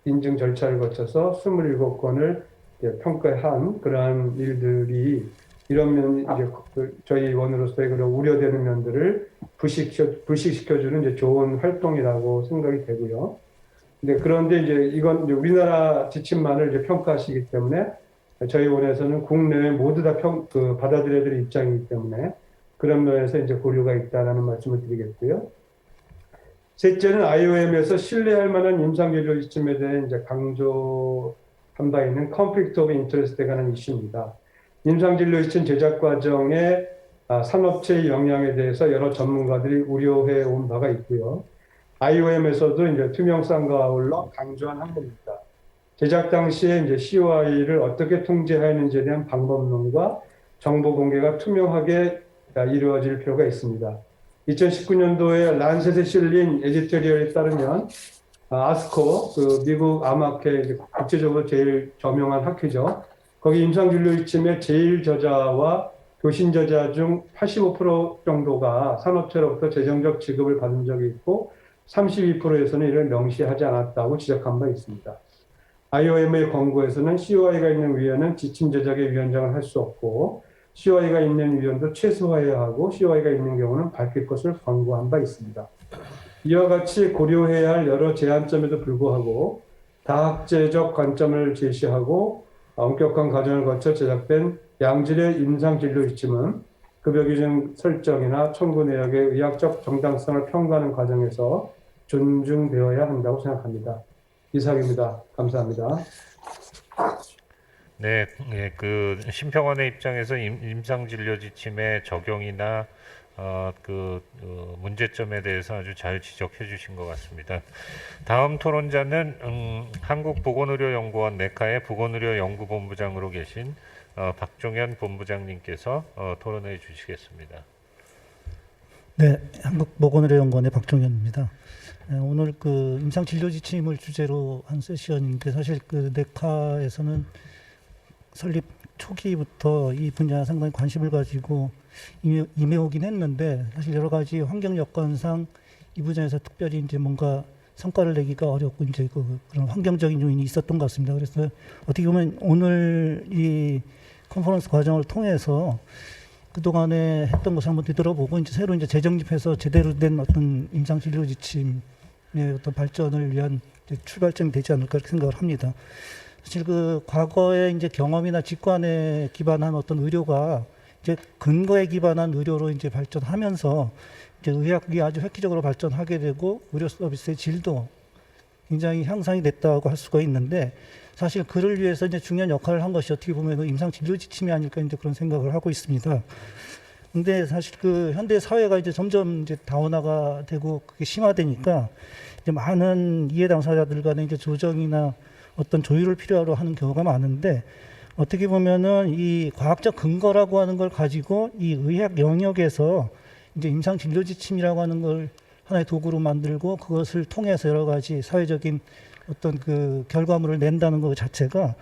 인증 절차를 거쳐서 27건을 평가한 그러한 일들이 이런 면 이제 저희 원으로서의 그런 우려되는 면들을 불식시켜주는 이제 좋은 활동이라고 생각이 되고요. 그런데 이제 이건 이제 우리나라 지침만을 이제 평가하시기 때문에 저희 원에서는 국내에 모두 다 받아들여야 될 입장이기 때문에 그런 면에서 이제 고려가 있다라는 말씀을 드리겠고요. 셋째는 IOM에서 신뢰할 만한 임상진료 지침에 대해 이제 강조한 바 있는 conflict of interest에 관한 이슈입니다. 임상진료 지침 제작 과정에 산업체의 영향에 대해서 여러 전문가들이 우려해 온 바가 있고요. IOM에서도 이제 투명성과 아울러 강조한 항목입니다. 제작 당시에 이제 COI를 어떻게 통제하는지에 대한 방법론과 정보 공개가 투명하게 이루어질 필요가 있습니다. 2019년도에 란셋에 실린 에디토리얼에 따르면 아스코, 그 미국 암학회 국제적으로 제일 저명한 학회죠. 거기 임상진료 지침의 제일 저자와 교신 저자 중 85% 정도가 산업체로부터 재정적 지급을 받은 적이 있고 32%에서는 이를 명시하지 않았다고 지적한 바 있습니다. IOM의 권고에서는 COI가 있는 위원은 지침 제작의 위원장을 할 수 없고 COI가 있는 위원도 최소화해야 하고 COI가 있는 경우는 밝힐 것을 권고한 바 있습니다. 이와 같이 고려해야 할 여러 제한점에도 불구하고 다학제적 관점을 제시하고 엄격한 과정을 거쳐 제작된 양질의 임상진료 지침은 급여 기준 설정이나 청구 내역의 의학적 정당성을 평가하는 과정에서 존중되어야 한다고 생각합니다. 이상입니다. 감사합니다. 네, 예, 그 심평원의 입장에서 임상진료 지침의 적용이나 문제점에 대해서 아주 잘 지적해 주신 것 같습니다. 다음 토론자는 한국보건의료연구원 내카의 보건의료연구본부장으로 계신 박종현 본부장님께서 토론해 주시겠습니다. 네, 한국보건의료연구원의 박종현입니다. 오늘 그 임상진료지침을 주제로 한 세션인데 사실 그 내카에서는 설립 초기부터 이 분야에 상당히 관심을 가지고 임해오긴 했는데 사실 여러 가지 환경 여건상 이 분야에서 특별히 이제 뭔가 성과를 내기가 어렵고 이제 그런 환경적인 요인이 있었던 것 같습니다. 그래서 어떻게 보면 오늘 이 컨퍼런스 과정을 통해서 그동안에 했던 것을 한번 되돌아보고 이제 새로 이제 재정립해서 제대로 된 어떤 임상진료 지침의 어떤 발전을 위한 출발점이 되지 않을까 이렇게 생각을 합니다. 사실 그 과거의 이제 경험이나 직관에 기반한 어떤 의료가 이제 근거에 기반한 의료로 이제 발전하면서 이제 의학이 아주 획기적으로 발전하게 되고 의료 서비스의 질도 굉장히 향상이 됐다고 할 수가 있는데 사실 그를 위해서 이제 중요한 역할을 한 것이 어떻게 보면 임상 진료 지침이 아닐까 이제 그런 생각을 하고 있습니다. 근데 사실 그 현대 사회가 이제 점점 이제 다원화가 되고 그게 심화되니까 이제 많은 이해 당사자들 간의 이제 조정이나 어떤 조율을 필요로 하는 경우가 많은데 어떻게 보면은 이 과학적 근거라고 하는 걸 가지고 이 의학 영역에서 이제 임상 진료 지침이라고 하는 걸 하나의 도구로 만들고 그것을 통해서 여러 가지 사회적인 어떤 그 결과물을 낸다는 것 자체가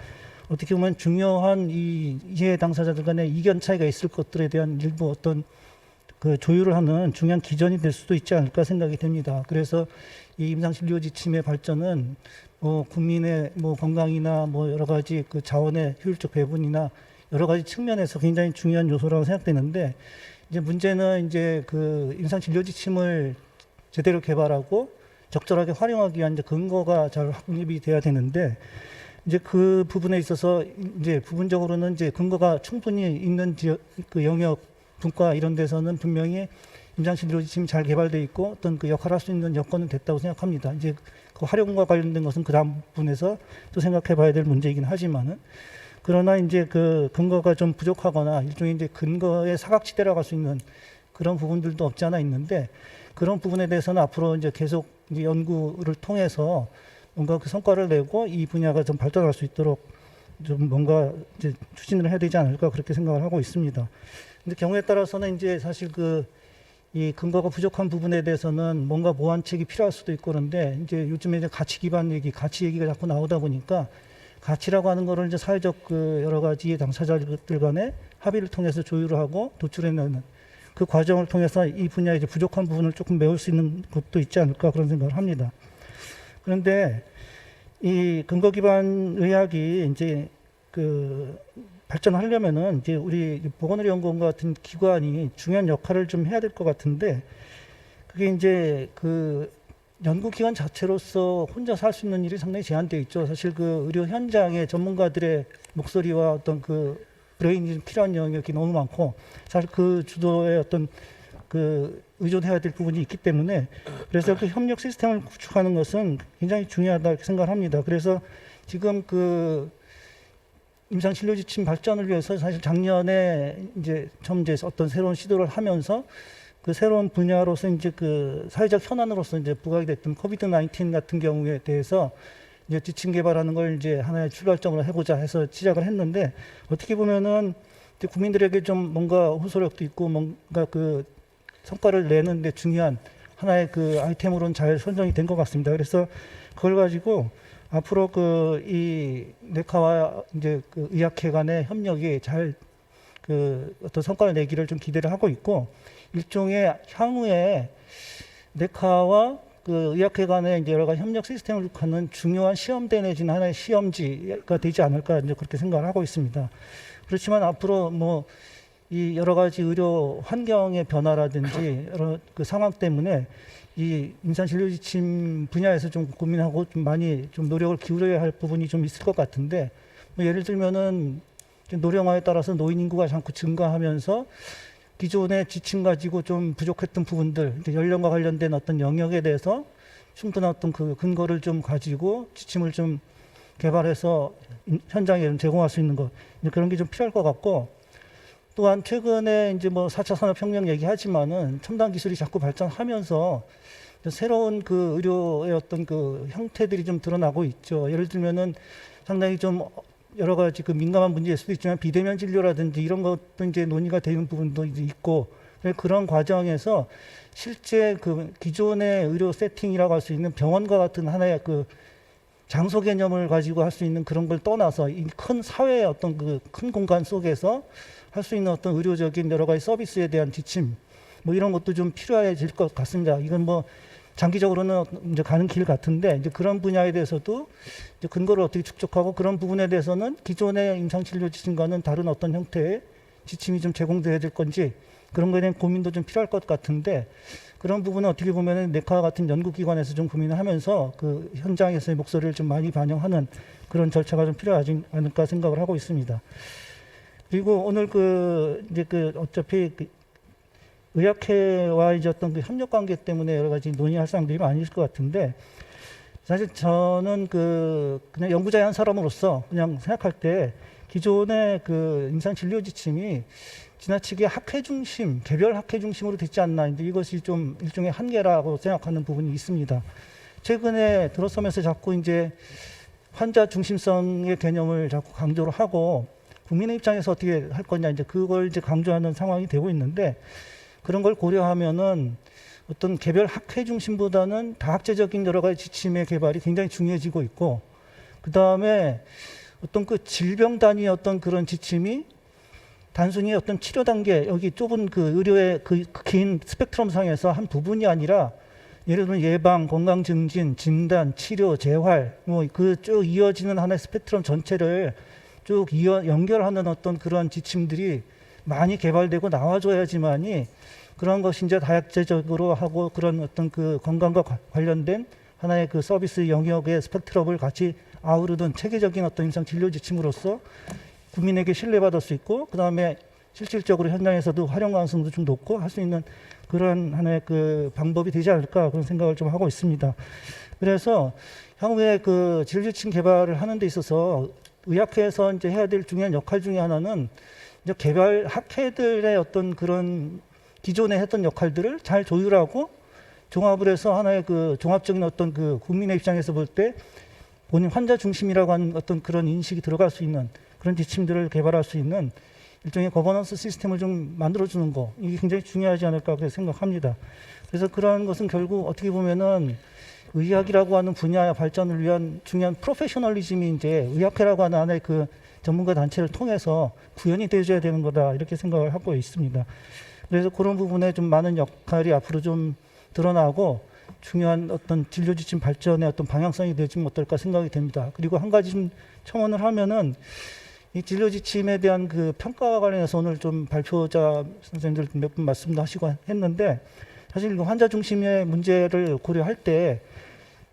어떻게 보면 중요한 이 이해 당사자들 간의 이견 차이가 있을 것들에 대한 일부 어떤 그 조율을 하는 중요한 기전이 될 수도 있지 않을까 생각이 됩니다. 그래서 이 임상 진료 지침의 발전은 국민의 건강이나 여러 가지 그 자원의 효율적 배분이나 여러 가지 측면에서 굉장히 중요한 요소라고 생각되는데 이제 문제는 이제 그 임상 진료 지침을 제대로 개발하고 적절하게 활용하기 위한 이제 근거가 잘 확립이 돼야 되는데 이제 그 부분에 있어서 이제 부분적으로는 이제 근거가 충분히 있는 지역 그 영역 분과 이런 데서는 분명히 임상 진료 지침이 잘 개발되어 있고 어떤 그 역할을 할 수 있는 여건은 됐다고 생각합니다. 이제 그 활용과 관련된 것은 그 다음 부분에서 또 생각해 봐야 될 문제이긴 하지만은 그러나 이제 그 근거가 좀 부족하거나 일종의 이제 근거의 사각지대라고 할 수 있는 그런 부분들도 없지 않아 있는데 그런 부분에 대해서는 앞으로 이제 계속 이제 연구를 통해서 뭔가 그 성과를 내고 이 분야가 좀 발전할 수 있도록 좀 뭔가 이제 추진을 해야 되지 않을까 그렇게 생각을 하고 있습니다. 근데 경우에 따라서는 이제 사실 이 근거가 부족한 부분에 대해서는 뭔가 보완책이 필요할 수도 있고 그런데 이제 요즘에 이제 가치 기반 얘기, 가치 얘기가 자꾸 나오다 보니까 가치라고 하는 거를 이제 사회적 그 여러 가지 당사자들 간의 합의를 통해서 조율을 하고 도출해내는 그 과정을 통해서 이 분야에 이제 부족한 부분을 조금 메울 수 있는 것도 있지 않을까 그런 생각을 합니다. 그런데 이 근거 기반 의학이 이제 그 발전하려면은 이제 우리 보건의료연구원 같은 기관이 중요한 역할을 좀 해야 될 것 같은데 그게 이제 그 연구기관 자체로서 혼자서 할 수 있는 일이 상당히 제한되어 있죠. 사실 그 의료 현장의 전문가들의 목소리와 어떤 그 브레인이 필요한 영역이 너무 많고 사실 그 주도의 어떤 그 의존해야 될 부분이 있기 때문에 그래서 그 협력 시스템을 구축하는 것은 굉장히 중요하다 이렇게 생각을 합니다. 그래서 지금 그 임상 진료 지침 발전을 위해서 사실 작년에 이제 처음 이제 어떤 새로운 시도를 하면서 그 새로운 분야로서 이제 그 사회적 현안으로서 이제 부각이 됐던 코비드-19 같은 경우에 대해서 이제 지침 개발하는 걸 이제 하나의 출발점으로 해보자 해서 시작을 했는데 어떻게 보면은 이제 국민들에게 좀 뭔가 호소력도 있고 뭔가 그 성과를 내는데 중요한 하나의 그 아이템으로는 잘 선정이 된 것 같습니다. 그래서 그걸 가지고 앞으로 그 이 내카와 이제 그 의학회 간의 협력이 잘 그 어떤 성과를 내기를 좀 기대를 하고 있고 일종의 향후에 내카와 그 의학회 간의 이제 여러 가지 협력 시스템을 하는 중요한 시험대 내지는 하나의 시험지가 되지 않을까 이제 그렇게 생각을 하고 있습니다. 그렇지만 앞으로 이 여러 가지 의료 환경의 변화라든지 여러 그 상황 때문에 이 임상 진료 지침 분야에서 좀 고민하고 좀 많이 좀 노력을 기울여야 할 부분이 좀 있을 것 같은데 예를 들면은 노령화에 따라서 노인 인구가 자꾸 증가하면서 기존의 지침 가지고 좀 부족했던 부분들, 연령과 관련된 어떤 영역에 대해서 충분한 어떤 그 근거를 좀 가지고 지침을 좀 개발해서 현장에 좀 제공할 수 있는 거 이제 그런 게 좀 필요할 것 같고 또한 최근에 이제 뭐 4차 산업혁명 얘기하지만은 첨단 기술이 자꾸 발전하면서 새로운 그 의료의 어떤 그 형태들이 좀 드러나고 있죠. 예를 들면은 상당히 좀 여러 가지 그 민감한 문제일 수도 있지만 비대면 진료라든지 이런 것도 이제 논의가 되는 부분도 이제 있고 그런 과정에서 실제 그 기존의 의료 세팅이라고 할 수 있는 병원과 같은 하나의 그 장소 개념을 가지고 할 수 있는 그런 걸 떠나서 이 큰 사회의 어떤 그 큰 공간 속에서 할 수 있는 어떤 의료적인 여러 가지 서비스에 대한 지침 뭐 이런 것도 좀 필요해질 것 같습니다. 이건 뭐 장기적으로는 이제 가는 길 같은데 이제 그런 분야에 대해서도 이제 근거를 어떻게 축적하고 그런 부분에 대해서는 기존의 임상진료 지침과는 다른 어떤 형태의 지침이 좀 제공돼야 될 건지 그런 거에 대한 고민도 좀 필요할 것 같은데 그런 부분은 어떻게 보면은 네카 같은 연구기관에서 좀 고민을 하면서 그 현장에서의 목소리를 좀 많이 반영하는 그런 절차가 좀 필요하지 않을까 생각을 하고 있습니다. 그리고 오늘 그 이제 그 어차피 그 의학회와 이제 어떤 그 협력 관계 때문에 여러 가지 논의할 사항들이 많을 것 같은데 사실 저는 그 그냥 연구자의 한 사람으로서 그냥 생각할 때 기존의 그 임상 진료 지침이 지나치게 학회 중심, 개별 학회 중심으로 됐지 않나. 이제 이것이 좀 일종의 한계라고 생각하는 부분이 있습니다. 최근에 들어서면서 자꾸 이제 환자 중심성의 개념을 자꾸 강조를 하고 국민의 입장에서 어떻게 할 거냐 이제 그걸 이제 강조하는 상황이 되고 있는데 그런 걸 고려하면은 어떤 개별 학회 중심보다는 다학제적인 여러 가지 지침의 개발이 굉장히 중요해지고 있고 그 다음에 어떤 그 질병 단위의 어떤 그런 지침이 단순히 어떤 치료 단계 여기 좁은 그 의료의 그 긴 스펙트럼 상에서 한 부분이 아니라 예를 들면 예방, 건강 증진, 진단, 치료, 재활 뭐 그 쭉 이어지는 하나의 스펙트럼 전체를 쭉 연결하는 어떤 그런 지침들이 많이 개발되고 나와줘야지만이 그런 것이 이제 다약제적으로 하고 그런 어떤 그 건강과 관련된 하나의 그 서비스 영역의 스펙트럼을 같이 아우르던 체계적인 어떤 임상 진료 지침으로서 국민에게 신뢰받을 수 있고 그 다음에 실질적으로 현장에서도 활용 가능성도 좀 높고 할 수 있는 그런 하나의 그 방법이 되지 않을까 그런 생각을 좀 하고 있습니다. 그래서 향후에 그 진료 지침 개발을 하는 데 있어서 의학회에서 이제 해야 될 중요한 역할 중에 하나는 이제 개발 학회들의 어떤 그런 기존에 했던 역할들을 잘 조율하고 종합을 해서 하나의 그 종합적인 어떤 그 국민의 입장에서 볼 때 본인 환자 중심이라고 하는 어떤 그런 인식이 들어갈 수 있는 그런 지침들을 개발할 수 있는 일종의 거버넌스 시스템을 좀 만들어주는 거 이게 굉장히 중요하지 않을까 그렇게 생각합니다. 그래서 그런 것은 결국 어떻게 보면은 의학이라고 하는 분야 발전을 위한 중요한 프로페셔널리즘이 이제 의학회라고 하는 하나의 그 전문가 단체를 통해서 구현이 되어줘야 되는 거다 이렇게 생각을 하고 있습니다. 그래서 그런 부분에 좀 많은 역할이 앞으로 좀 드러나고 중요한 어떤 진료 지침 발전의 어떤 방향성이 되지 어떨까 생각이 됩니다. 그리고 한 가지 좀 첨언을 하면은 이 진료 지침에 대한 그 평가와 관련해서 오늘 좀 발표자 선생님들 몇 분 말씀도 하시고 했는데 사실 그 환자 중심의 문제를 고려할 때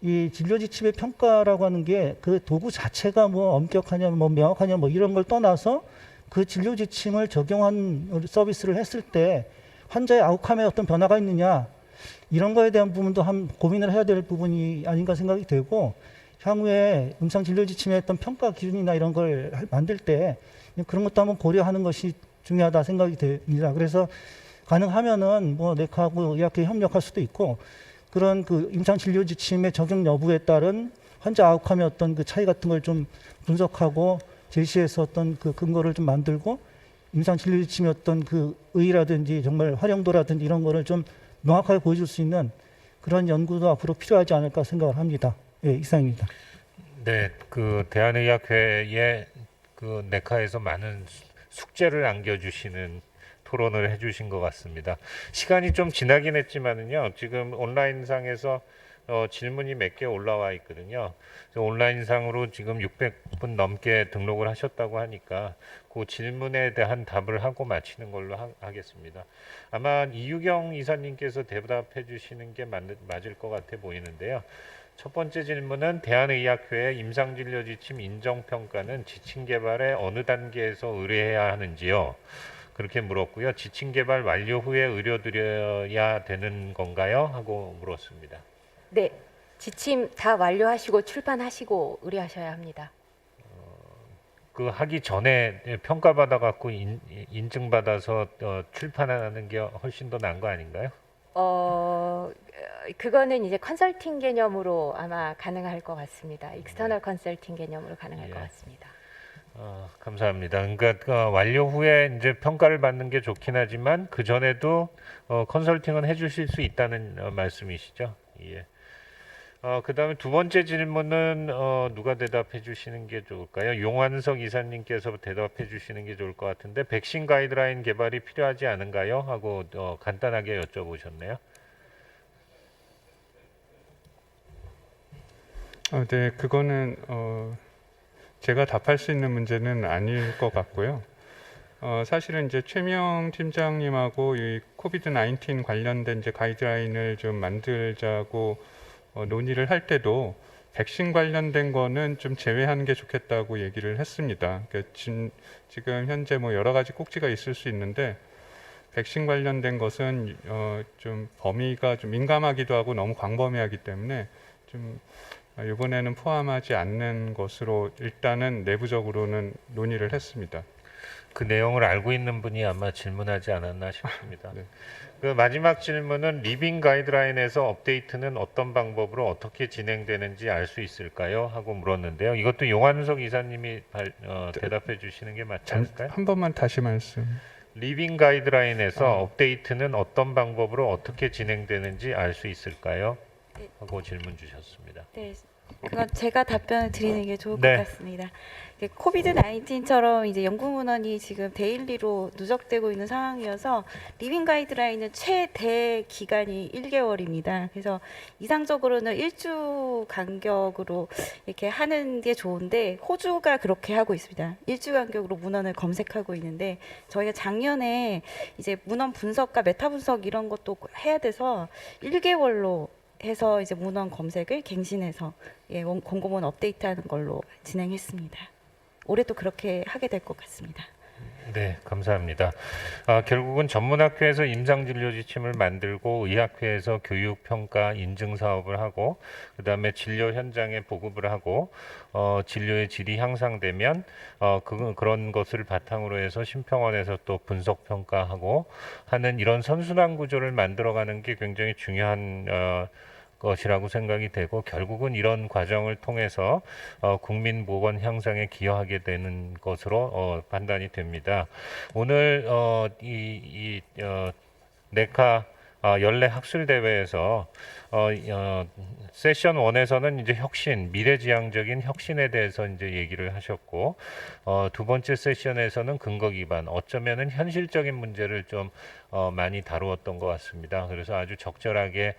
이 진료 지침의 평가라고 하는 게 그 도구 자체가 뭐 엄격하냐 뭐 명확하냐 뭐 이런 걸 떠나서 그 진료 지침을 적용한 서비스를 했을 때 환자의 아웃컴에 어떤 변화가 있느냐 이런 거에 대한 부분도 한 고민을 해야 될 부분이 아닌가 생각이 되고 향후에 임상 진료 지침의 어떤 평가 기준이나 이런 걸 만들 때 그런 것도 한번 고려하는 것이 중요하다 생각이 됩니다. 그래서 가능하면은 뭐 네카하고 의학회 협력할 수도 있고 그런 그 임상 진료 지침의 적용 여부에 따른 환자 아웃컴의 어떤 그 차이 같은 걸 좀 분석하고 제시해서 어떤 그 근거를 좀 만들고 임상 진료 지침의 어떤 그 의의라든지 정말 활용도라든지 이런 거를 좀 명확하게 보여줄 수 있는 그런 연구도 앞으로 필요하지 않을까 생각을 합니다. 예, 이상입니다. 네, 그 대한의학회의 그 네카에서 많은 숙제를 안겨주시는 토론을 해주신 것 같습니다. 시간이 좀 지나긴 했지만은요, 지금 온라인상에서 질문이 몇 개 올라와 있거든요. 온라인상으로 지금 600분 넘게 등록을 하셨다고 하니까 그 질문에 대한 답을 하고 마치는 걸로 하겠습니다. 아마 이유경 이사님께서 대답해 주시는 게 맞을 것 같아 보이는데요. 첫 번째 질문은 대한의학회의 임상진료지침 인정평가는 지침 개발의 어느 단계에서 의뢰해야 하는지요? 그렇게 물었고요. 지침 개발 완료 후에 의뢰드려야 되는 건가요? 하고 물었습니다. 네, 지침 다 완료하시고 출판하시고 의뢰하셔야 합니다. 그 하기 전에 평가받아 갖고 인증받아서 출판하는 게 훨씬 더 나은 거 아닌가요? 그거는 이제 컨설팅 개념으로 아마 가능할 것 같습니다. 익스터널 컨설팅 개념으로 가능할 것 같습니다. 감사합니다. 그러니까 완료 후에 이제 평가를 받는 게 좋긴 하지만 그 전에도 컨설팅은 해주실 수 있다는 말씀이시죠? 예. 그다음에 두 번째 질문은 누가 대답해 주시는 게 좋을까요? 용환석 이사님께서 대답해 주시는 게 좋을 것 같은데 백신 가이드라인 개발이 필요하지 않은가요? 하고 간단하게 여쭤보셨네요. 네, 그거는 제가 답할 수 있는 문제는 아닐 것 같고요. 사실은 이제 최명 팀장님하고 이 코비드 19 관련된 이제 가이드라인을 좀 만들자고 논의를 할 때도 백신 관련된 거는 좀 제외하는 게 좋겠다고 얘기를 했습니다. 그러니까 지금 현재 뭐 여러 가지 꼭지가 있을 수 있는데 백신 관련된 것은 좀 범위가 좀 민감하기도 하고 너무 광범위하기 때문에 좀 이번에는 포함하지 않는 것으로 일단은 내부적으로는 논의를 했습니다. 그 내용을 알고 있는 분이 아마 질문하지 않았나 싶습니다. 네. 그 마지막 질문은 리빙 가이드라인에서 업데이트는 어떤 방법으로 어떻게 진행되는지 알 수 있을까요? 하고 물었는데요. 이것도 용환석 이사님이 대답해 주시는 게 맞지 않을까요? 한 번만 다시 말씀. 리빙 가이드라인에서 업데이트는 어떤 방법으로 어떻게 진행되는지 알 수 있을까요? 하고 질문 주셨습니다. 네, 그건 제가 답변을 드리는 게 좋을 네. 것 같습니다. 코비드 19처럼 이제 연구 문헌이 지금 데일리로 누적되고 있는 상황이어서 리빙 가이드라인은 최대 기간이 1개월입니다. 그래서 이상적으로는 1주 간격으로 이렇게 하는 게 좋은데 호주가 그렇게 하고 있습니다. 1주 간격으로 문헌을 검색하고 있는데 저희가 작년에 이제 문헌 분석과 메타 분석 이런 것도 해야 돼서 1개월로 해서 이제 문헌 검색을 갱신해서 공고문 업데이트하는 걸로 진행했습니다. 올해도 그렇게 하게 될 것 같습니다. 네, 감사합니다. 결국은 전문학회에서 임상진료 지침을 만들고 의학회에서 교육, 평가, 인증 사업을 하고 그다음에 진료 현장에 보급을 하고 진료의 질이 향상되면 그런 것을 바탕으로 해서 심평원에서 또 분석 평가하고 하는 이런 선순환 구조를 만들어가는 게 굉장히 중요한 것이라고 생각이 되고 결국은 이런 과정을 통해서 국민 보건 향상에 기여하게 되는 것으로 판단이 됩니다. 오늘 이 네카 연례 학술 대회에서 세션 1에서는 이제 혁신, 미래지향적인 혁신에 대해서 이제 얘기를 하셨고 두 번째 세션에서는 근거 기반, 어쩌면은 현실적인 문제를 좀 많이 다루었던 것 같습니다. 그래서 아주 적절하게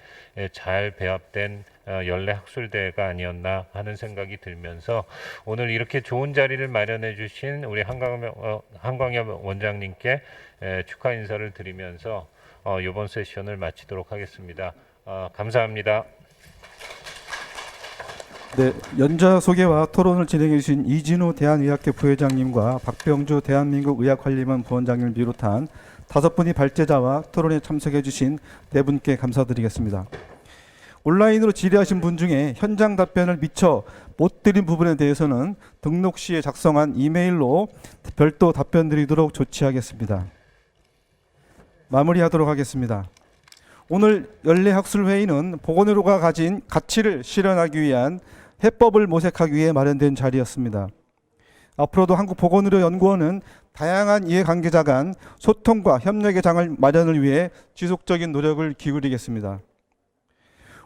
잘 배합된 연례 학술 대회가 아니었나 하는 생각이 들면서 오늘 이렇게 좋은 자리를 마련해 주신 우리 한광엽 원장님께 축하 인사를 드리면서 이번 세션을 마치도록 하겠습니다. 감사합니다. 네, 연좌 소개와 토론을 진행해 주신 이진우 대한의학회 부회장님과 박병주 대한민국 의학관리원 부원장님을 비롯한 5분의 발제자와 토론에 참석해 주신 4분께 감사드리겠습니다. 온라인으로 질의하신 분 중에 현장 답변을 미처 못 드린 부분에 대해서는 등록 시에 작성한 이메일로 별도 답변 드리도록 조치하겠습니다. 마무리하도록 하겠습니다. 오늘 연례학술회의는 보건의료가 가진 가치를 실현하기 위한 해법을 모색하기 위해 마련된 자리였습니다. 앞으로도 한국보건의료연구원은 다양한 이해관계자 간 소통과 협력의 장을 마련을 위해 지속적인 노력을 기울이겠습니다.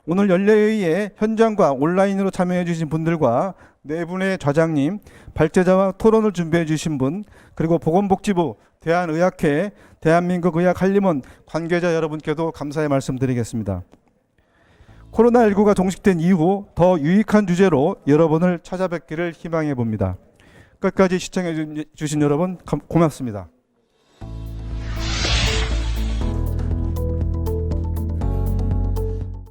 오늘 연례회의에 현장과 온라인으로 참여해 주신 분들과 4분의 좌장님, 발제자와 토론을 준비해 주신 분, 그리고 보건복지부, 대한의학회, 대한민국 의학관리원 관계자 여러분께도 감사의 말씀드리겠습니다. 코로나19가 종식된 이후 더 유익한 주제로 여러분을 찾아뵙기를 희망해 봅니다. 끝까지 시청해 주신 여러분 고맙습니다.